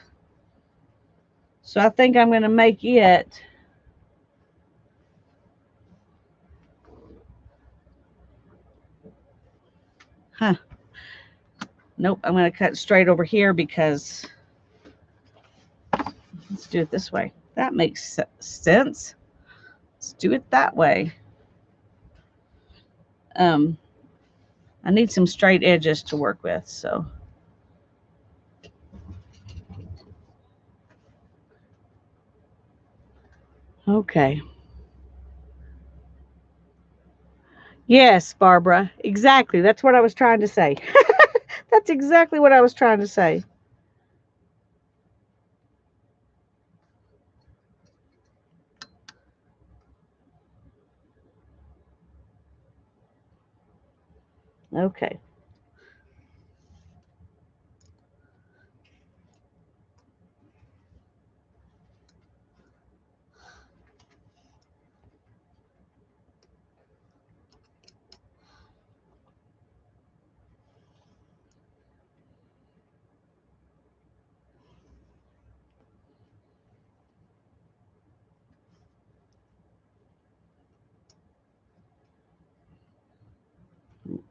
So I think I'm going to make it Nope, I'm going to cut straight over here because let's do it this way. That makes sense. Let's do it that way. I need some straight edges to work with, so. Okay. Yes, Barbara, exactly. That's what I was trying to say. That's exactly what I was trying to say. Okay.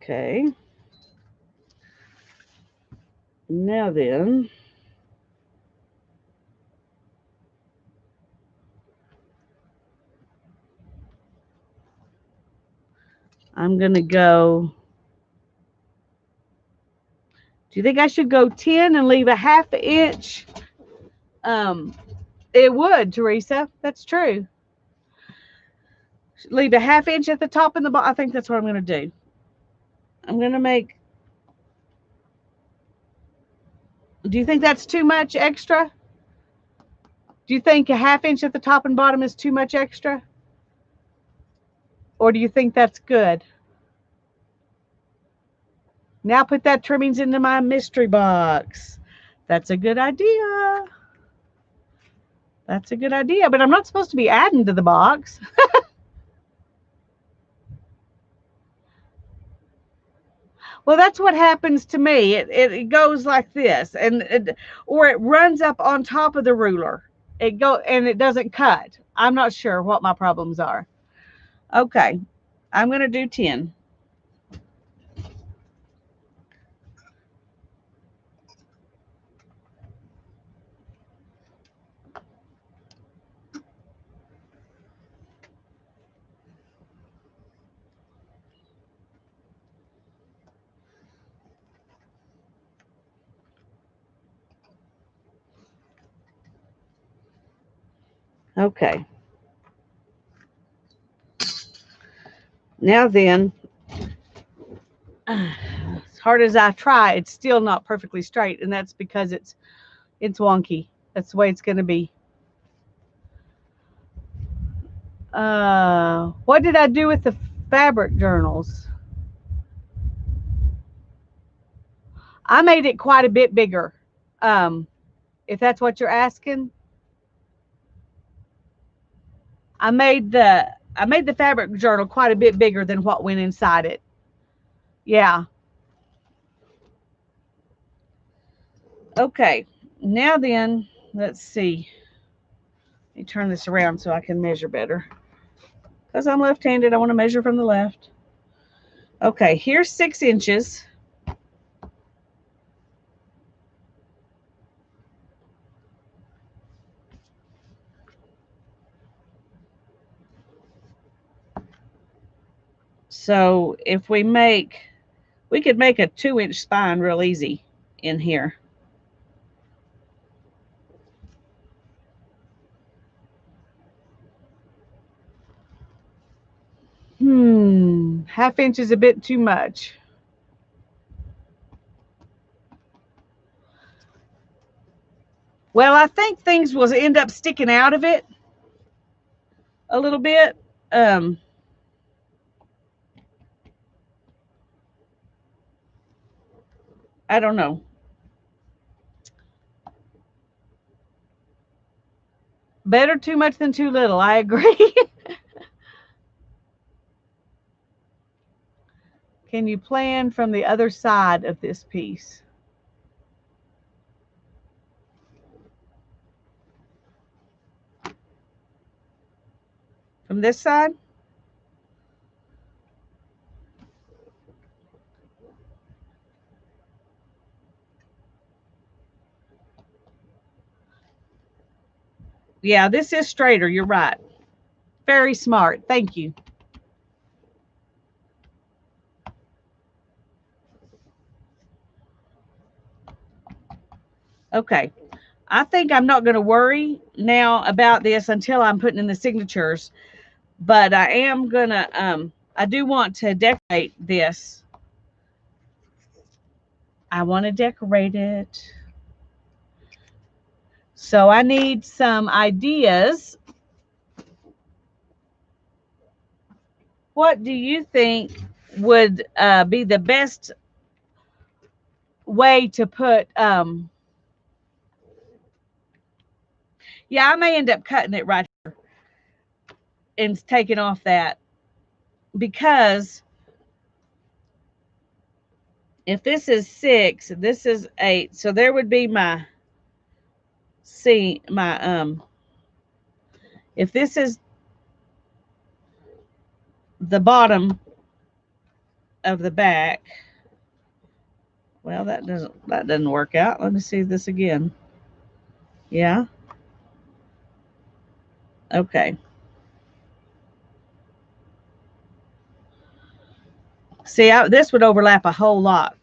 Okay. Now then, I'm going to go. Do you think I should go 10 and leave a half inch? It would, Teresa. That's true. Leave a half inch at the top and the bottom. I think that's what I'm going to do. I'm going to make. Do you think that's too much extra? Do you think a half inch at the top and bottom is too much extra? Or do you think that's good? Now put that trimmings into my mystery box. That's a good idea. That's a good idea, but I'm not supposed to be adding to the box. Well, that's what happens to me. It goes like this, or it runs up on top of the ruler. It doesn't cut. I'm not sure what my problems are. Okay, I'm going to do 10. Okay. Now then, as hard as I try, it's still not perfectly straight, and that's because it's wonky. That's the way it's going to be. What did I do with the fabric journals? I made it quite a bit bigger. Um, if that's what you're asking, I made the fabric journal quite a bit bigger than what went inside it. Yeah. Okay. Now then, let's see. Let me turn this around so I can measure better. Because I'm left-handed, I want to measure from the left. Okay, here's 6 inches. So if we could make a 2-inch spine real easy in here. Half inch is a bit too much. Well, I think things will end up sticking out of it a little bit. I don't know. Better too much than too little. I agree. Can you plan from the other side of this piece? From this side? Yeah, this is straighter. You're right. Very smart. Thank you. Okay. I think I'm not going to worry now about this until I'm putting in the signatures, but I am going to, I do want to decorate this. I want to decorate it. So I need some ideas. What do you think would be the best way to put, yeah, I may end up cutting it right here and taking off that, because if this is 6, this is 8, so there would be my if this is the bottom of the back, well, that doesn't work out. Let me see this again. Yeah. Okay. See, this would overlap a whole lot.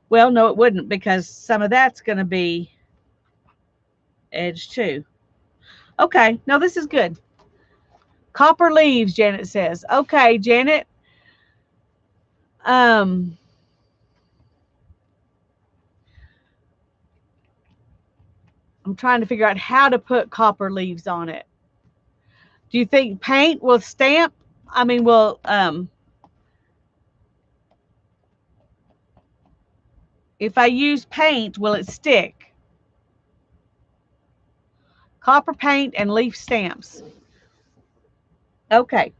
Well, no, it wouldn't, because some of that's going to be edge too. Okay. No, this is good. Copper leaves, Janet says. Okay, Janet. I'm trying to figure out how to put copper leaves on it. Do you think paint will stamp? I mean, will if I use paint, will it stick? Copper paint and leaf stamps. Okay.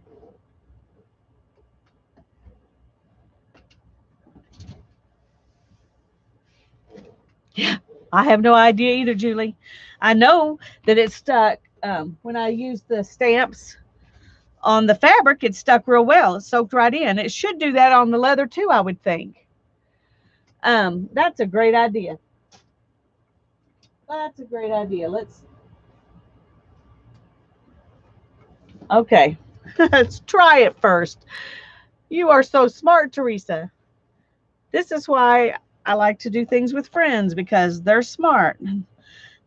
Yeah, I have no idea either, Julie. I know that it stuck when I used the stamps on the fabric. It stuck real well. It soaked right in. It should do that on the leather too, I would think. That's a great idea. That's a great idea. Okay. Let's try it first. You are so smart, Teresa. This is why I like to do things with friends, because they're smart.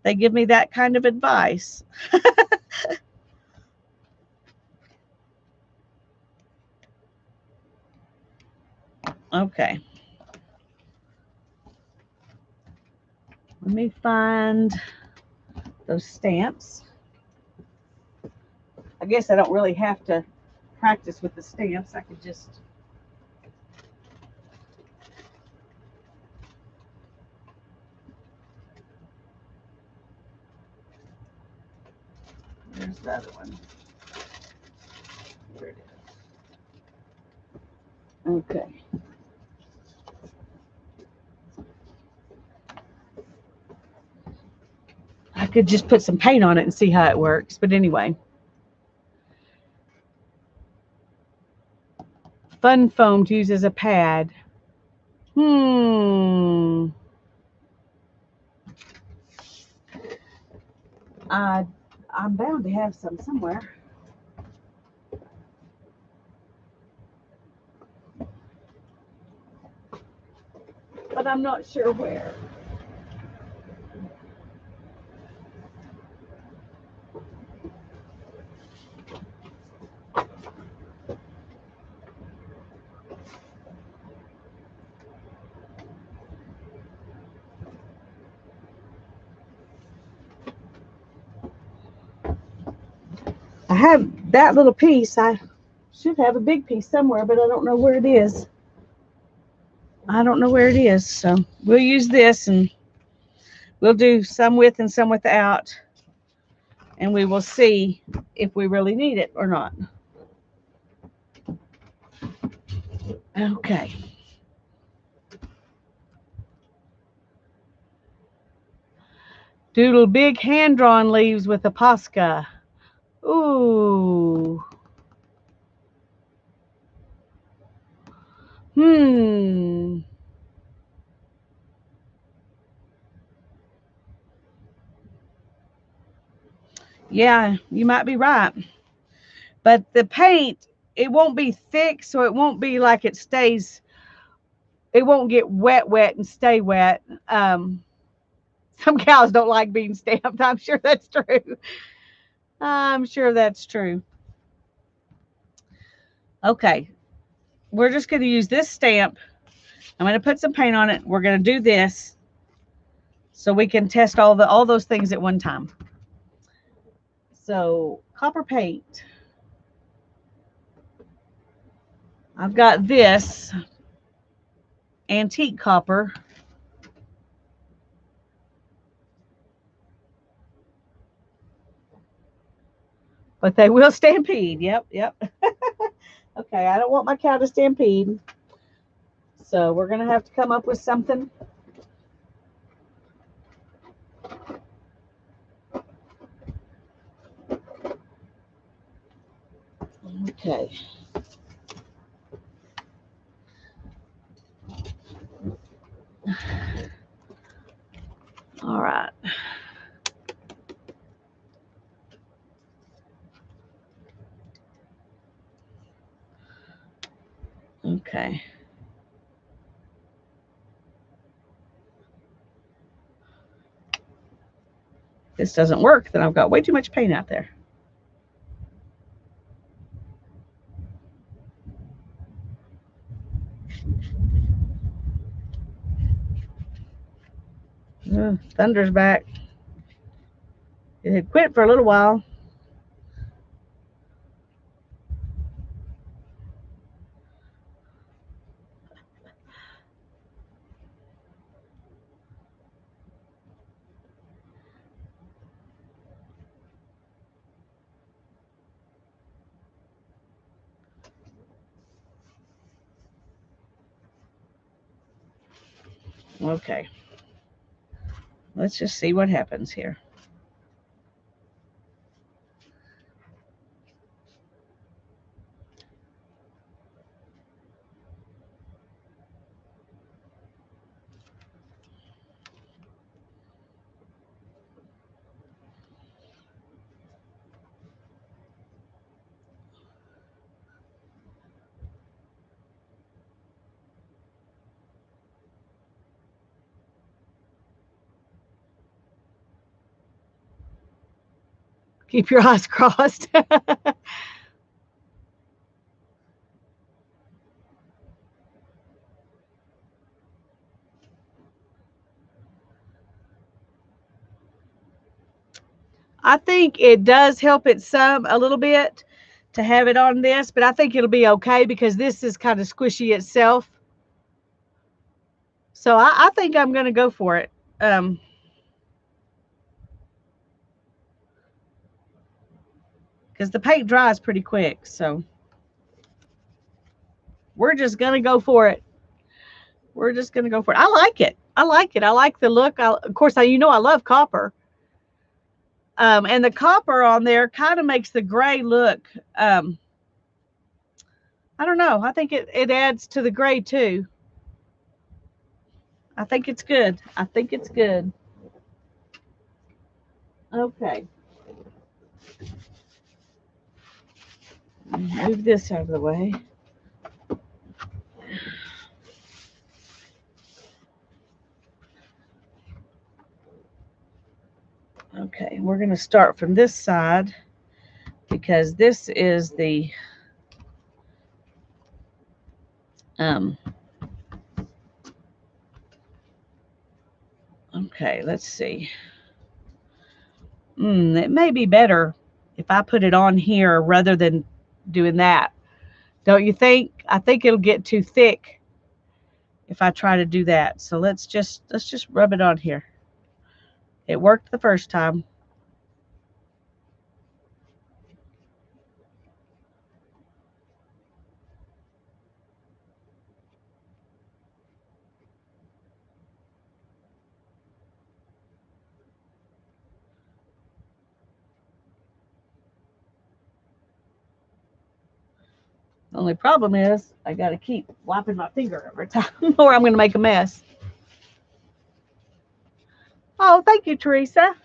They give me that kind of advice. Okay. Let me find those stamps. I guess I don't really have to practice with the stamps. I could just. There's the other one. Here it is. Okay. I could just put some paint on it and see how it works. But anyway. Fun foam to use as a pad. Hmm. I'm bound to have some somewhere. But I'm not sure where. I have that little piece. I should have a big piece somewhere, but I don't know where it is. I don't know where it is. So we'll use this and we'll do some with and some without. And we will see if we really need it or not. Okay. Doodle big hand-drawn leaves with a Posca. Ooh. Hmm. Yeah, you might be right. But the paint, it won't be thick, so it won't be like it stays, it won't get wet and stay wet. Some cows don't like being stamped. I'm sure that's true. I'm sure that's true. Okay, we're just going to use this stamp. I'm going to put some paint on it. We're going to do this so we can test all those things at one time. So copper paint. I've got this antique copper. But they will stampede. Yep. Okay, I don't want my cow to stampede. So we're going to have to come up with something. Okay. All right. Okay. This doesn't work, then I've got way too much paint out there. Thunder's back. It had quit for a little while. Okay. Let's just see what happens here. Keep your eyes crossed. I think it does help it some a little bit to have it on this, but I think it'll be okay because this is kind of squishy itself. So I think I'm going to go for it. Um, because the paint dries pretty quick. So we're just going to go for it. We're just going to go for it. I like it. I like it. I like the look. Of course, I love copper. And the copper on there kind of makes the gray look, I don't know. I think it adds to the gray too. I think it's good. I think it's good. Okay. Move this out of the way. Okay, we're going to start from this side because this is the um okay, let's see. It may be better if I put it on here rather than doing that. Don't you think? I think it'll get too thick if I try to do that. So let's just rub it on here. It worked the first time. The only problem is I got to keep wiping my finger every time or I'm going to make a mess. Oh, thank you, Teresa.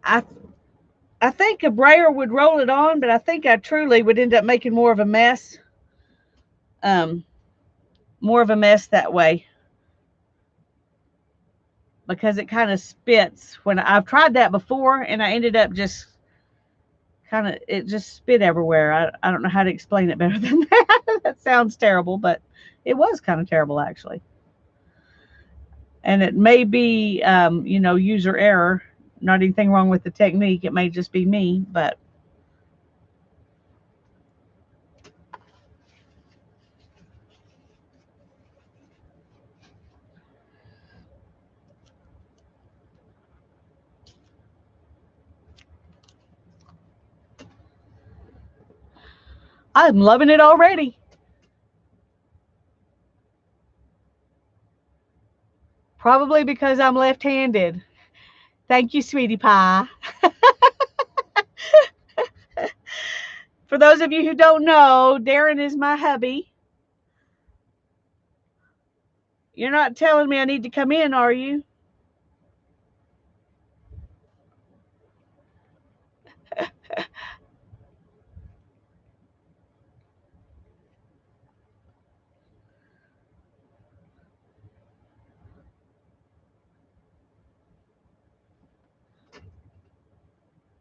I I think a brayer would roll it on, but I think I truly would end up making um, more of a mess that way because it kind of spits. When I've tried that before, and I ended up just it just spit everywhere. I don't know how to explain it better than that. That sounds terrible, but it was kind of terrible actually. And it may be, user error. Not anything wrong with the technique. It may just be me, but I'm loving it already. Probably because I'm left-handed. Thank you, sweetie pie. For those of you who don't know, Darren is my hubby. You're not telling me I need to come in, are you?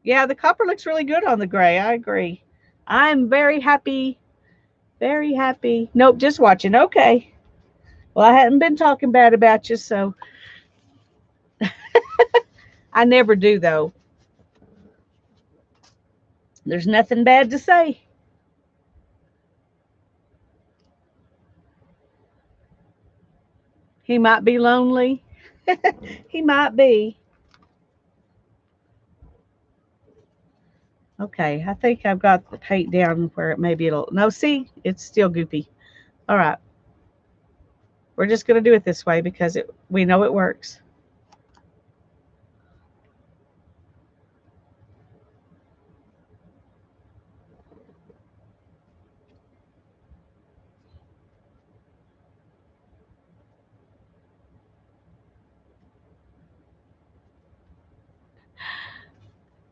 Yeah, the copper looks really good on the gray. I agree. I'm very happy. Very happy. Nope, just watching. Okay. Well, I hadn't been talking bad about you, so I never do, though. There's nothing bad to say. He might be lonely. He might be. Okay, I think I've got the paint down where maybe it'll. No, see, it's still goopy. All right, we're just going to do it this way because we know it works.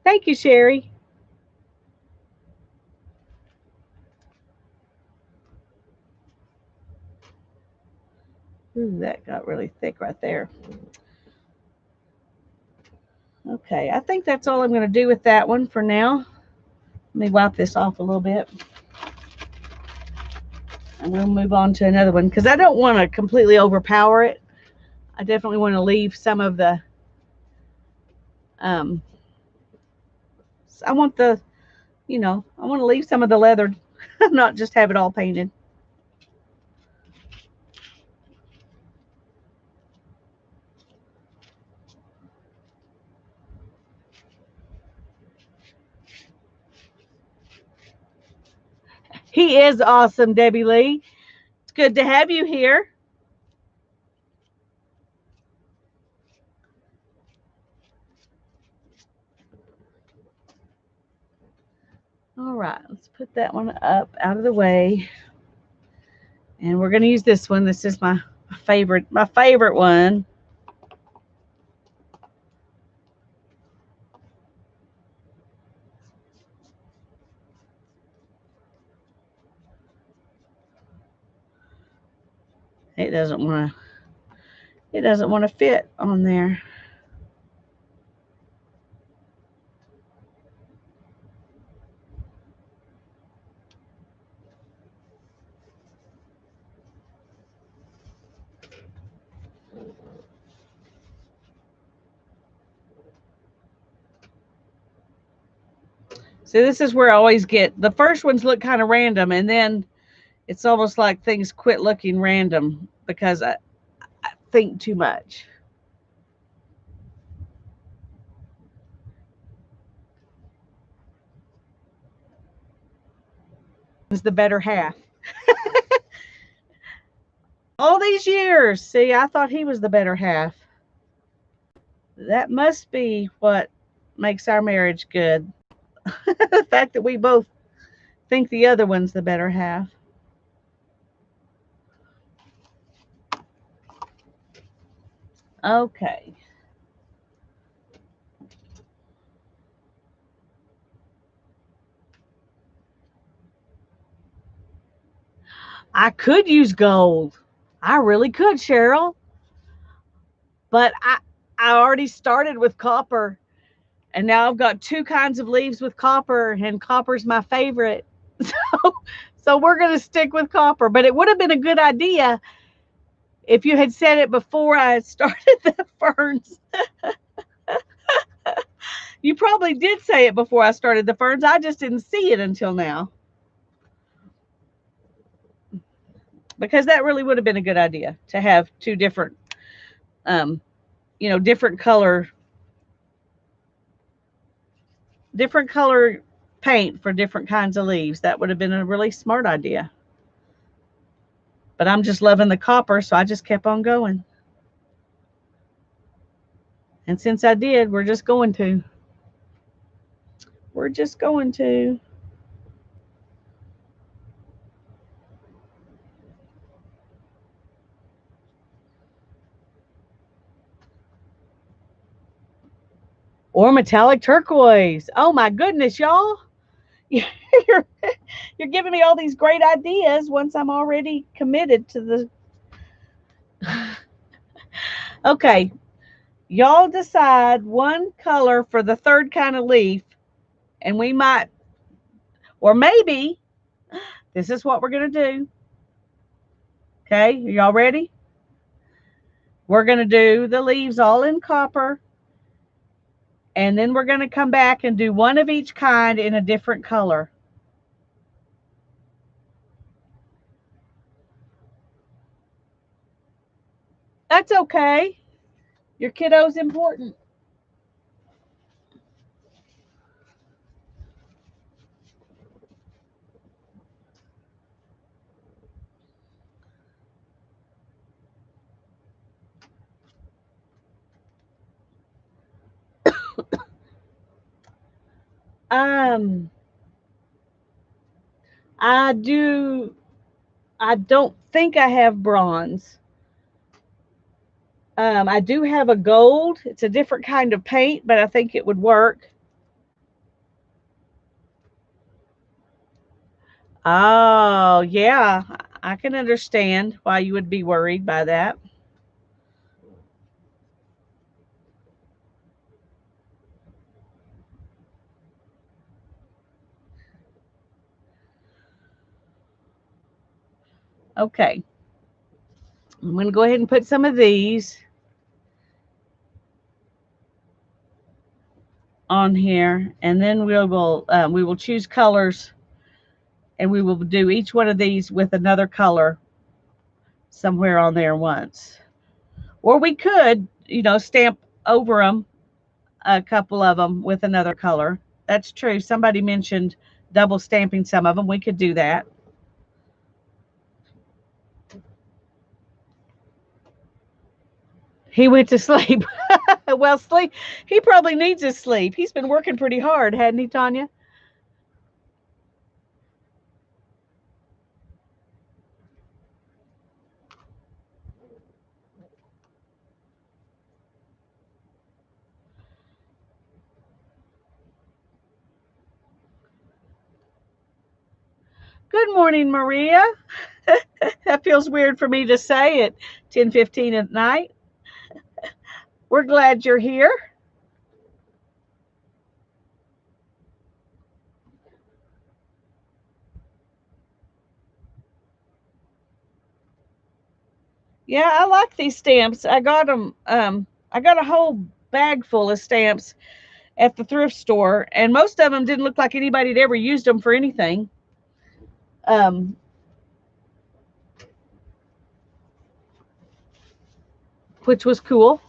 Thank you, Sherry. Ooh, that got really thick right there. Okay, I think that's all I'm going to do with that one for now. Let me wipe this off a little bit. And we'll move on to another one because I don't want to completely overpower it. I definitely want to leave some of the, um, I want the, I want to leave some of the leather, not just have it all painted. He is awesome, Debbie Lee. It's good to have you here. All right, let's put that one up out of the way. And we're going to use this one. This is my favorite one. It doesn't want to fit on there. So this is where I always get, the first ones look kind of random, and then it's almost like things quit looking random because I think too much. Is the better half. All these years, see, I thought he was the better half. That must be what makes our marriage good. The fact that we both think the other one's the better half. Okay. I could use gold. I really could, Cheryl. But I already started with copper, and now I've got two kinds of leaves with copper, and copper's my favorite. So we're going to stick with copper. But it would have been a good idea if you had said it before I started the ferns. You probably did say it before I started the ferns. I just didn't see it until now. Because that really would have been a good idea to have two different, different color paint for different kinds of leaves. That would have been a really smart idea. But I'm just loving the copper, so I just kept on going. And since I did, we're just going to. We're just going to. Or metallic turquoise. Oh my goodness, y'all. You're, you're giving me all these great ideas once I'm already committed to the. Okay. Y'all decide one color for the third kind of leaf, and we might, or maybe, this is what we're going to do. Okay. Are y'all ready? We're going to do the leaves all in copper. And then we're going to come back and do one of each kind in a different color. That's okay. Your kiddo's important. Um, I don't think I have bronze. I do have a gold. It's a different kind of paint, but I think it would work. Oh, yeah. I can understand why you would be worried by that. Okay. I'm going to go ahead and put some of these on here, and then we will choose colors, and we will do each one of these with another color somewhere on there once. Or we could, stamp over them, a couple of them with another color. That's true. Somebody mentioned double stamping some of them. We could do that. He went to sleep. Well, sleep. He probably needs his sleep. He's been working pretty hard, hadn't he, Tanya? Good morning, Maria. That feels weird for me to say at 10:15 at night. We're glad you're here. Yeah, I like these stamps. I got them. I got a whole bag full of stamps at the thrift store, and most of them didn't look like anybody had ever used them for anything. Um, which was cool.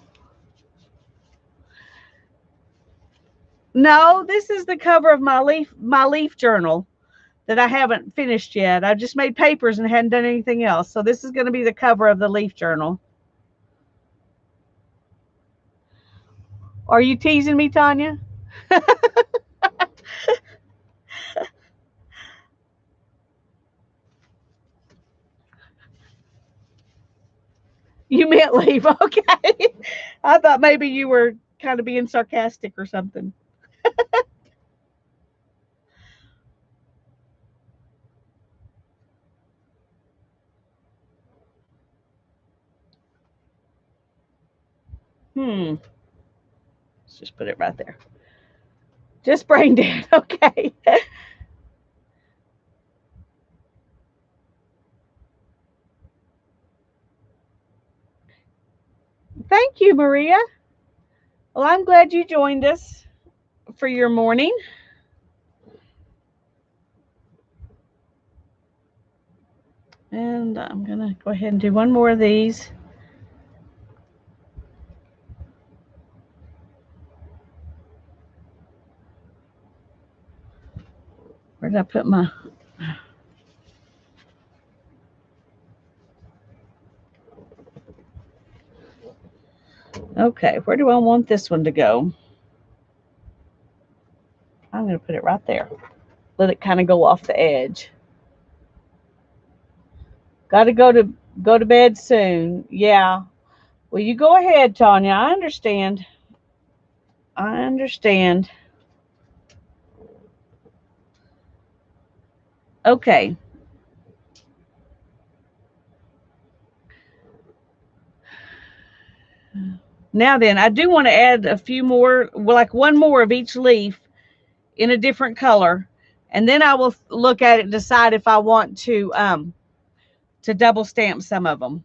No, this is the cover of my leaf journal that I haven't finished yet. I just made papers and hadn't done anything else. So this is going to be the cover of the leaf journal. Are you teasing me, Tanya? You meant leave. Okay. I thought maybe you were kind of being sarcastic or something. Hmm. Let's just put it right there. Just brain dead. Okay. Thank you, Maria. Well, I'm glad you joined us for your morning. And I'm going to go ahead and do one more of these. Where did I put my. Okay, where do I want this one to go? I'm going to put it right there. Let it kind of go off the edge. Got to go to bed soon. Yeah. Well, you go ahead, Tanya. I understand. I understand. Okay. Now then, I do want to add a few more, well, like one more of each leaf in a different color, and then I will look at it and decide if I want to double stamp some of them.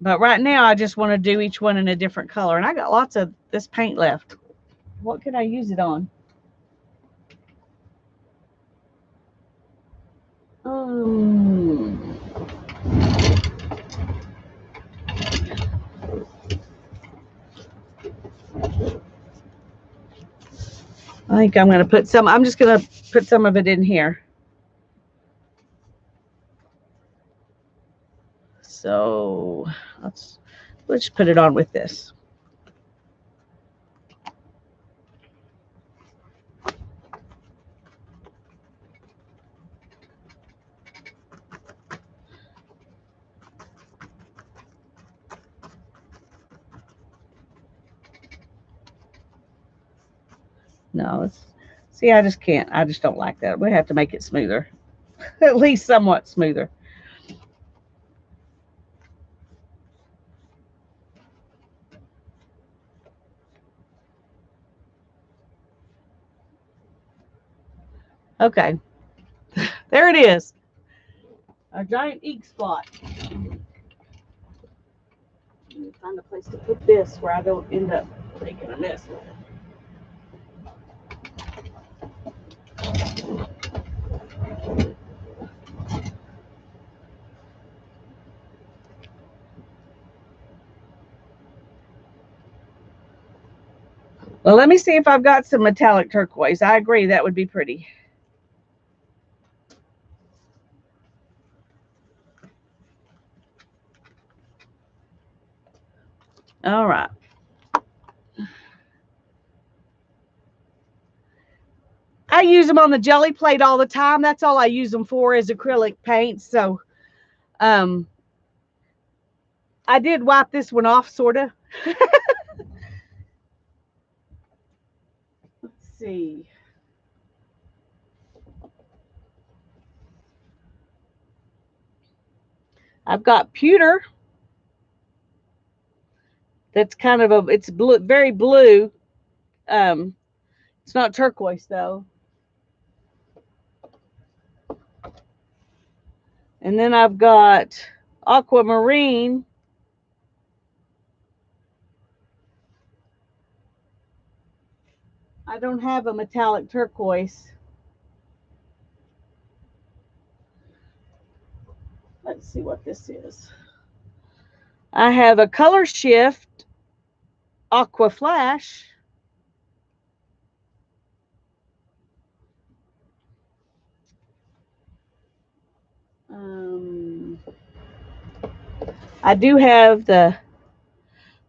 But right now, I just want to do each one in a different color, and I got lots of this paint left. What can I use it on? Um, I think I'm going to put some. I'm just going to put some of it in here. So let's put it on with this. No, See, I just can't. I just don't like that. We have to make it smoother, at least somewhat smoother. Okay, there it is. A giant ink spot. Let me find a place to put this where I don't end up making a mess with it. Well, let me see if I've got some metallic turquoise. I agree, that would be pretty. All right. I use them on the jelly plate all the time. That's all I use them for is acrylic paint. So um, I did wipe this one off, sort of. Let's see. I've got pewter. That's kind of a, it's blue, very blue. Um, it's not turquoise though. And then I've got aquamarine. I don't have a metallic turquoise. Let's see what this is. I have a color shift aqua flash. Um, I do have the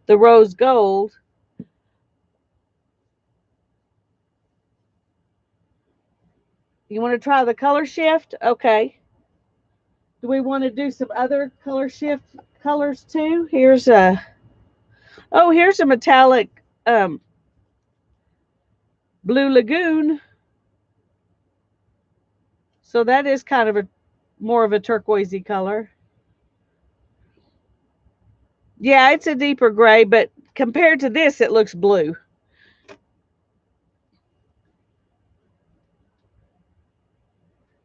rose gold. You want to try the color shift? Okay. Do we want to do some other color shift colors too? Here's a, oh, here's a metallic blue lagoon. So that is kind of a more of a turquoisey color. Yeah, it's a deeper gray, but compared to this, it looks blue.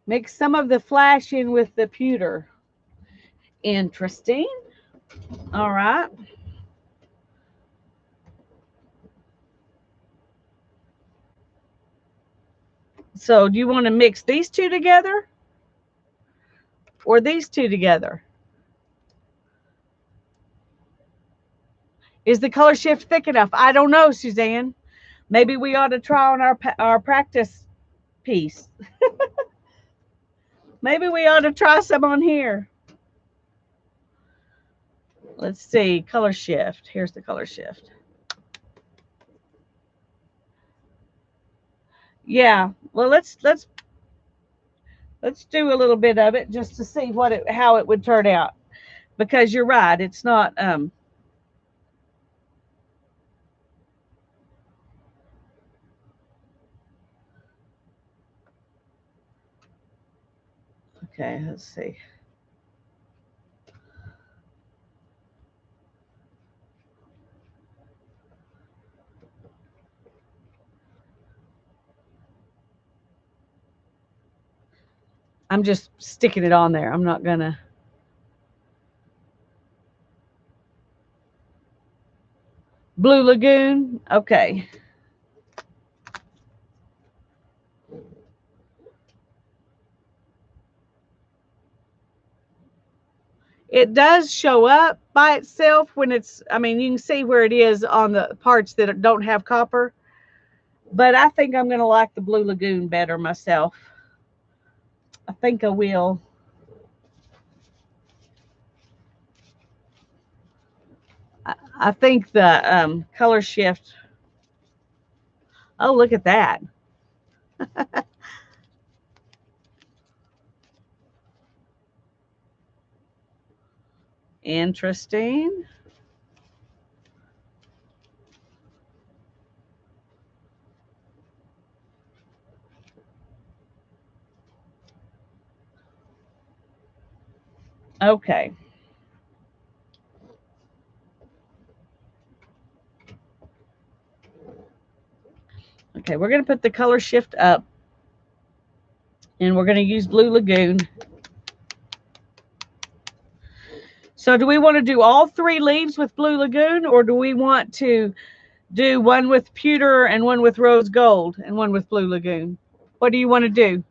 Mix some of the flash in with the pewter. Interesting. All right. So do you want to mix these two together or these two together? Is the color shift thick enough? I don't know, Suzanne. Maybe we ought to try on our practice piece. Maybe we ought to try some on here. Let's see, color shift. Here's the color shift. Yeah, well, let's do a little bit of it just to see how it would turn out, because you're right, it's not okay, let's see. I'm just sticking it on there. I'm not gonna. Blue Lagoon. Okay. It does show up by itself when it's, I mean, you can see where it is on the parts that don't have copper. But I think I'm going to like the Blue Lagoon better myself. I think I will. I think the color shift. Oh, look at that. Interesting. Okay. Okay, we're going to put the color shift up, and we're going to use Blue Lagoon. So do we want to do all 3 leaves with Blue Lagoon, or do we want to do one with pewter and one with rose gold and one with Blue Lagoon? What do you want to do?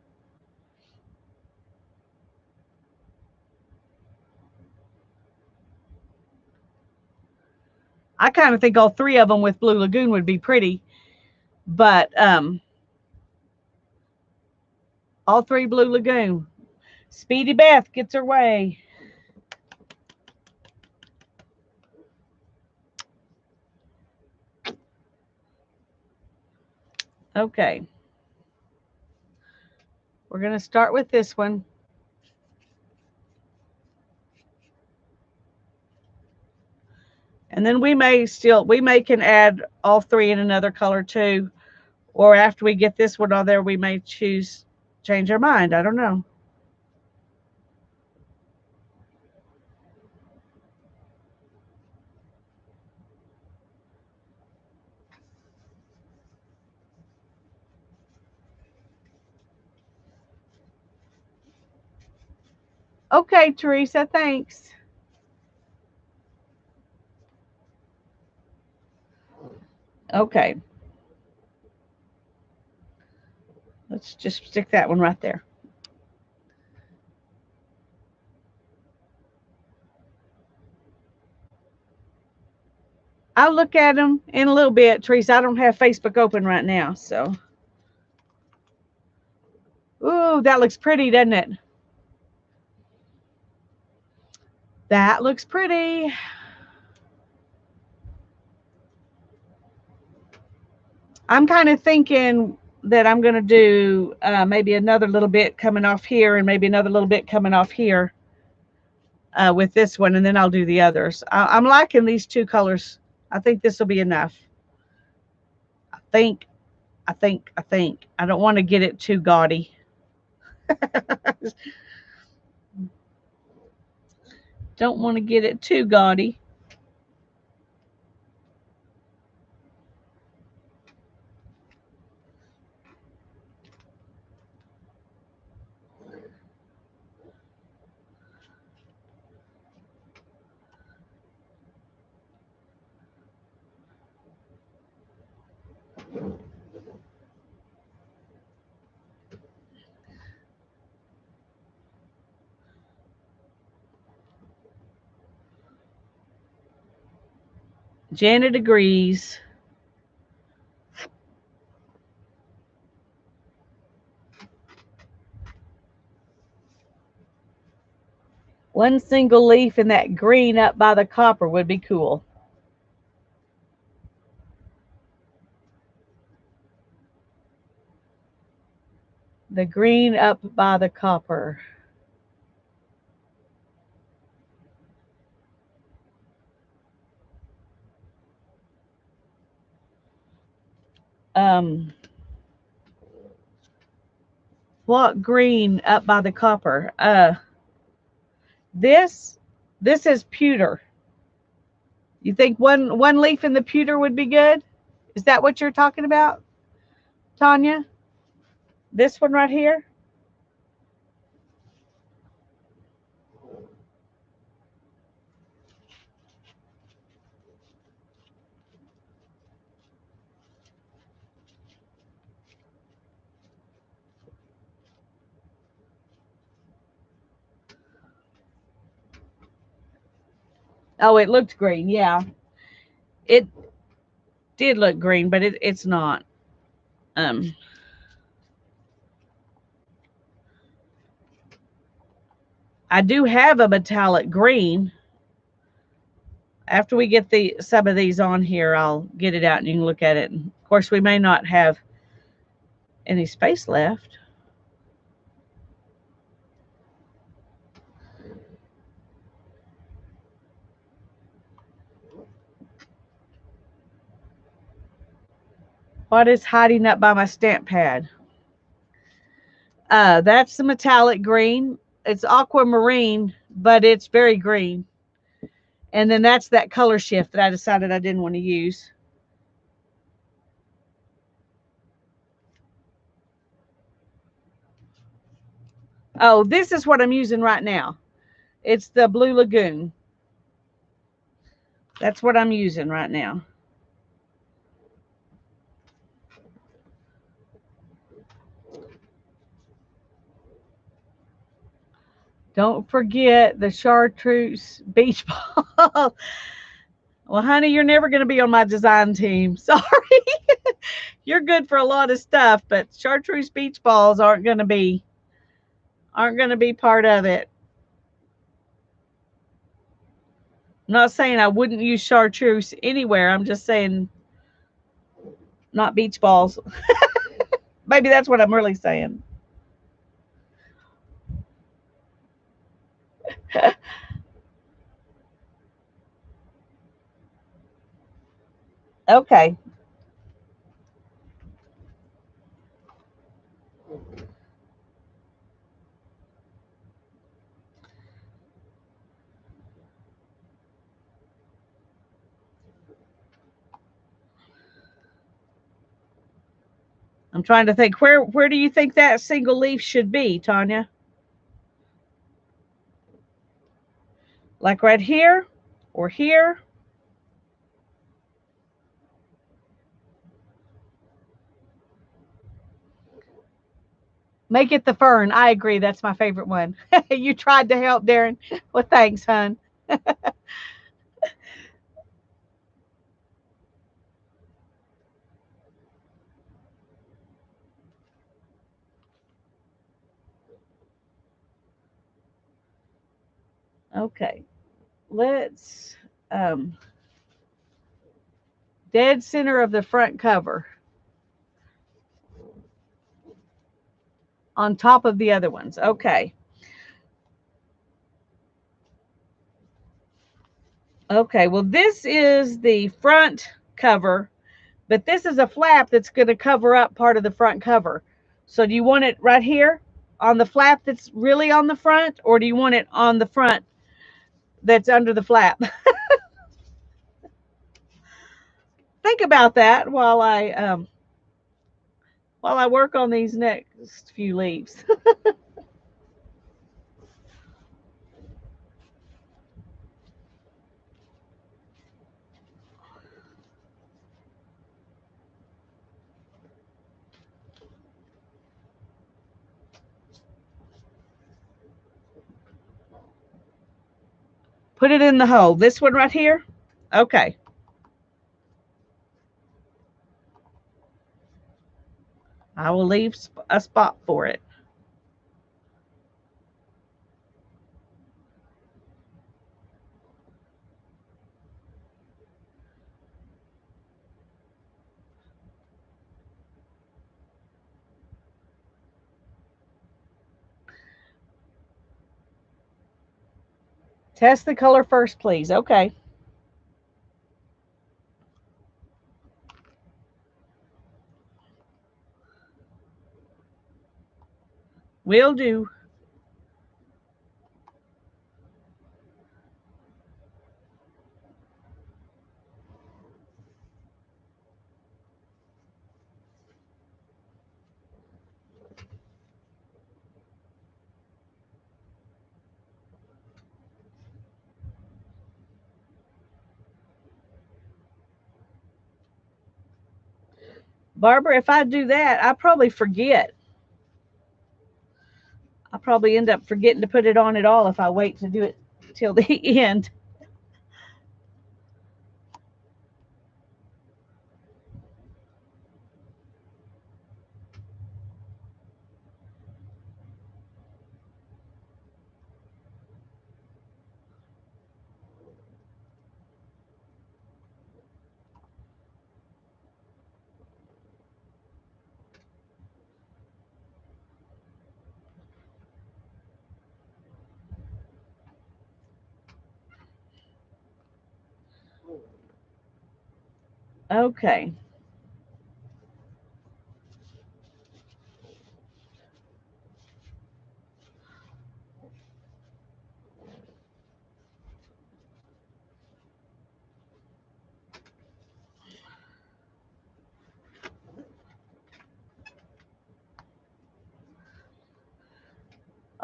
I kind of think all 3 of them with Blue Lagoon would be pretty, but all 3 Blue Lagoon. Speedy Beth gets her way. Okay. We're going to start with this one. And then we may can add all 3 in another color too. Or after we get this one on there, we may change our mind. I don't know. Okay, Teresa, thanks. Okay. Let's just stick that one right there. I'll look at them in a little bit, Teresa. I don't have Facebook open right now, so. Ooh, that looks pretty, doesn't it? That looks pretty. I'm kind of thinking that I'm going to do maybe another little bit coming off here and maybe another little bit coming off here with this one, and then I'll do the others. I'm liking these 2 colors. I think this will be enough. I think. I don't want to get it too gaudy. Don't want to get it too gaudy. Janet agrees. One single leaf in that green up by the copper would be cool. The green up by the copper. What green up by the copper? This is pewter. You think one leaf in the pewter would be good? Is that what you're talking about, Tanya? This one right here? Oh, it looked green. Yeah, it did look green, but it's not. I do have a metallic green. After we get some of these on here, I'll get it out and you can look at it. And of course, we may not have any space left. What is hiding up by my stamp pad? That's the metallic green. It's aquamarine, but it's very green. And then that's that color shift that I decided I didn't want to use. Oh, this is what I'm using right now. It's the Blue Lagoon. That's what I'm using right now. Don't forget the chartreuse beach ball. Well, honey, you're never going to be on my design team. Sorry. You're good for a lot of stuff, but chartreuse beach balls aren't going to be part of it. I'm not saying I wouldn't use chartreuse anywhere. I'm just saying not beach balls. Maybe that's what I'm really saying. Okay. I'm trying to think where do you think that single leaf should be, Tanya? Like right here or here? Make it the fern. I agree. That's my favorite one. You tried to help, Darren. Well, thanks, hon. Okay. Let's dead center of the front cover on top of the other ones. Okay. Okay. Well, this is the front cover, but this is a flap that's going to cover up part of the front cover. So do you want it right here on the flap that's really on the front, or do you want it on the front that's under the flap? Think about that while I work on these next few leaves. Put it in the hole. This one right here? Okay. I will leave a spot for it. Test the color first, please. Okay. Will do. Barbara, if I do that, I probably forget. I'll probably end up forgetting to put it on at all if I wait to do it till the end. Okay.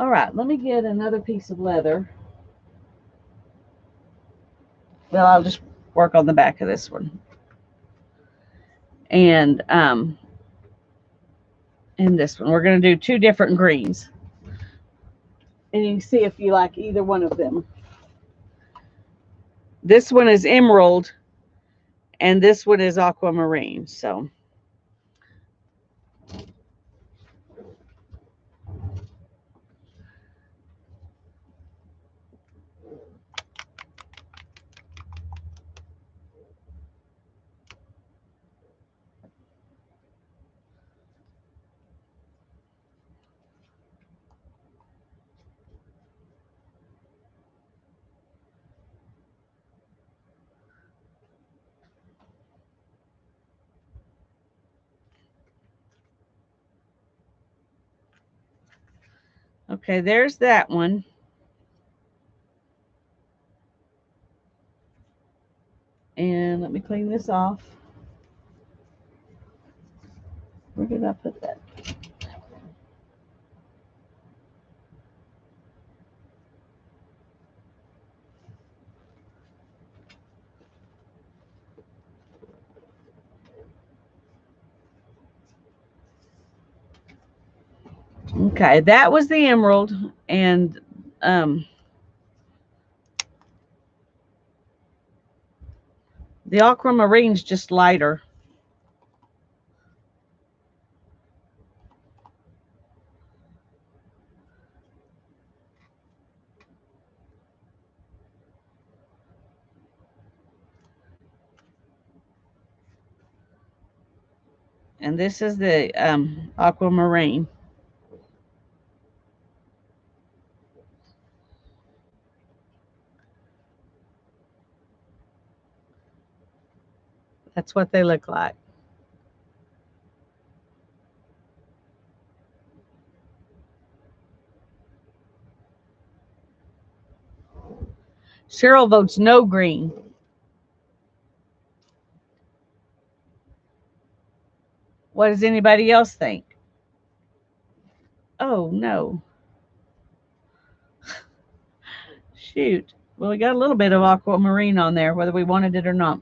All right, let me get another piece of leather. Well, I'll just work on the back of this one. And in this one, we're going to do 2 different greens. And you can see if you like either one of them. This one is emerald, and this one is aquamarine. So okay, there's that one. And let me clean this off. Where did I put that? Okay, that was the emerald, and the aquamarine's just lighter. And this is the aquamarine. That's what they look like. Cheryl votes no green. What does anybody else think? Oh, no. Shoot. Well, we got a little bit of aquamarine on there, whether we wanted it or not.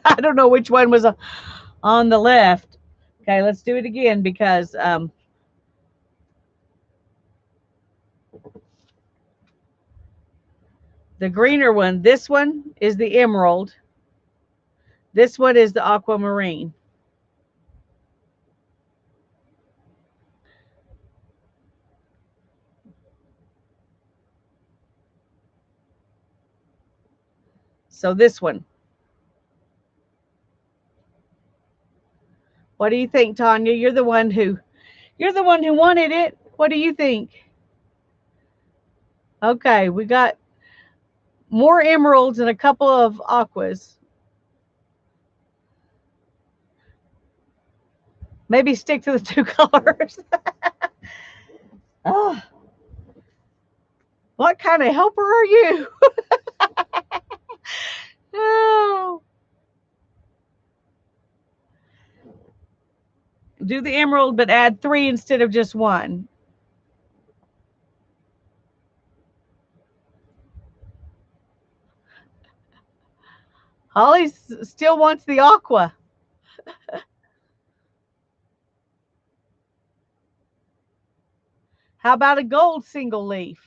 I don't know which one was on the left. Okay, let's do it again because the greener one, this one is the emerald. This one is the aquamarine. So this one. What do you think, Tanya? You're the one who wanted it. What do you think? Okay, we got more emeralds and a couple of aquas. Maybe stick to the 2 colors. Oh, what kind of helper are you? Oh. Do the emerald, but add 3 instead of just 1. Holly still wants the aqua. How about a gold single leaf?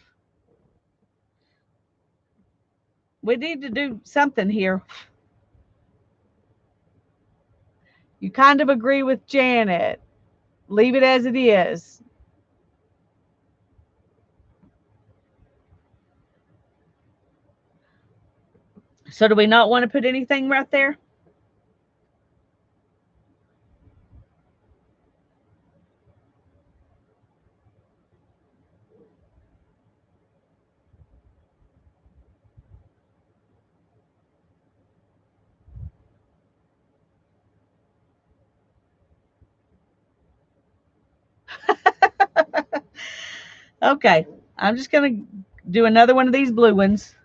We need to do something here. You kind of agree with Janet. Leave it as it is. So do we not want to put anything right there? Okay, I'm just going to do another one of these blue ones.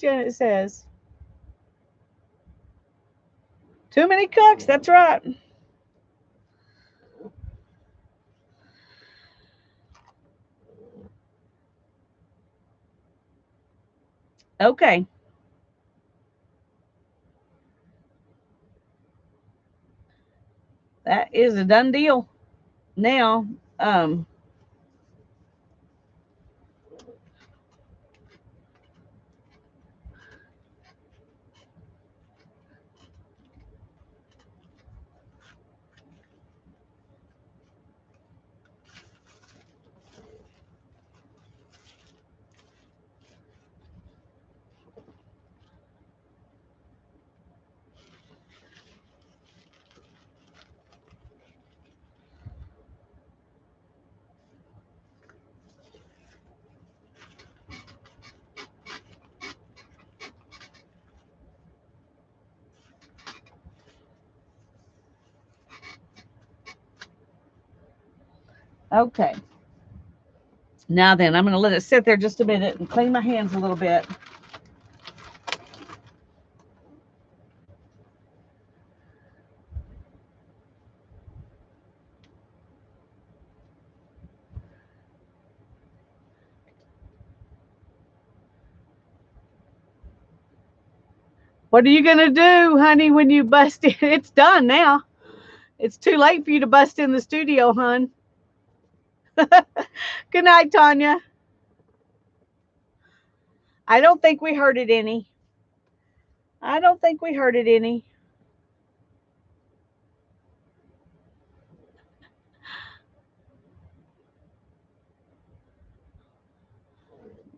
Janet says. Too many cooks, that's right. Okay. That is a done deal. Now, um, okay. Now then, I'm going to let it sit there just a minute and clean my hands a little bit. What are you going to do, honey, when you bust in? It's done now. It's too late for you to bust in the studio, hon. Good night, Tanya. I don't think we heard it any. I don't think we heard it any.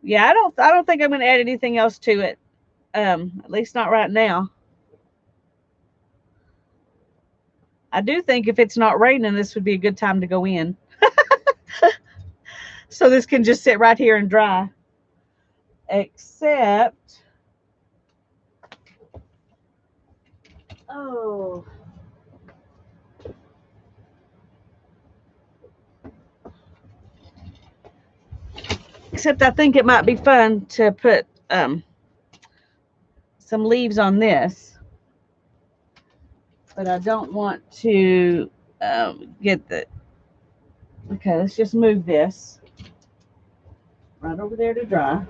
Yeah, I don't think I'm going to add anything else to it. At least not right now. I do think if it's not raining, this would be a good time to go in. So this can just sit right here and dry. Except, oh, except I think it might be fun to put some leaves on this. But I don't want to get the, okay, let's just move this right over there to dry.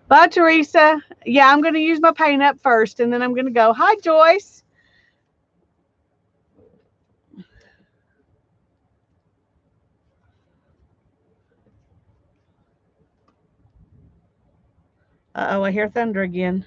Bye, Teresa. Yeah, I'm going to use my paint up first, and then I'm going to go. Hi, Joyce. Uh-oh, I hear thunder again.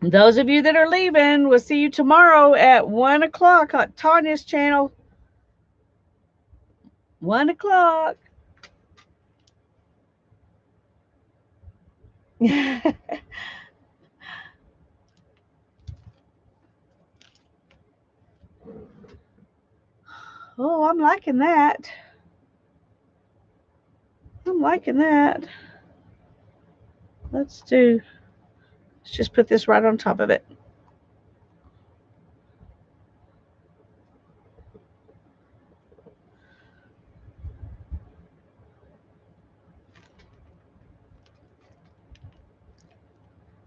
Those of you that are leaving, we'll see you tomorrow at 1 o'clock on Tanya's channel. 1 o'clock. Oh, I'm liking that. I'm liking that. Let's just put this right on top of it.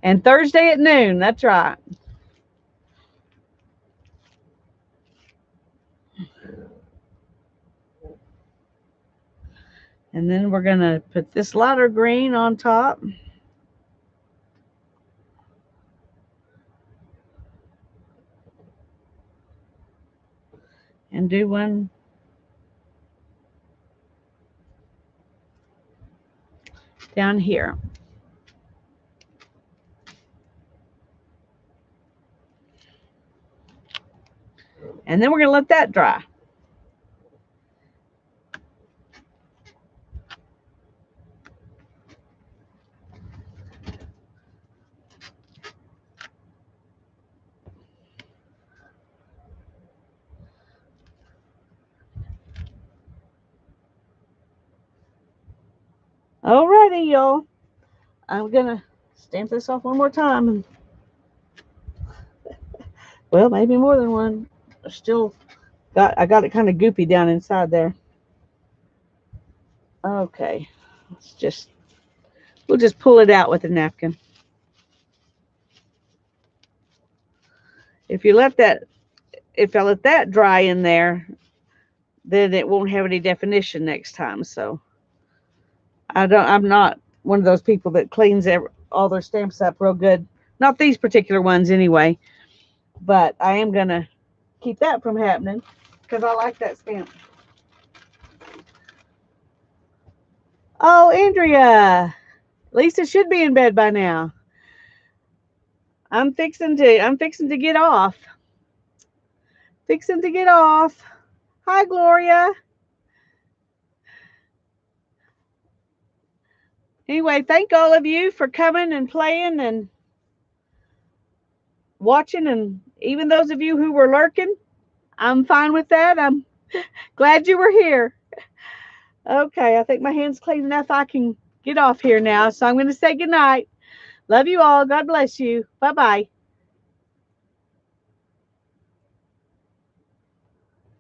And Thursday at noon, that's right. And then we're going to put this lighter green on top. And do one down here. And then we're going to let that dry. Alrighty, y'all. I'm gonna stamp this off one more time, and well, maybe more than one. I got it kind of goopy down inside there. Okay, we'll just pull it out with a napkin. If you let that, if I let that dry in there, then it won't have any definition next time. So I'm not one of those people that cleans all their stamps up real good. Not these particular ones anyway. But I am gonna keep that from happening because I like that stamp. Oh, Andrea, Lisa should be in bed by now. I'm fixing to get off. Fixing to get off. Hi, Gloria. Anyway, thank all of you for coming and playing and watching, and even those of you who were lurking. I'm fine with that. I'm glad you were here. Okay, I think my hand's clean enough. I can get off here now. So I'm going to say goodnight. Love you all. God bless you. Bye bye.